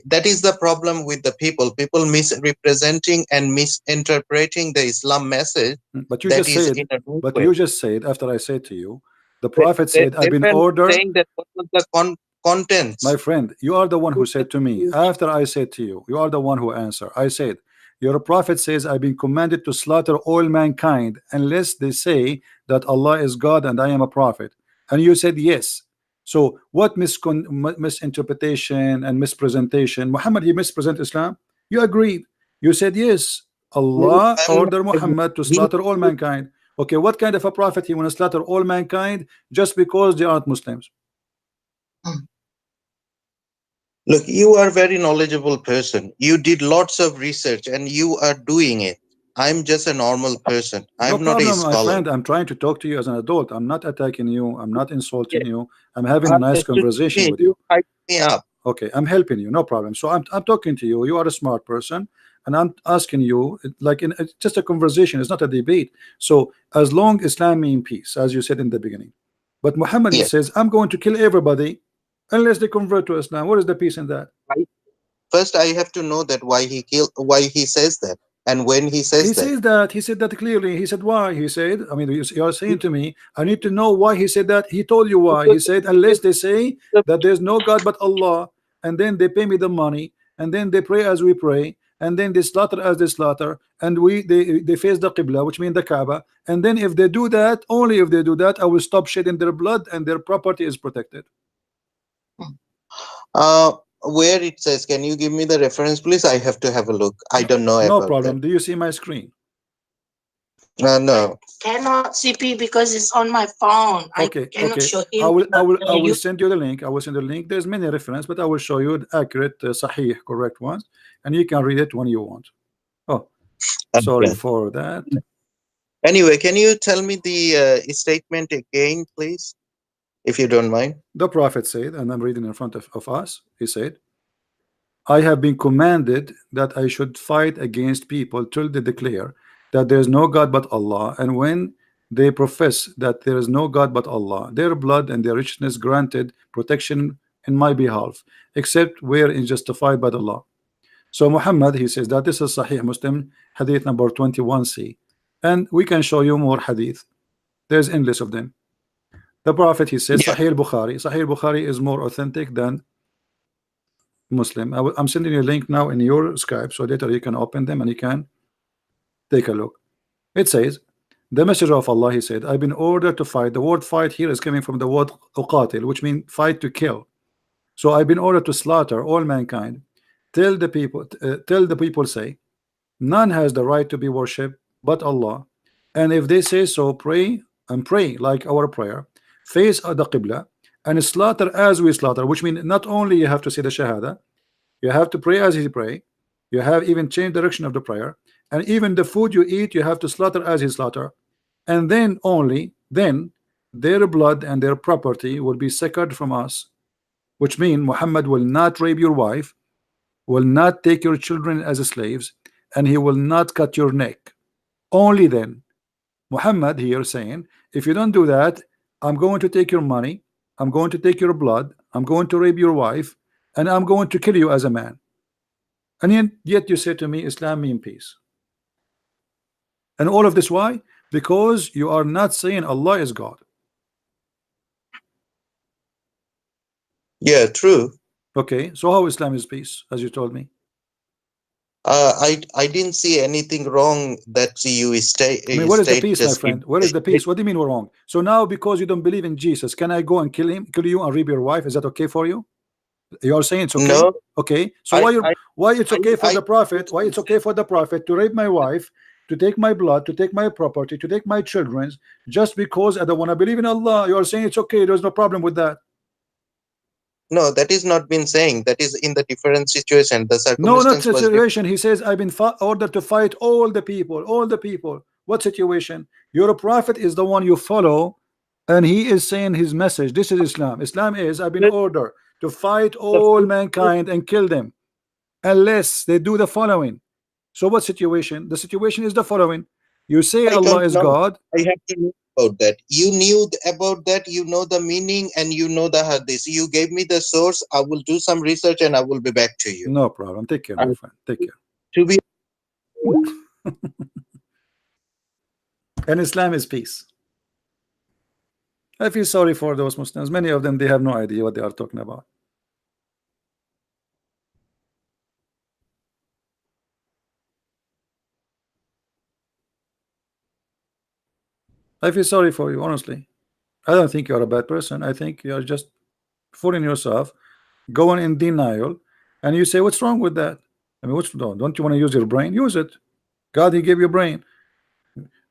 That is the problem with the people. People misrepresenting and misinterpreting the Islam message. But you just said after I said to you, the Prophet said, I've been ordered. Saying that what was the contents? My friend, you are the one who said to me, after I said to you, you are the one who answered. I said, your prophet says, I've been commanded to slaughter all mankind unless they say that Allah is God and I am a prophet. And you said yes. So what misinterpretation and mispresentation? Muhammad, he mispresent Islam? You agreed. You said yes. Allah ordered Muhammad to slaughter all mankind. Okay, what kind of a prophet he want to slaughter all mankind just because they aren't Muslims? Look, you are a very knowledgeable person. You did lots of research and you are doing it. I'm just a normal person. I'm not a scholar. My friend. I'm trying to talk to you as an adult. I'm not attacking you. I'm not insulting you. I'm having a nice conversation with you. Hype me up. Okay, I'm helping you. No problem. So I'm talking to you. You are a smart person. And I'm asking you, like it's just a conversation. It's not a debate. So as long Islam means peace, as you said in the beginning. But Muhammad says, I'm going to kill everybody unless they convert to Islam. What is the peace in that? First, I have to know that why he says that, and when he says that. He said that clearly. He said why. He said, I mean, you are saying to me, I need to know why he said that. He told you why. He said, unless they say that there's no God but Allah, and then they pay me the money, and then they pray as we pray, and then they slaughter as they slaughter, and they face the Qibla, which means the Kaaba, and then if they do that, only if they do that, I will stop shedding their blood and their property is protected. Where it says, can you give me the reference, please? I have to have a look. I don't know. No problem. That. Do you see my screen? No. Cannot CP because it's on my phone. Okay. I cannot show him. I will send you the link. I will send you the link. There's many references, but I will show you the accurate, sahih, correct ones, and you can read it when you want. Oh, sorry for that. Anyway, can you tell me the statement again, please? If you don't mind. The Prophet said, and I'm reading in front of us, he said, I have been commanded that I should fight against people till they declare that there is no God but Allah, and when they profess that there is no God but Allah, their blood and their richness granted protection in my behalf, except where is justified by the law. So Muhammad, he says that this is Sahih Muslim, hadith number 21c, and we can show you more hadith. There's endless of them. The Prophet, he says, Yeah. Sahih Bukhari. Sahih Bukhari is more authentic than Muslim. I'm sending you a link now in your Skype, so later you can open them and you can take a look. It says, the Messenger of Allah, he said, I've been ordered to fight. The word fight here is coming from the word uqatil, which means fight, to kill. So I've been ordered to slaughter all mankind. Tell the people, say, none has the right to be worshipped but Allah. And if they say so, pray and pray like our prayer, face the Qibla, and slaughter as we slaughter, which means not only you have to say the Shahada, you have to pray as he pray, you have even changed direction of the prayer, and even the food you eat, you have to slaughter as he slaughter, and then only then their blood and their property will be secured from us, which means Muhammad will not rape your wife, will not take your children as slaves, and he will not cut your neck. Only then. Muhammad here saying, if you don't do that, I'm going to take your money, I'm going to take your blood, I'm going to rape your wife, and I'm going to kill you as a man. And yet you say to me, Islam means peace. And all of this, why? Because you are not saying Allah is God. Yeah, true. Okay, so how Islam is peace, as you told me? I didn't see anything wrong that you state. I mean, what is the peace, my friend? Where is the peace? What do you mean we're wrong? So now, because you don't believe in Jesus, can I go and kill you and rape your wife? Is that okay for you? You are saying it's okay? No. Okay. So why it's okay for the prophet? Why it's okay for the prophet to rape my wife, to take my blood, to take my property, to take my children's, just because I don't want to believe in Allah? You are saying it's okay. There's no problem with that. No, that is not been saying. That is in the different situation. The No, not circumstance was situation. He says, I've been ordered to fight all the people. All the people. What situation? Your prophet is the one you follow, and he is saying his message. This is Islam. Islam is, I've been ordered to fight all mankind and kill them, unless they do the following. So what situation? The situation is the following. You say Allah is God. I have to know about that. You knew about that. You know the meaning and you know the hadith. You gave me the source. I will do some research and I will be back to you. No problem. Take care, my friend. Take care. To be and Islam is peace. I feel sorry for those Muslims. Many of them, they have no idea what they are talking about. I feel sorry for you, honestly. I don't think you're a bad person. I think you're just fooling yourself, going in denial, and you say, what's wrong with that? I mean, what's wrong? Don't you want to use your brain? Use it. God, he gave you a brain.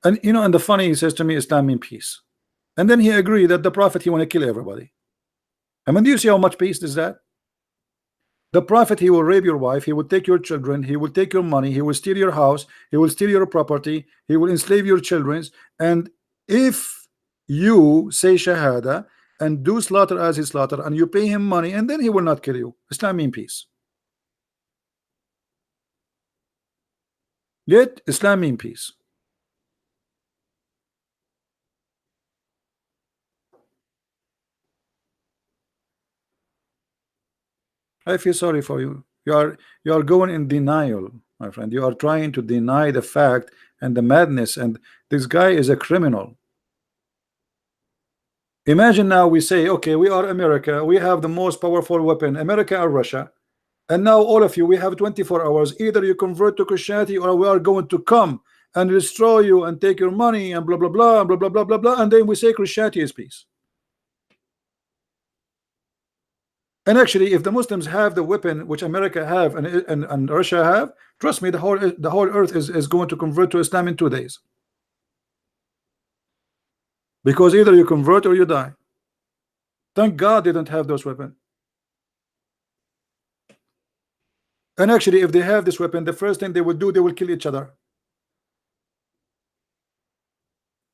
And you know, and the funny, he says to me, Islam means peace. And then he agreed that the prophet, he want to kill everybody. I mean, do you see how much peace is that? The prophet, he will rape your wife, he will take your children, he will take your money, he will steal your house, he will steal your property, he will enslave your children. And if you say Shahada and do slaughter as he slaughter, and you pay him money, and then he will not kill you. Islam means peace. Yet Islam means peace. I feel sorry for you. You are going in denial, my friend. You are trying to deny the fact and the madness, and this guy is a criminal. Imagine now we say, okay, we are America, we have the most powerful weapon, America or Russia, and now all of you, we have 24 hours. Either you convert to Christianity, or we are going to come and destroy you and take your money and blah blah blah blah blah blah blah blah, and then we say Christianity is peace. And actually, if the Muslims have the weapon which America have and Russia have, trust me, the whole earth is going to convert to Islam in 2 days. Because either you convert or you die. Thank God they don't have those weapons. And actually, if they have this weapon, the first thing they will do, they will kill each other.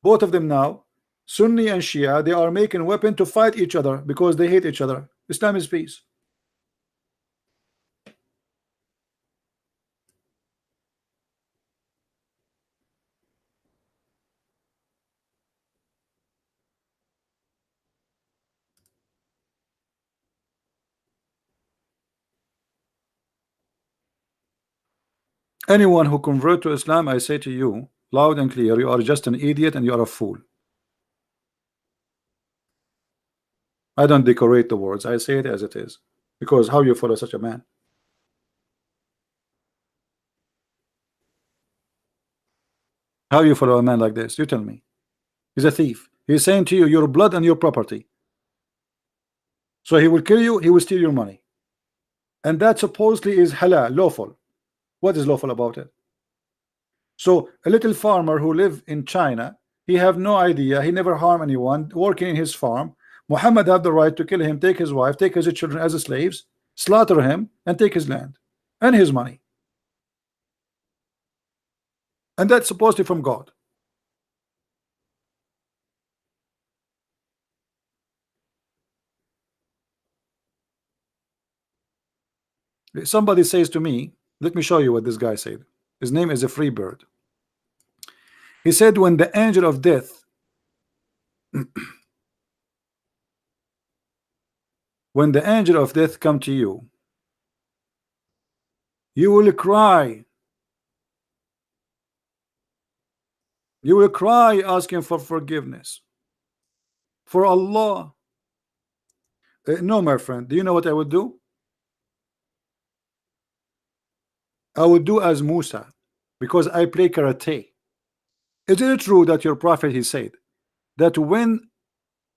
Both of them now, Sunni and Shia, they are making weapon to fight each other because they hate each other. Islam is peace. Anyone who convert to Islam, I say to you loud and clear, you are just an idiot and you are a fool. I don't decorate the words, I say it as it is. Because how you follow such a man? How you follow a man like this? You tell me. He's a thief. He's saying to you, your blood and your property. So he will kill you, he will steal your money. And that supposedly is halal, lawful. What is lawful about it? So a little farmer who live in China, he have no idea, he never harm anyone, working in his farm. Muhammad have the right to kill him, take his wife, take his children as slaves, slaughter him, and take his land and his money. And that's supposedly from God. Somebody says to me, let me show you what this guy said. His name is a free bird. He said, when the angel of death when the angel of death come to you, you will cry. You will cry asking for forgiveness for Allah. No, my friend, do you know what I would do? I would do as Musa, because I play karate. Is it true that your prophet, he said that when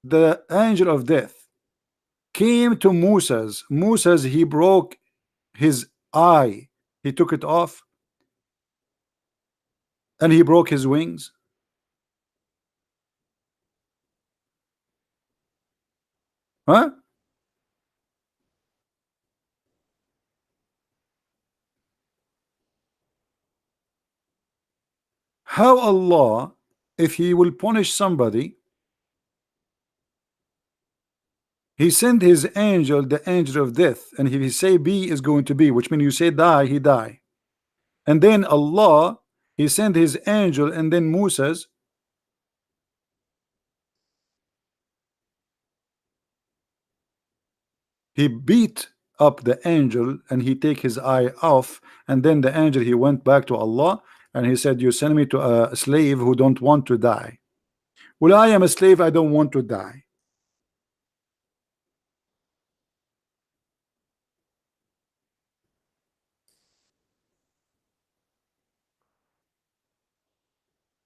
the angel of death came to Musa's, he broke his eye, he took it off, and he broke his wings? Huh? How Allah, if he will punish somebody, he sent his angel, the angel of death, and if he say be is going to be, which means you say die, he die. And then Allah, he sent his angel, and then Musa's, he beat up the angel and he take his eye off, and then the angel, he went back to Allah and he said, you send me to a slave who don't want to die. Well, I am a slave, I don't want to die.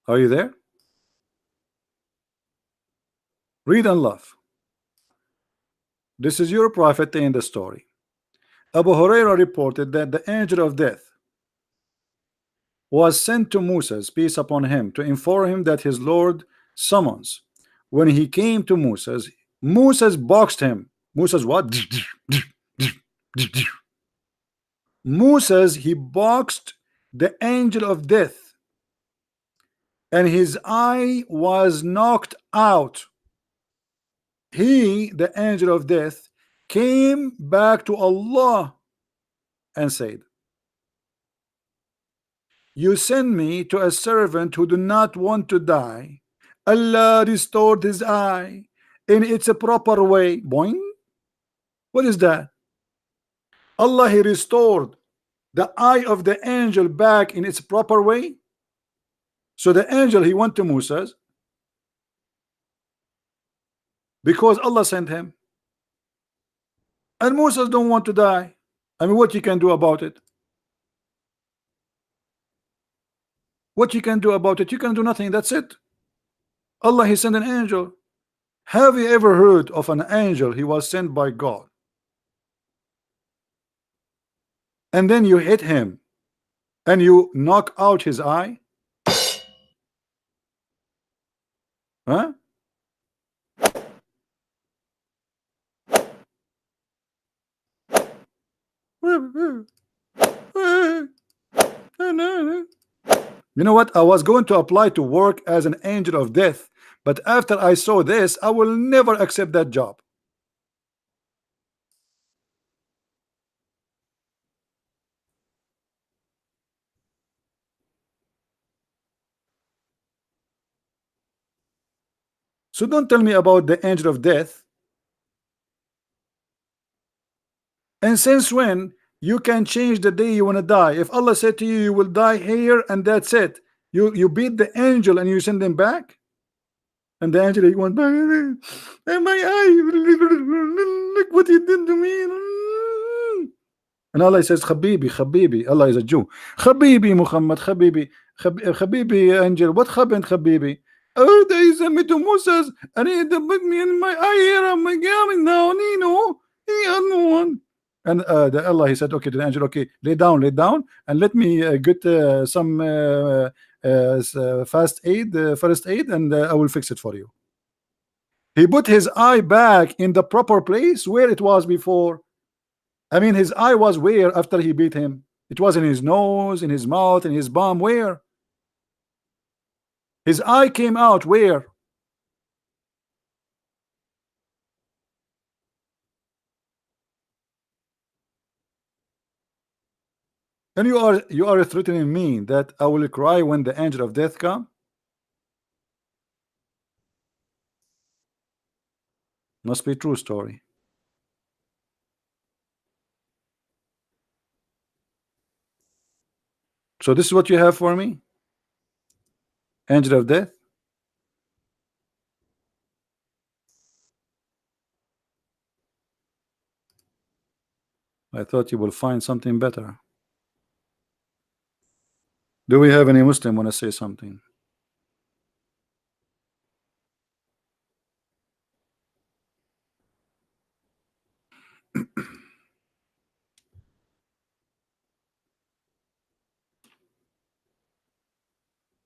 Are you there? Read and laugh. This is your prophet in the story. Abu Huraira reported that the angel of death was sent to Moses, peace upon him, to inform him that his Lord summons. When he came to Moses boxed him. Moses what? Moses, he boxed the angel of death, and his eye was knocked out. He, the angel of death, came back to Allah and said, you send me to a servant who do not want to die. Allah restored his eye in its a proper way. Boing. What is that? Allah, he restored the eye of the angel back in its proper way. So the angel, he went to Moses because Allah sent him, and Moses don't want to die. I mean, what you can do about it? What you can do about it? You can do nothing. That's it. Allah, he sent an angel. Have you ever heard of an angel? He was sent by God, and then you hit him and you knock out his eye? Huh? You know what? I was going to apply to work as an angel of death, but after I saw this, I will never accept that job. So don't tell me about the angel of death. And since when You can change the day you want to die. If Allah said to you, you will die here, and that's it, you beat the angel and you send him back, and the angel went back, and my eye, look what you did to me. And Allah says, Habibi, Habibi. Allah is a Jew. Habibi Muhammad, Habibi, Habibi angel. What happened, Habibi? Oh, they sent me to Moses, and he put me in my eye here. I'm going now, Nino. He had no one. And the Allah, he said, okay, to the angel, okay, lay down, and let me get some first aid, and I will fix it for you. He put his eye back in the proper place where it was before. I mean, his eye was where after he beat him? It was in his nose, in his mouth, in his bum. Where? His eye came out where? And you are threatening me that I will cry when the angel of death come? Must be true story. So this is what you have for me? Angel of death? I thought you will find something better. Do we have any Muslim want to say something?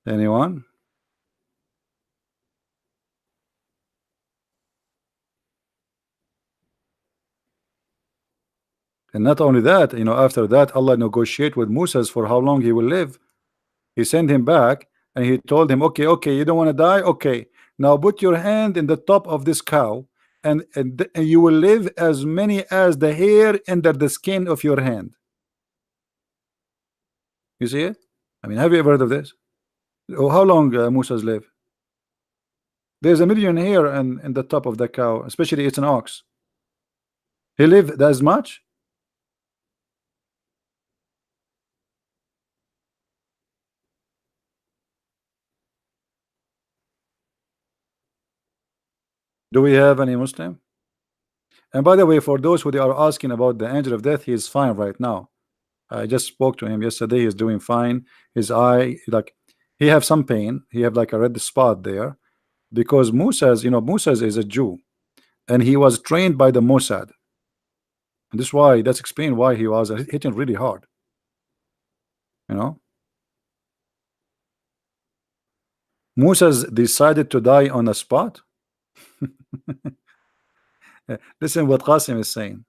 Anyone? And not only that, after that, Allah negotiate with Moses for how long he will live. He sent him back and he told him, okay, you don't want to die? Okay, now put your hand in the top of this cow, and you will live as many as the hair under the skin of your hand. You see it? I mean, have you ever heard of this? Oh, how long Moses live? There's 1 million hair in the top of the cow, especially it's an ox. He lived as much? Do we have any Muslim? And by the way, for those who are asking about the angel of death, he is fine right now. I just spoke to him yesterday. He's doing fine. His eye, like, he have some pain. He have like a red spot there, because Moses, Moses is a Jew, and he was trained by the Mossad. And this is why, that's explained why he was hitting really hard. Moses decided to die on the spot. Listen what Qasim is saying.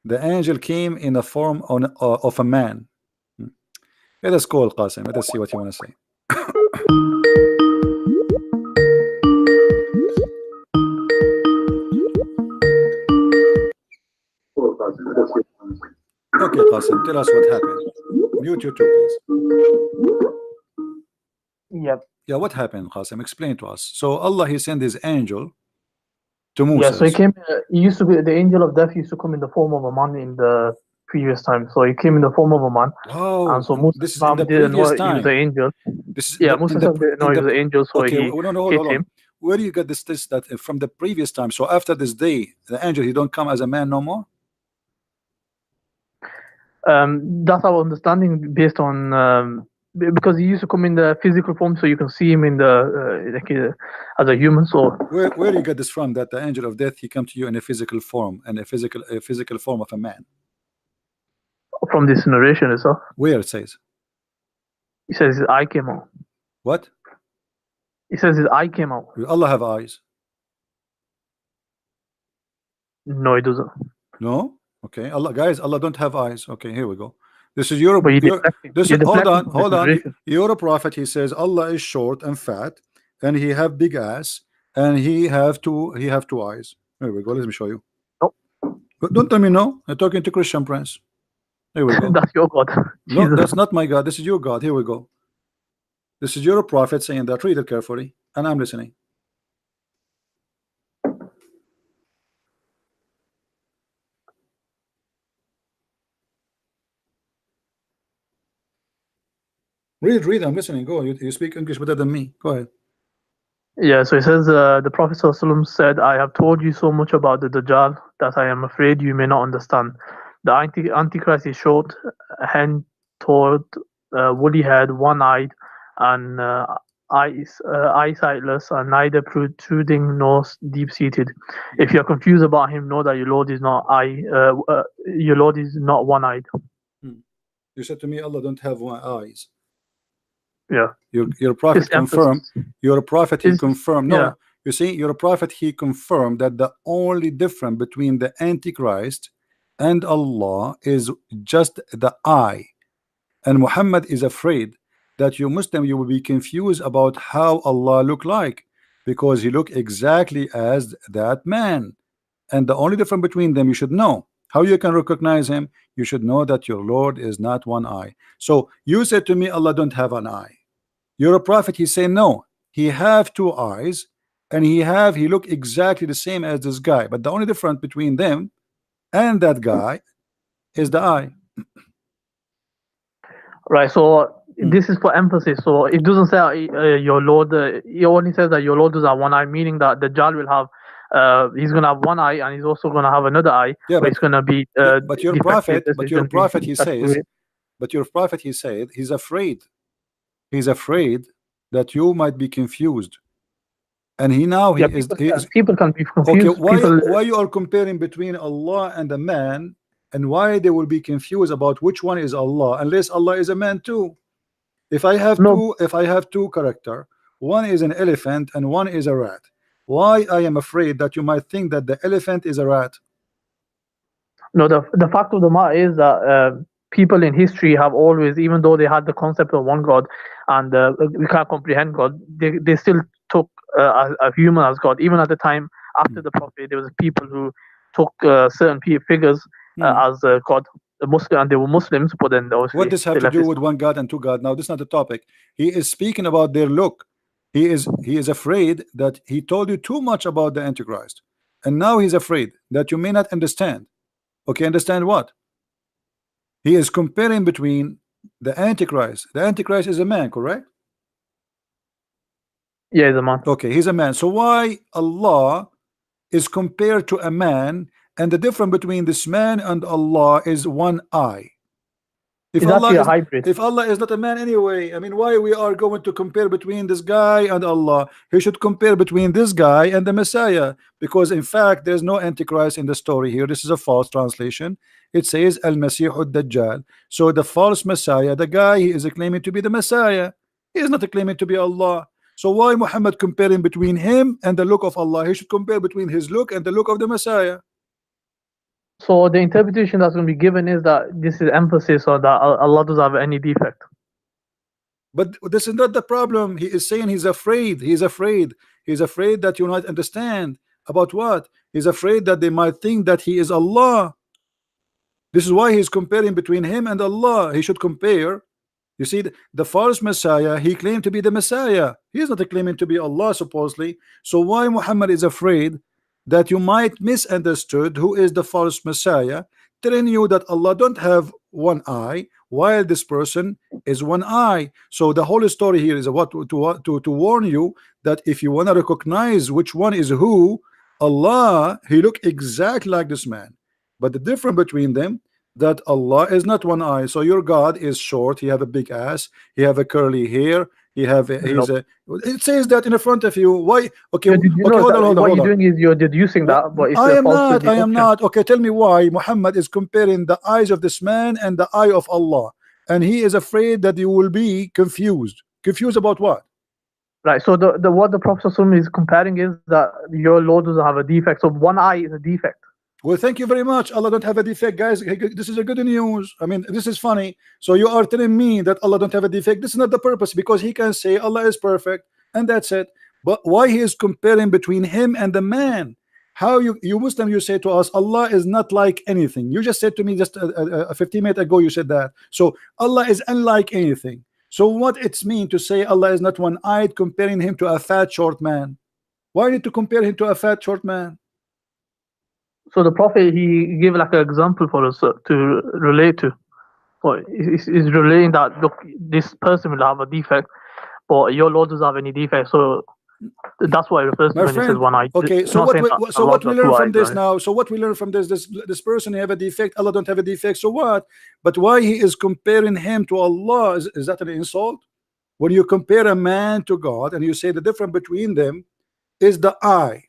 The angel came in the form of a man. Let us call Qasim. Let us see what you want to say. Okay, Qasim, tell us what happened. Mute you too, please. Yep. Yeah, what happened, Qasim? Explain to us. So Allah, he sent his angel to Moses. Yeah, so he came. He used to be the angel of death. Used to come in the form of a man in the previous time. So he came in the form of a man. Oh, and so Moses this is in the didn't know previous time. he was the angel. This is Moses didn't know he was the angel, so okay, he hit him. Where do you get this that from the previous time? So after this day, the angel, he don't come as a man no more? That's our understanding based on because he used to come in the physical form, so you can see him in the as a human. So where do you get this from? That the angel of death, he come to you in a physical form, and a physical form of a man? From this narration itself. Where it says? He says his eye came out. What? He says his eye came out. Will Allah have eyes? No, he doesn't. No? Okay. Allah don't have eyes. Okay, here we go. This is your, hold on. You're a prophet. He says Allah is short and fat, and he have big ass, and he have two eyes. Here we go. Let me show you. No. Don't tell me no. I'm talking to Christian Prince. Here we go. That's your God. No, that's not my God. This is your God. Here we go. This is your prophet saying that. Read it carefully, and I'm listening. Read. I'm listening. Go. You speak English better than me. Go ahead. Yeah, so it says the Prophet ﷺ said, "I have told you so much about the Dajjal that I am afraid you may not understand. The Antichrist is short, hen-toed, woolly-haired, one-eyed, and eyesightless, and neither protruding nor deep-seated. If you are confused about him, know that your Lord is not one-eyed." You said to me, Allah don't have one eyes. Yeah. Your prophet confirmed. Your prophet he confirmed. No, yeah. You see, your prophet he confirmed that the only difference between the Antichrist and Allah is just the eye. And Muhammad is afraid that you Muslim you will be confused about how Allah look like, because he look exactly as that man. And the only difference between them you should know. How you can recognize him? You should know that your Lord is not one eye. So you said to me, Allah don't have an eye. You're a prophet. He say no. He have two eyes, and he look exactly the same as this guy. But the only difference between them and that guy is the eye. Right. So this is for emphasis. So it doesn't say your Lord. It only says that your Lord does have one eye, meaning that the Dajjal will have. He's gonna have one eye, and he's also gonna have another eye. Yeah, but it's gonna be. But your prophet. He says. But your prophet, he said, he's afraid. He's afraid that you might be confused. And he is. People can be confused. Okay, why you are comparing between Allah and a man, and why they will be confused about which one is Allah, unless Allah is a man too? If I have two character, one is an elephant and one is a rat, why I am afraid that you might think that the elephant is a rat? No, the fact of the matter is that people in history have always, even though they had the concept of one God and we can't comprehend God, they still took a human as God. Even at the time after the Prophet, there was people who took certain figures as God, Muslim, and they were Muslims. But then what does have to do with one God and two God? Now this is not the topic. He is speaking about their look. He is afraid that he told you too much about the Antichrist, and now he's afraid that you may not understand. Okay, understand what? He is comparing between the Antichrist. The Antichrist is a man, correct? Yeah, he's a man. Okay, he's a man. So why Allah is compared to a man, and the difference between this man and Allah is one eye? If Allah is not a man anyway, I mean, why we are going to compare between this guy and Allah? He should compare between this guy and the Messiah, because in fact there's no Antichrist in the story here. This is a false translation. It says Al-Masih Ad-Dajjal. So the false Messiah, the guy he is claiming to be the Messiah, he is not claiming to be Allah. So why Muhammad comparing between him and the look of Allah? He should compare between his look and the look of the Messiah. So the interpretation that's going to be given is that this is emphasis on that Allah doesn't have any defect. But this is not the problem. He is saying he's afraid. He's afraid. He's afraid that you might understand. About what? He's afraid that they might think that he is Allah. This is why he's comparing between him and Allah. He should compare. You see, the false Messiah, he claimed to be the Messiah. He is not claiming to be Allah, supposedly. So why Muhammad is afraid that you might misunderstood who is the false Messiah, telling you that Allah don't have one eye, while this person is one eye. So the whole story here is what to warn you that if you want to recognize which one is who, Allah, he look exactly like this man, but the difference between them, that Allah is not one eye. So your God is short, he have a big ass, he have a curly hair, he have it says that in the front of you. Why? Okay, hold on. What you're doing is you're deducing that, but it's I am not. Okay, tell me why Muhammad is comparing the eyes of this man and the eye of Allah, and he is afraid that you will be confused. Confused about what? Right. So what the Prophet is comparing is that your Lord doesn't have a defect. So one eye is a defect. Well, thank you very much. Allah don't have a defect, guys. This is a good news. I mean, this is funny. So you are telling me that Allah don't have a defect. This is not the purpose, because he can say Allah is perfect and that's it. But why he is comparing between him and the man? How you Muslim, you say to us Allah is not like anything. You just said to me just 15 minutes ago, you said that. So Allah is unlike anything. So what it's mean to say Allah is not one-eyed, comparing him to a fat short man? Why need to compare him to a fat short man? So the Prophet, he gave like an example for us to relate to. So it's relating that, look, this person will have a defect, but your Lord doesn't have any defect. So that's what it refers to when it says one eye. Okay, so what we learn from this now? So what we learn from this person, he have a defect, Allah don't have a defect. So what? But why he is comparing him to Allah? Is that an insult? When you compare a man to God and you say the difference between them is the eye,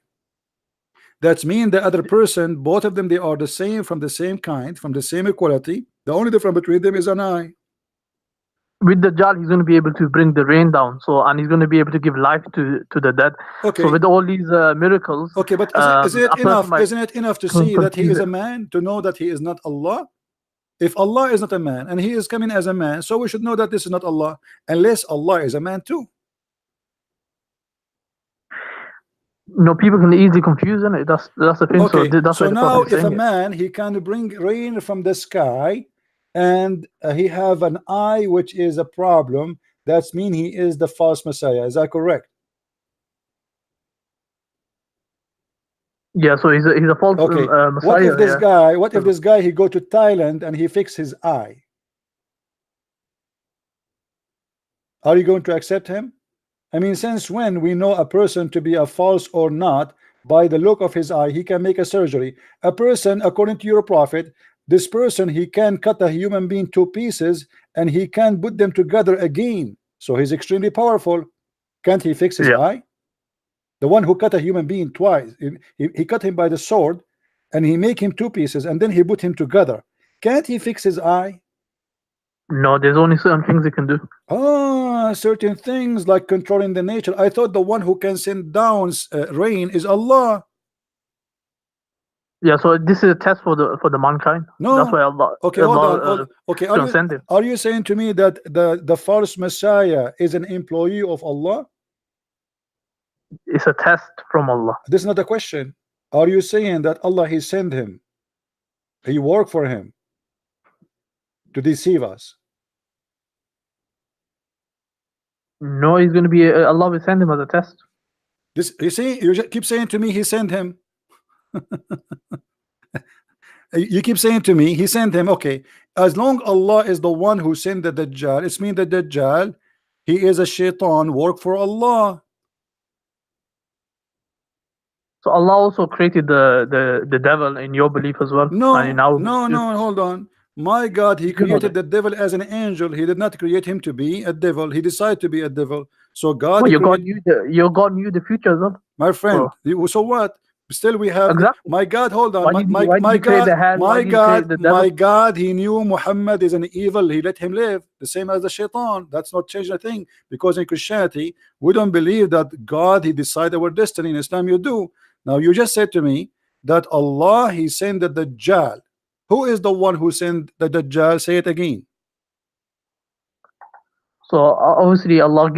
that's mean the other person, both of them, they are the same, from the same kind, from the same equality. The only difference between them is an eye. With the Dajjal, he's going to be able to bring the rain down, so, and he's going to be able to give life to the dead. Okay. So with all these miracles, okay, but isn't it enough? Isn't it enough to see that he is a man, to know that he is not Allah? If Allah is not a man and he is coming as a man, so we should know that this is not Allah, unless Allah is a man too. No, people can easily confuse it. That's the thing. Okay. So now, if a man, he can bring rain from the sky, and he have an eye which is a problem, that's mean he is the false Messiah. Is that correct? Yeah. So he's a false Messiah. What if this guy? What if this guy, he go to Thailand and he fix his eye? Are you going to accept him? I mean, since when we know a person to be a false or not by the look of his eye? He can make a surgery. A person, according to your prophet, this person, he can cut a human being to pieces and he can put them together again. So he's extremely powerful. Can't he fix his eye? The one who cut a human being twice, he cut him by the sword and he make him two pieces and then he put him together. Can't he fix his eye? No, there's only certain things he can do. Certain things like controlling the nature. I thought the one who can send down rain is Allah. Yeah, so this is a test for the mankind. No, that's why Allah. Okay, Allah, hold on. Okay, are you saying to me that the false Messiah is an employee of Allah? It's a test from Allah. This is not a question. Are you saying that Allah, he sent him, he worked for him to deceive us? No, he's going to be Allah will send him as a test. This, you see, you just keep saying to me he sent him. You keep saying to me he sent him. Okay, as long Allah is the one who sent the Dajjal, it's mean the Dajjal, he is a shaitan, work for Allah. So Allah also created the devil in your belief as well. No, hold on. My God, he created the devil as an angel. He did not create him to be a devil. He decided to be a devil. So God, your God knew the future as well. My friend, so what? Still we have my God, hold on. My God, he knew Muhammad is an evil. He let him live, the same as the shaitan. That's not changing a thing, because in Christianity we don't believe that God, he decided our destiny. In Islam you do. Now you just said to me that Allah, he sent the Dajjal. Who is the one who sent the Dajjal? Say it again. So obviously Allah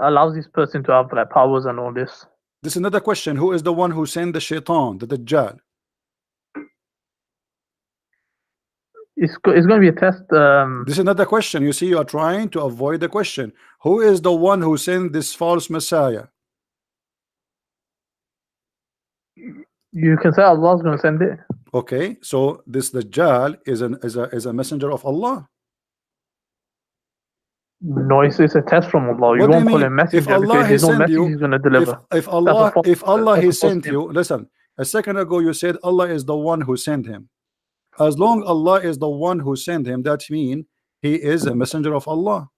allows this person to have like powers and all this. This is another question. Who is the one who sent the shaitan, the Dajjal? It's going to be a test. This is another question. You see, you are trying to avoid the question. Who is the one who sent this false Messiah? You can say Allah is going to send it. Okay, so this Dajjal is a messenger of Allah. No, it's a test from Allah. You won't call him messenger. If Allah there's no message he's going to deliver. If Allah he sent you, listen. A second ago you said Allah is the one who sent him. As long Allah is the one who sent him, that means he is a messenger of Allah.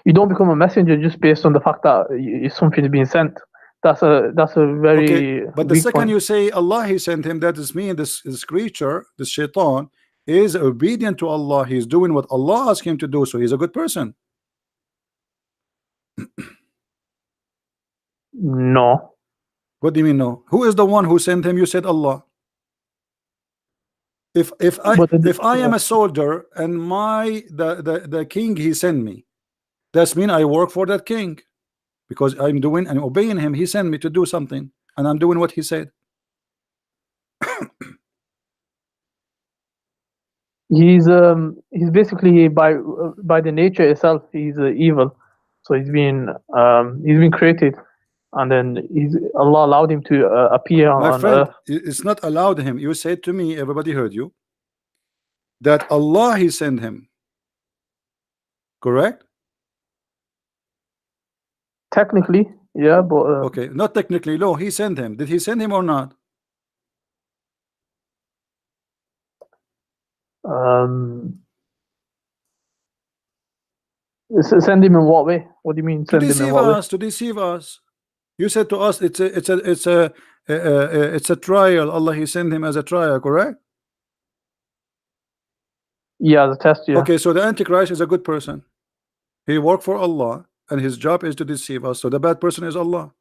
You don't become a messenger just based on the fact that something is being sent. That's a very. Okay, but the second you say Allah he sent him, that is mean this creature, this shaitan, is obedient to Allah. He's doing what Allah asked him to do, so he's a good person. No. What do you mean no? Who is the one who sent him? You said Allah. If I am a soldier and the king he sent me, that's mean I work for that king, because I'm doing and obeying him. He sent me to do something and I'm doing what he said. He's basically by the nature itself he's evil, so he's been created, and then Allah allowed him to appear on earth. It's not allowed him. You said to me, everybody heard you, that Allah he sent him. Correct? Technically, yeah, but okay, not technically. No, he sent him. Did he send him or not? Send him in what way? What do you mean? To Send him in deceive what way? us. To deceive us. You said to us, it's a trial. Allah he sent him as a trial. Correct? Yeah, the test. Yeah. Okay, so the Antichrist is a good person. He worked for Allah, and his job is to deceive us. So the bad person is Allah.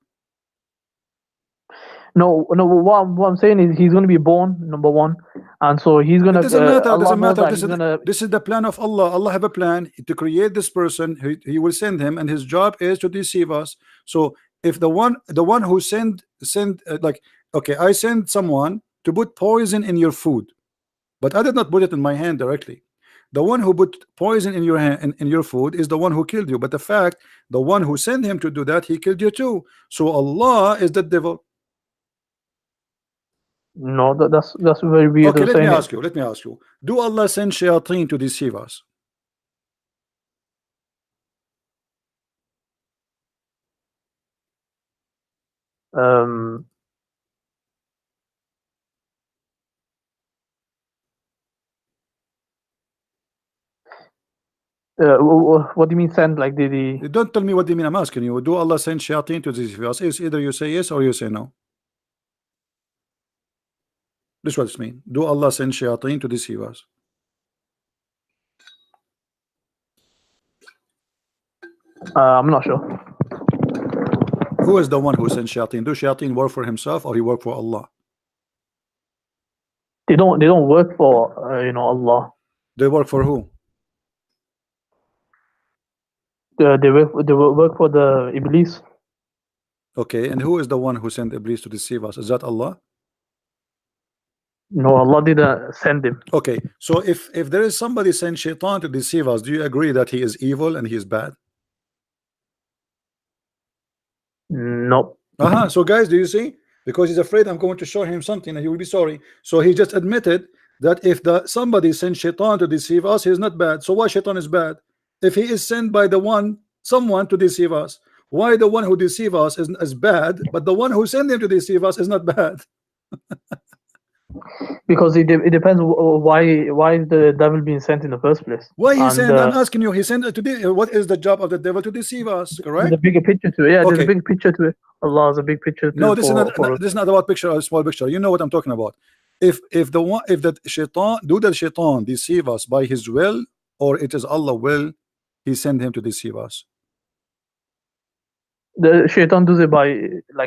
No. What I'm saying is he's going to be born, number one, and so he's going to. It doesn't matter. Allah Doesn't knows matter. that This is the plan of Allah. Allah have a plan to create this person. He will send him, and his job is to deceive us. So if the one who send like, okay, I send someone to put poison in your food, but I did not put it in my hand directly. The one who put poison in your hand in your food is the one who killed you. But the fact, the one who sent him to do that, he killed you too. So Allah is the devil. No, that's very weird. Okay, let me ask you. Do Allah send shayateen to deceive us? What do you mean send? Like Don't tell me what do you mean. I'm asking you. Do Allah send shayateen to deceive us? It's either you say yes or you say no. This is what it means. Do Allah send shayateen to deceive us? I'm not sure. Who is the one who sent shayateen? Do shayateen work for himself or he work for Allah? They don't work for Allah. They work for who? They work for the Iblis. Okay, and who is the one who sent Iblis to deceive us? Is that Allah? No, Allah didn't send him. Okay, so if there is somebody sent shaitan to deceive us, do you agree that he is evil and he is bad? No. So guys, do you see? Because he's afraid I'm going to show him something and he will be sorry. So he just admitted that if somebody sent shaitan to deceive us, he's not bad. So why shaitan is bad? If he is sent by someone to deceive us, why the one who deceive us is bad, but the one who sent him to deceive us is not bad? Because it depends why is the devil being sent in the first place? Why he sent? I'm asking you. He sent it to what is the job of the devil? To deceive us, correct? There's a bigger picture to it. Yeah, there's a big picture to it. Allah has a big picture. No, this is not about picture or a small picture. You know what I'm talking about. If the shaitan deceive us by his will, or it is Allah will, he send him to deceive us. The shaitan does it by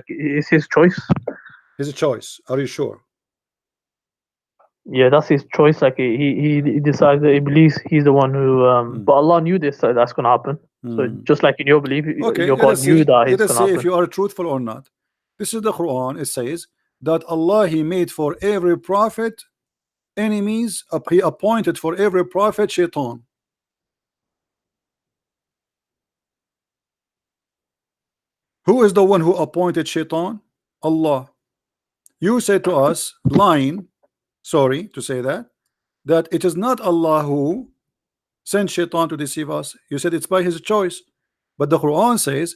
it's his choice. His choice. Are you sure? Yeah, that's his choice. Like he decides that Iblis, he's the one who. But Allah knew this that's gonna happen. So just like in your belief, your God knew that it's gonna happen. If you are truthful or not. This is the Quran. It says that Allah he made for every prophet enemies. He appointed for every prophet shaitan. Who is the one who appointed shaitan? Allah. You said to us, lying, sorry to say that it is not Allah who sent shaitan to deceive us. You said it's by his choice. But the Quran says,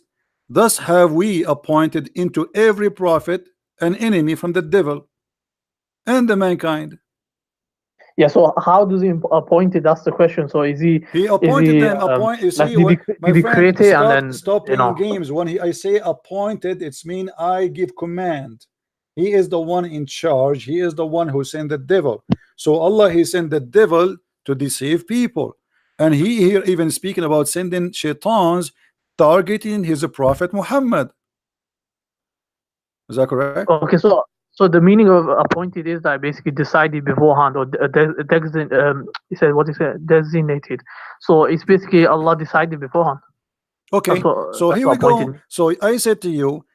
thus have we appointed into every prophet an enemy from the devil and the mankind. Yeah, so how does he appoint it? That's the question. So is he? He appointed them. You see, did he create it and then stop playing games? When I say appointed, it's mean I give command. He is the one in charge. He is the one who sent the devil. So Allah he sent the devil to deceive people, and he here even speaking about sending shaitans targeting his prophet Muhammad. Is that correct? Okay, so the meaning of appointed is that I basically decided beforehand, or designated. So it's basically Allah decided beforehand. Okay, so here we go. So I said to you,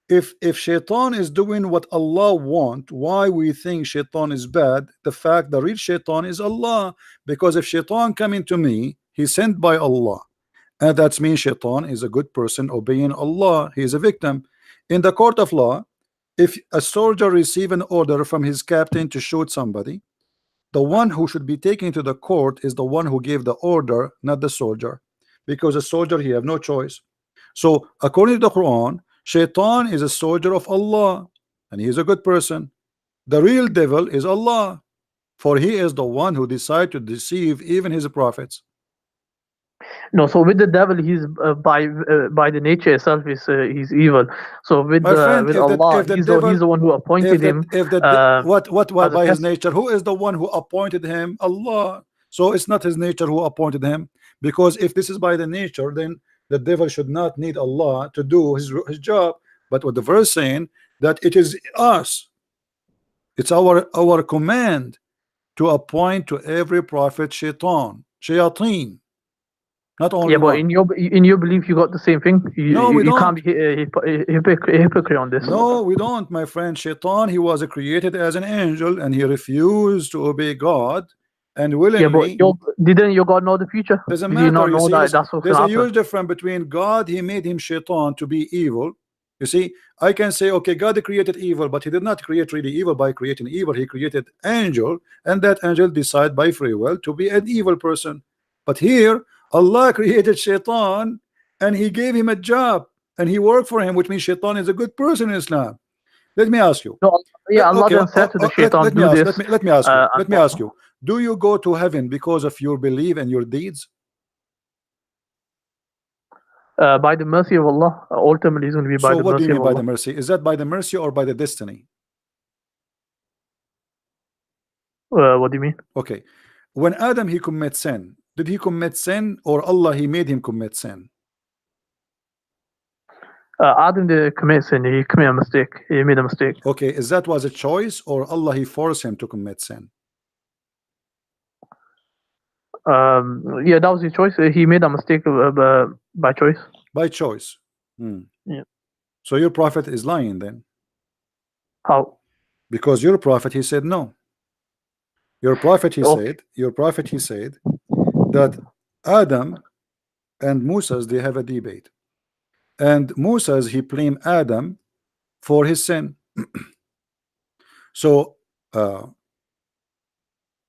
if shaitan is doing what Allah want, why we think shaitan is bad? The fact the real shaitan is Allah. Because if shaitan coming to me, he's sent by Allah, and that means shaitan is a good person obeying Allah. He is a victim. In the court of law, if a soldier receive an order from his captain to shoot somebody, The one who should be taken to the court is the one who gave the order, not the soldier, because a soldier, he have no choice. So according to the Quran, Shaitan is a soldier of Allah, and he is a good person. The real devil is Allah, for he is the one who decided to deceive even his prophets. No, so with the devil, he's by the nature itself, he's evil. So with friend, with if Allah, the he's devil, the one who appointed him. What as a by his test. nature? Who is the one who appointed him? Allah. So it's not his nature who appointed him, because if this is by the nature, then the devil should not need Allah to do his job. But what the verse saying, that it is us, it's our command to appoint to every prophet shayateen, not only But one. in your belief, you got the same thing. You can't be a hypocrite on this. No, we don't, my friend. Shaitan, he was created as an angel, and he refused to obey God, and willingly. Didn't your God know the future? Doesn't Did matter. you not know that that's what's there's gonna a happen? huge difference between God. He made him Shaitan to be evil. You see, I can say, okay, God created evil, but he did not create really evil by creating evil. He created angel, and that angel decided by free will to be an evil person. But here, Allah created Shaitan, and he gave him a job, and he worked for him, which means Shaitan is a good person in Islam. Let me ask you. No, Allah then said to the Shaitan, let me ask you. Do you go to heaven because of your belief and your deeds? By the mercy of Allah, ultimately is going to be by the mercy of Allah. So what do you mean by the mercy? Is that by the mercy or by the destiny? What do you mean? Okay. When Adam, he commits sin, did he commit sin, or Allah, he made him commit sin? Adam didn't commit sin. He committed a mistake. He made a mistake. Okay. Is that was a choice, or Allah, he forced him to commit sin? Yeah, that was his choice. He made a mistake by choice. By choice. Yeah. So your prophet is lying then? How? Because your prophet, he said no. Your prophet, he said that Adam and Moses, they have a debate, and Moses, he blamed Adam for his sin. So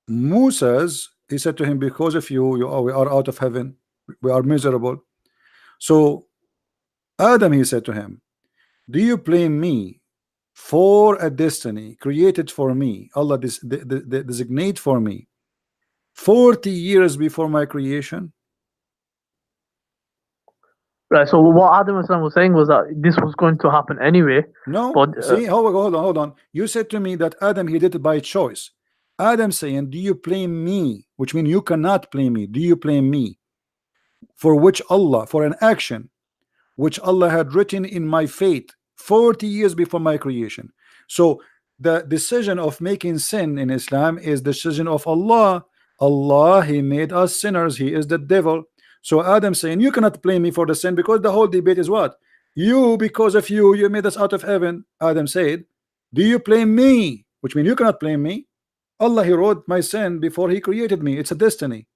Moses, he said to him, because of you, we are out of heaven, we are miserable. So Adam, he said to him, do you blame me for a destiny created for me? Allah designate for me 40 years before my creation. Right. So what Adam was saying was that this was going to happen anyway. No. But, see, hold on. You said to me that Adam, he did it by choice. Adam saying, do you blame me? Which means you cannot blame me. Do you blame me for which Allah, for an action which Allah had written in my fate 40 years before my creation? So the decision of making sin in Islam is the decision of Allah. Allah, he made us sinners. He is the devil. So Adam saying, you cannot blame me for the sin, because the whole debate is what? You, because of you made us out of heaven. Adam said, do you blame me? Which means you cannot blame me. Allah, he wrote my sin before he created me. It's a destiny.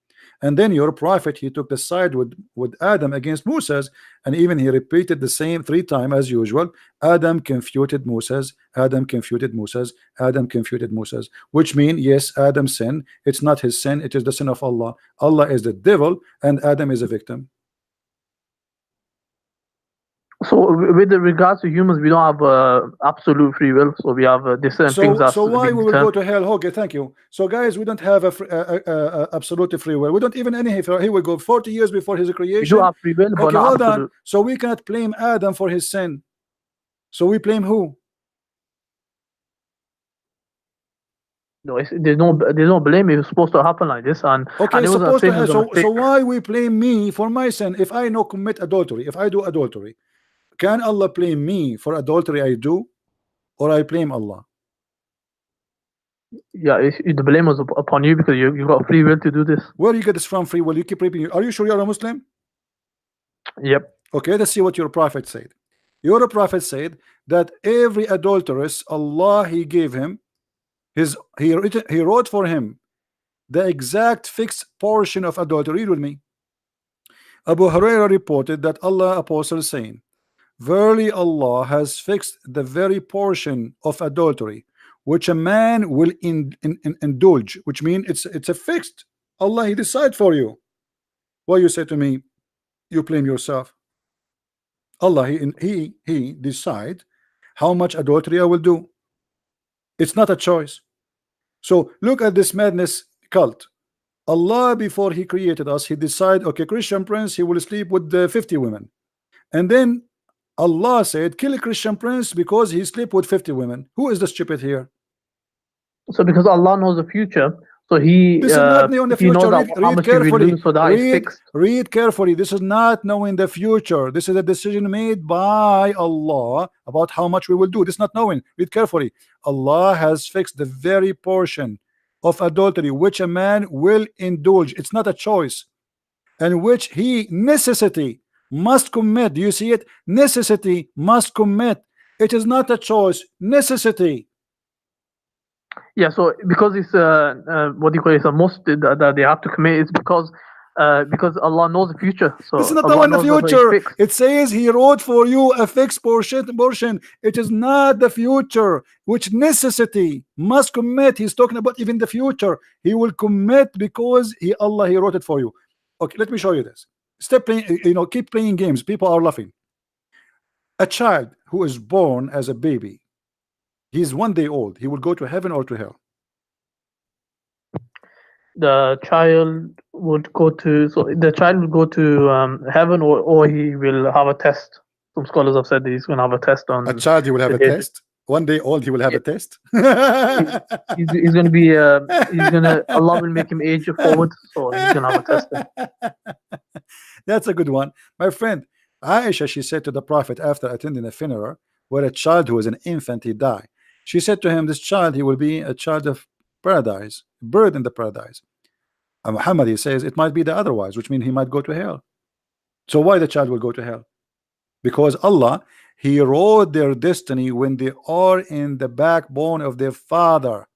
And then your prophet, he took the side with Adam against Moses, and even he repeated the same 3 times as usual. Adam confuted Moses, Adam confuted Moses, Adam confuted Moses, which means yes, Adam sin, it's not his sin, it is the sin of Allah. Allah is the devil and Adam is a victim. So with regards to humans, we don't have absolute free will. So we have different things. So why we will go to hell? Okay, thank you. So guys, we don't have a absolute free will. We don't even any. Here we go. 40 years before his creation. We do have free will, but okay, not hold absolute. on. So we cannot blame Adam for his sin. So we blame who? No, there's no blame. It was supposed to happen like this, and okay, and it supposed to have, so why we blame me for my sin? If I know commit adultery, if I do adultery, can Allah blame me for adultery I do, or I blame Allah? Yeah, the blame was upon you because you got free will to do this. Where do you get this from? Free will? You keep repeating. Are you sure you're a Muslim? Yep. Okay, let's see what your prophet said. Your prophet said that every adulteress, Allah, he gave him he wrote for him the exact fixed portion of adultery. Read with me. Abu Hurairah reported that Allah apostle saying, verily Allah has fixed the very portion of adultery which a man will indulge, which means it's a fixed. Allah, He decide for you. Why you say to me, you blame yourself? Allah, He decide how much adultery I will do. It's not a choice. So look at this madness cult. Allah, before He created us, He decided, okay, Christian prince, he will sleep with 50 women. And then Allah said, kill a Christian prince because he sleep with 50 women. Who is the stupid here? So because Allah knows the future, so He this is not knowing the He knows future. how much He will do, so that is fixed. Read carefully. This is not knowing the future. This is a decision made by Allah about how much we will do. This is not knowing. Read carefully. Allah has fixed the very portion of adultery which a man will indulge. It's not a choice, and which he necessity must commit. Do you see it? Necessity must commit. It is not a choice. Necessity. Yeah, so because it's what do you call it? It's a must that they have to commit. It's because Allah knows the future. So this is not Allah knowing the knows what future. is fixed. It says He wrote for you a fixed portion. It is not the future, which necessity must commit. He's talking about even the future. He will commit because Allah, He wrote it for you. Okay, let me show you this. Stop playing, keep playing games. People are laughing. A child who is born as a baby, he's 1 day old. He will go to heaven or to hell? The child would go to heaven, or he will have a test. Some scholars have said that he's going to have a test on. A child, he will have a test. 1 day old, he will have a test. He's going to be. Allah will make him age forward, so he's going to have a test. That's a good one, my friend. Aisha, she said to the Prophet after attending a funeral where a child who was an infant, he died. She said to him, this child, he will be a child of paradise, bird in the paradise. And Muhammad, he says it might be the otherwise, which means he might go to hell. So why the child will go to hell? Because Allah, He wrote their destiny when they are in the backbone of their father.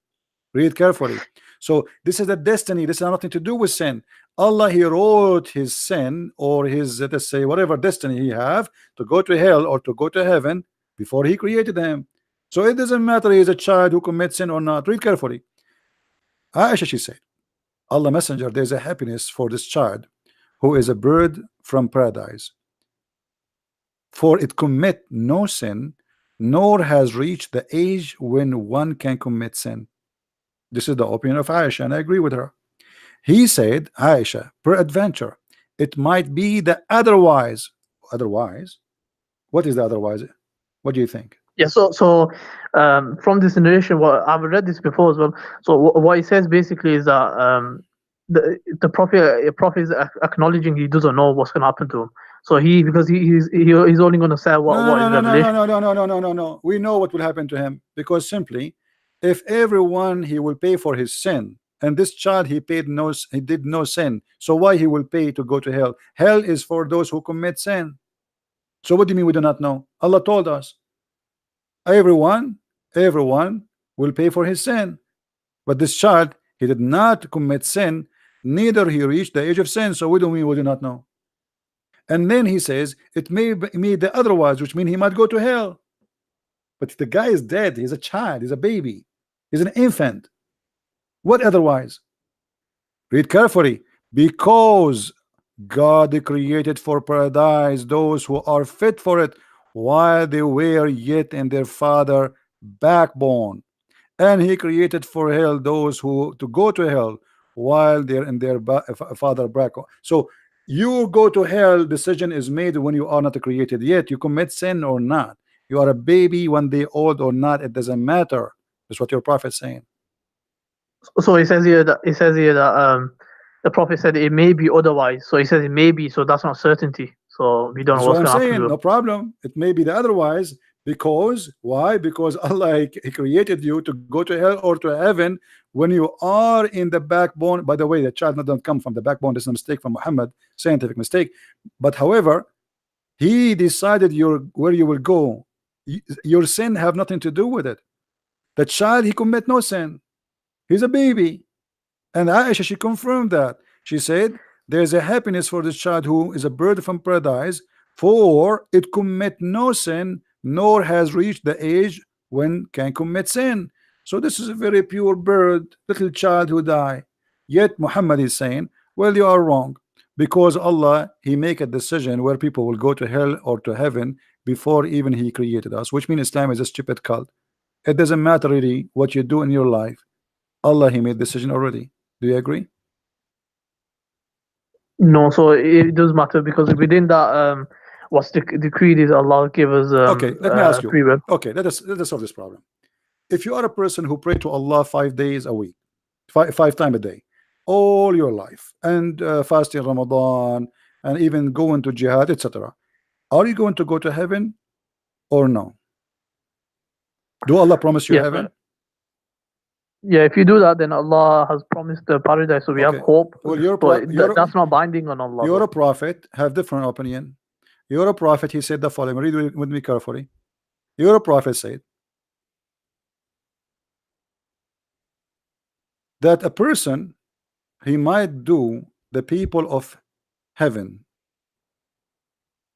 Read carefully. So this is a destiny. This has nothing to do with sin. Allah, He wrote his sin or his, let's say, whatever destiny he have to go to hell or to go to heaven before He created him. So it doesn't matter he is a child who commits sin or not. Read carefully. Aisha, she said, Allah Messenger, there's a happiness for this child who is a bird from paradise, for it commit no sin, nor has reached the age when one can commit sin. This is the opinion of Aisha, and I agree with her. He said, Aisha, peradventure, it might be the otherwise. Otherwise? What is the otherwise? What do you think? Yeah, so from this narration, well, I've read this before as well. So what it says basically is that the prophet is acknowledging he doesn't know what's going to happen to him. So because he's only going to say what is revelation. No. We know what will happen to him, because simply, if everyone he will pay for his sin, and this child he did no sin, so why he will pay to go to hell? Hell is for those who commit sin. So what do you mean we do not know? Allah told us. Everyone will pay for his sin, but this child, he did not commit sin, neither he reached the age of sin. So we do not know. And then he says it may be the otherwise, which means he might go to hell. But the guy is dead. He's a child. He's a baby. He's an infant. What otherwise? Read carefully. Because God created for paradise those who are fit for it, while they were yet in their father backbone, and He created for hell those who to go to hell while they're in their father backbone. So you go to hell, decision is made when you are not created yet. You commit sin or not, you are a baby 1 day old or not, it doesn't matter. That's what your prophet is saying. So it says here that the prophet said it may be otherwise. So he says it may be, so that's not certainty. So we don't know what's going to happen. No problem. It may be the otherwise, because why? Because Allah, He created you to go to hell or to heaven when you are in the backbone. By the way, the child doesn't come from the backbone. This is a mistake from Muhammad, scientific mistake. But however, He decided where you will go. Your sin have nothing to do with it. The child, he commit no sin. He's a baby. And Aisha, she confirmed that. She said, there's a happiness for this child who is a bird from paradise, for it commit no sin, nor has reached the age when can commit sin. So this is a very pure bird, little child who died. Yet Muhammad is saying, well, you are wrong, because Allah, he make a decision where people will go to hell or to heaven before even he created us, which means Islam is a stupid cult. It doesn't matter really what you do in your life. Allah, he made decision already. Do you agree? No, so it does matter, because within that, what's the creed is Allah give us okay, let me ask you. free will. Okay, let us solve this problem. If you are a person who pray to Allah 5 days a week, five times a day, all your life, and fasting Ramadan, and even going to jihad, etc., are you going to go to heaven or no? Do Allah promise you heaven? Yeah, if you do that, then Allah has promised the paradise, so we have hope. Well, that's not binding on Allah. You're a prophet, have different opinion. You're a prophet, he said the following. Read with me carefully. You're a prophet said that a person, he might do the people of heaven.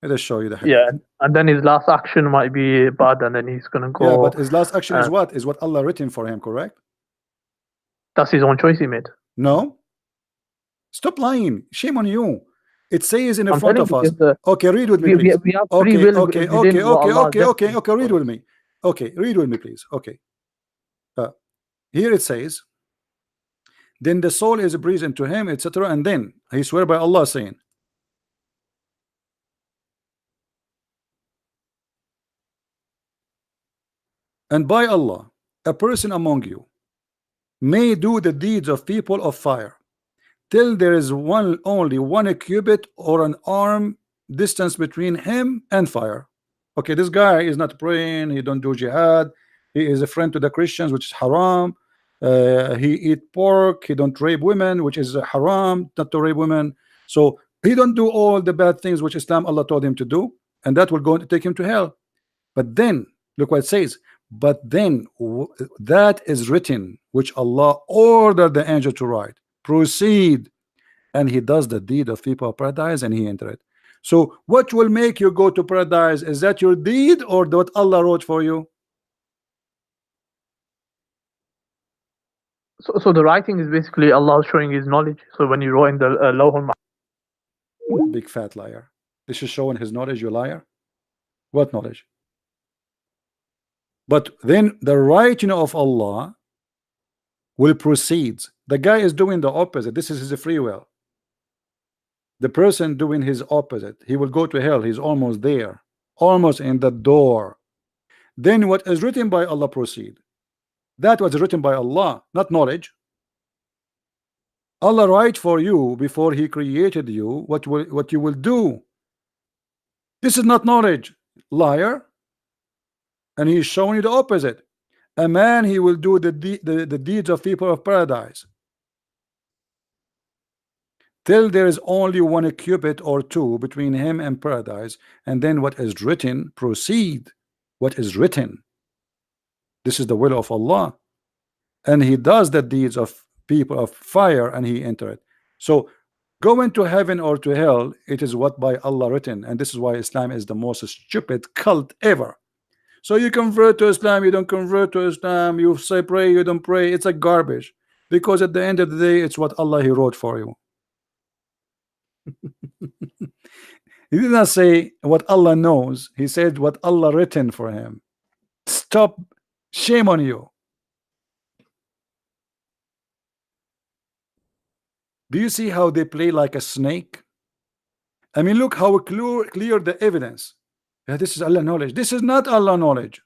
Let us show you the hadith. Yeah, and then his last action might be bad, and then he's gonna go. Yeah, but his last action is what? Is what Allah written for him, correct? That's his own choice he made. No. Stop lying. Shame on you. It says in the front of us. Okay, read with me, please. We have free will. Okay, read with me. Okay, read with me, please. Okay. Here it says, then the soul is breathed into him, etc. And then he swear by Allah, saying, and by Allah, a person among you may do the deeds of people of fire till there is only one cubit or an arm distance between him and fire. Okay, this guy is not praying, he don't do jihad, he is a friend to the Christians, which is haram. He eat pork, he don't rape women, which is haram, not to rape women. So he don't do all the bad things which Islam, Allah told him to do, and that will go to take him to hell. But then look what it says, but then that is written which Allah ordered the angel to write, proceed, and he does the deed of people of paradise, and he enter it. So what will make you go to paradise? Is that your deed or what Allah wrote for you? So the writing is basically Allah showing his knowledge. So when you wrote in the Lawhul Mahfuz, big fat liar. This is showing his knowledge, you liar. What knowledge? But then the writing of Allah will proceed. The guy is doing the opposite. This is his free will. The person doing his opposite, he will go to hell. He's almost there, almost in the door. Then what is written by Allah proceed. That was written by Allah, not knowledge. Allah write for you before he created you what you will do. This is not knowledge, liar. And he is showing you the opposite. A man, he will do the deeds of people of paradise till there is only one cubit or two between him and paradise, and then what is written proceed. What is written, this is the will of Allah, and he does the deeds of people of fire, and he enter it. So going to heaven or to hell, it is what by Allah written, and this is why Islam is the most stupid cult ever. So you convert to Islam, you don't convert to Islam, you say pray, you don't pray. It's like garbage, because at the end of the day, it's what Allah he wrote for you. He did not say what Allah knows, he said what Allah written for him. Stop, shame on you. Do you see how they play like a snake? I mean, look how clear the evidence. Yeah, this is Allah knowledge. This is not Allah knowledge.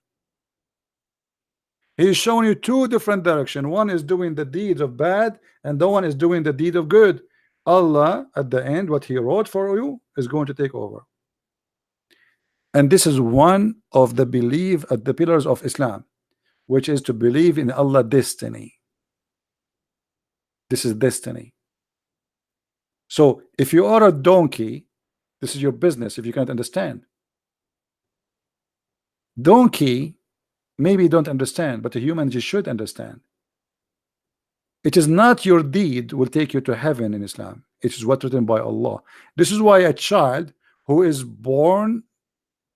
He's showing you two different directions. One is doing the deeds of bad, and the one is doing the deed of good. Allah, at the end, what he wrote for you is going to take over. And this is one of the belief at the pillars of Islam, which is to believe in Allah destiny. This is destiny. So if you are a donkey, this is your business if you can't understand. Donkey maybe don't understand, but a human just should understand. It is not your deed will take you to heaven in Islam. It is what written by Allah. This is why a child who is born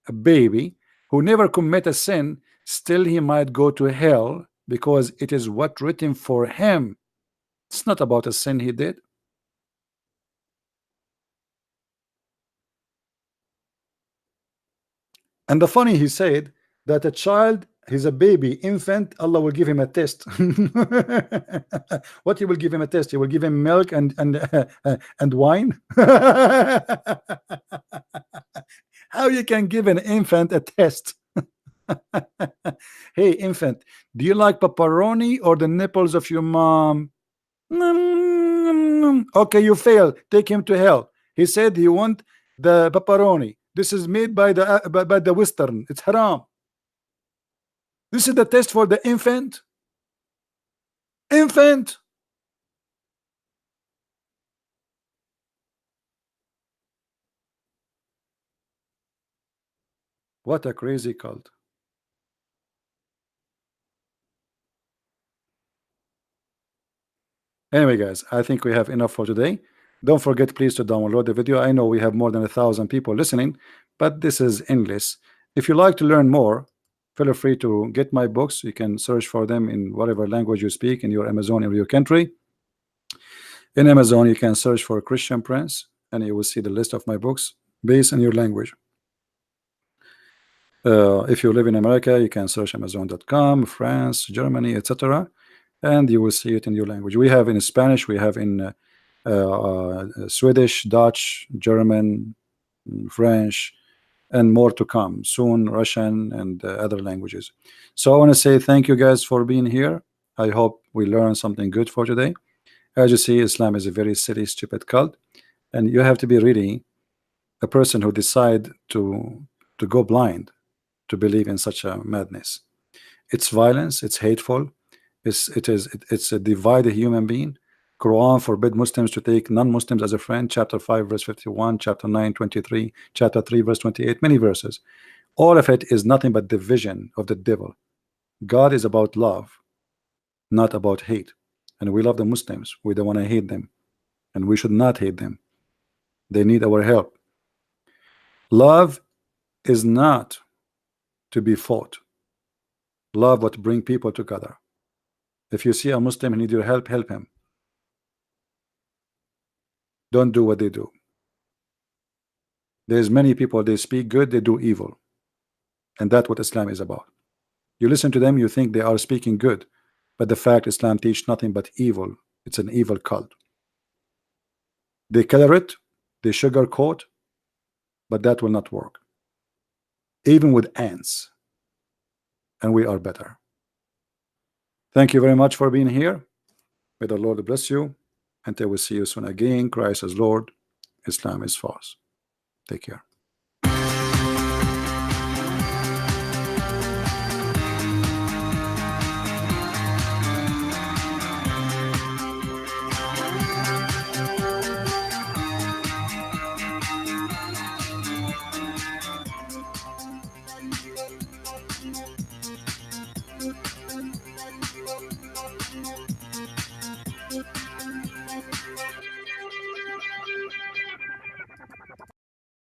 a baby, who never commit a sin, still he might go to hell because it is what written for him. It's not about a sin he did. And the funny, he said that a child, he's a baby, infant, Allah will give him a test. What he will give him a test? He will give him milk and wine. How you can give an infant a test? Hey infant, do you like pepperoni or the nipples of your mom? Okay, you fail. Take him to hell. He said he want the pepperoni. This is made by the Western. It's haram. This is the test for the infant. Infant. What a crazy cult. Anyway, guys, I think we have enough for today. Don't forget, please, to download the video. I know we have more than 1,000 people listening, but this is English. If you like to learn more, feel free to get my books. You can search for them in whatever language you speak in your Amazon in your country. In Amazon, you can search for Christian Prince, and you will see the list of my books based on your language. If you live in America, you can search Amazon.com, France, Germany, etc., and you will see it in your language. We have in Spanish, we have in Swedish, Dutch, German, French, and more to come soon, Russian and other languages. So I want to say thank you guys for being here. I hope we learned something good for today. As you see, Islam is a very silly, stupid cult, and you have to be really a person who decide to go blind to believe in such a madness. It's violence, it's hateful, it's a divided human being. Quran forbid Muslims to take non-Muslims as a friend, chapter 5 verse 51, chapter 9 23, chapter 3 verse 28, many verses. All of it is nothing but division of the devil. God is about love, not about hate. And we love the Muslims. We don't want to hate them, and we should not hate them. They need our help. Love is not to be fought. Love what bring people together. If you see a Muslim who need your help, help him. Don't do what they do. There's many people, they speak good, they do evil, and that's what Islam is about. You listen to them, you think they are speaking good, but the fact Islam teach nothing but evil. It's an evil cult. They color it, they sugarcoat, but that will not work. Even with ants, and we are better. Thank you very much for being here. May the Lord bless you. Until we see you soon again. Christ is Lord. Islam is false. Take care.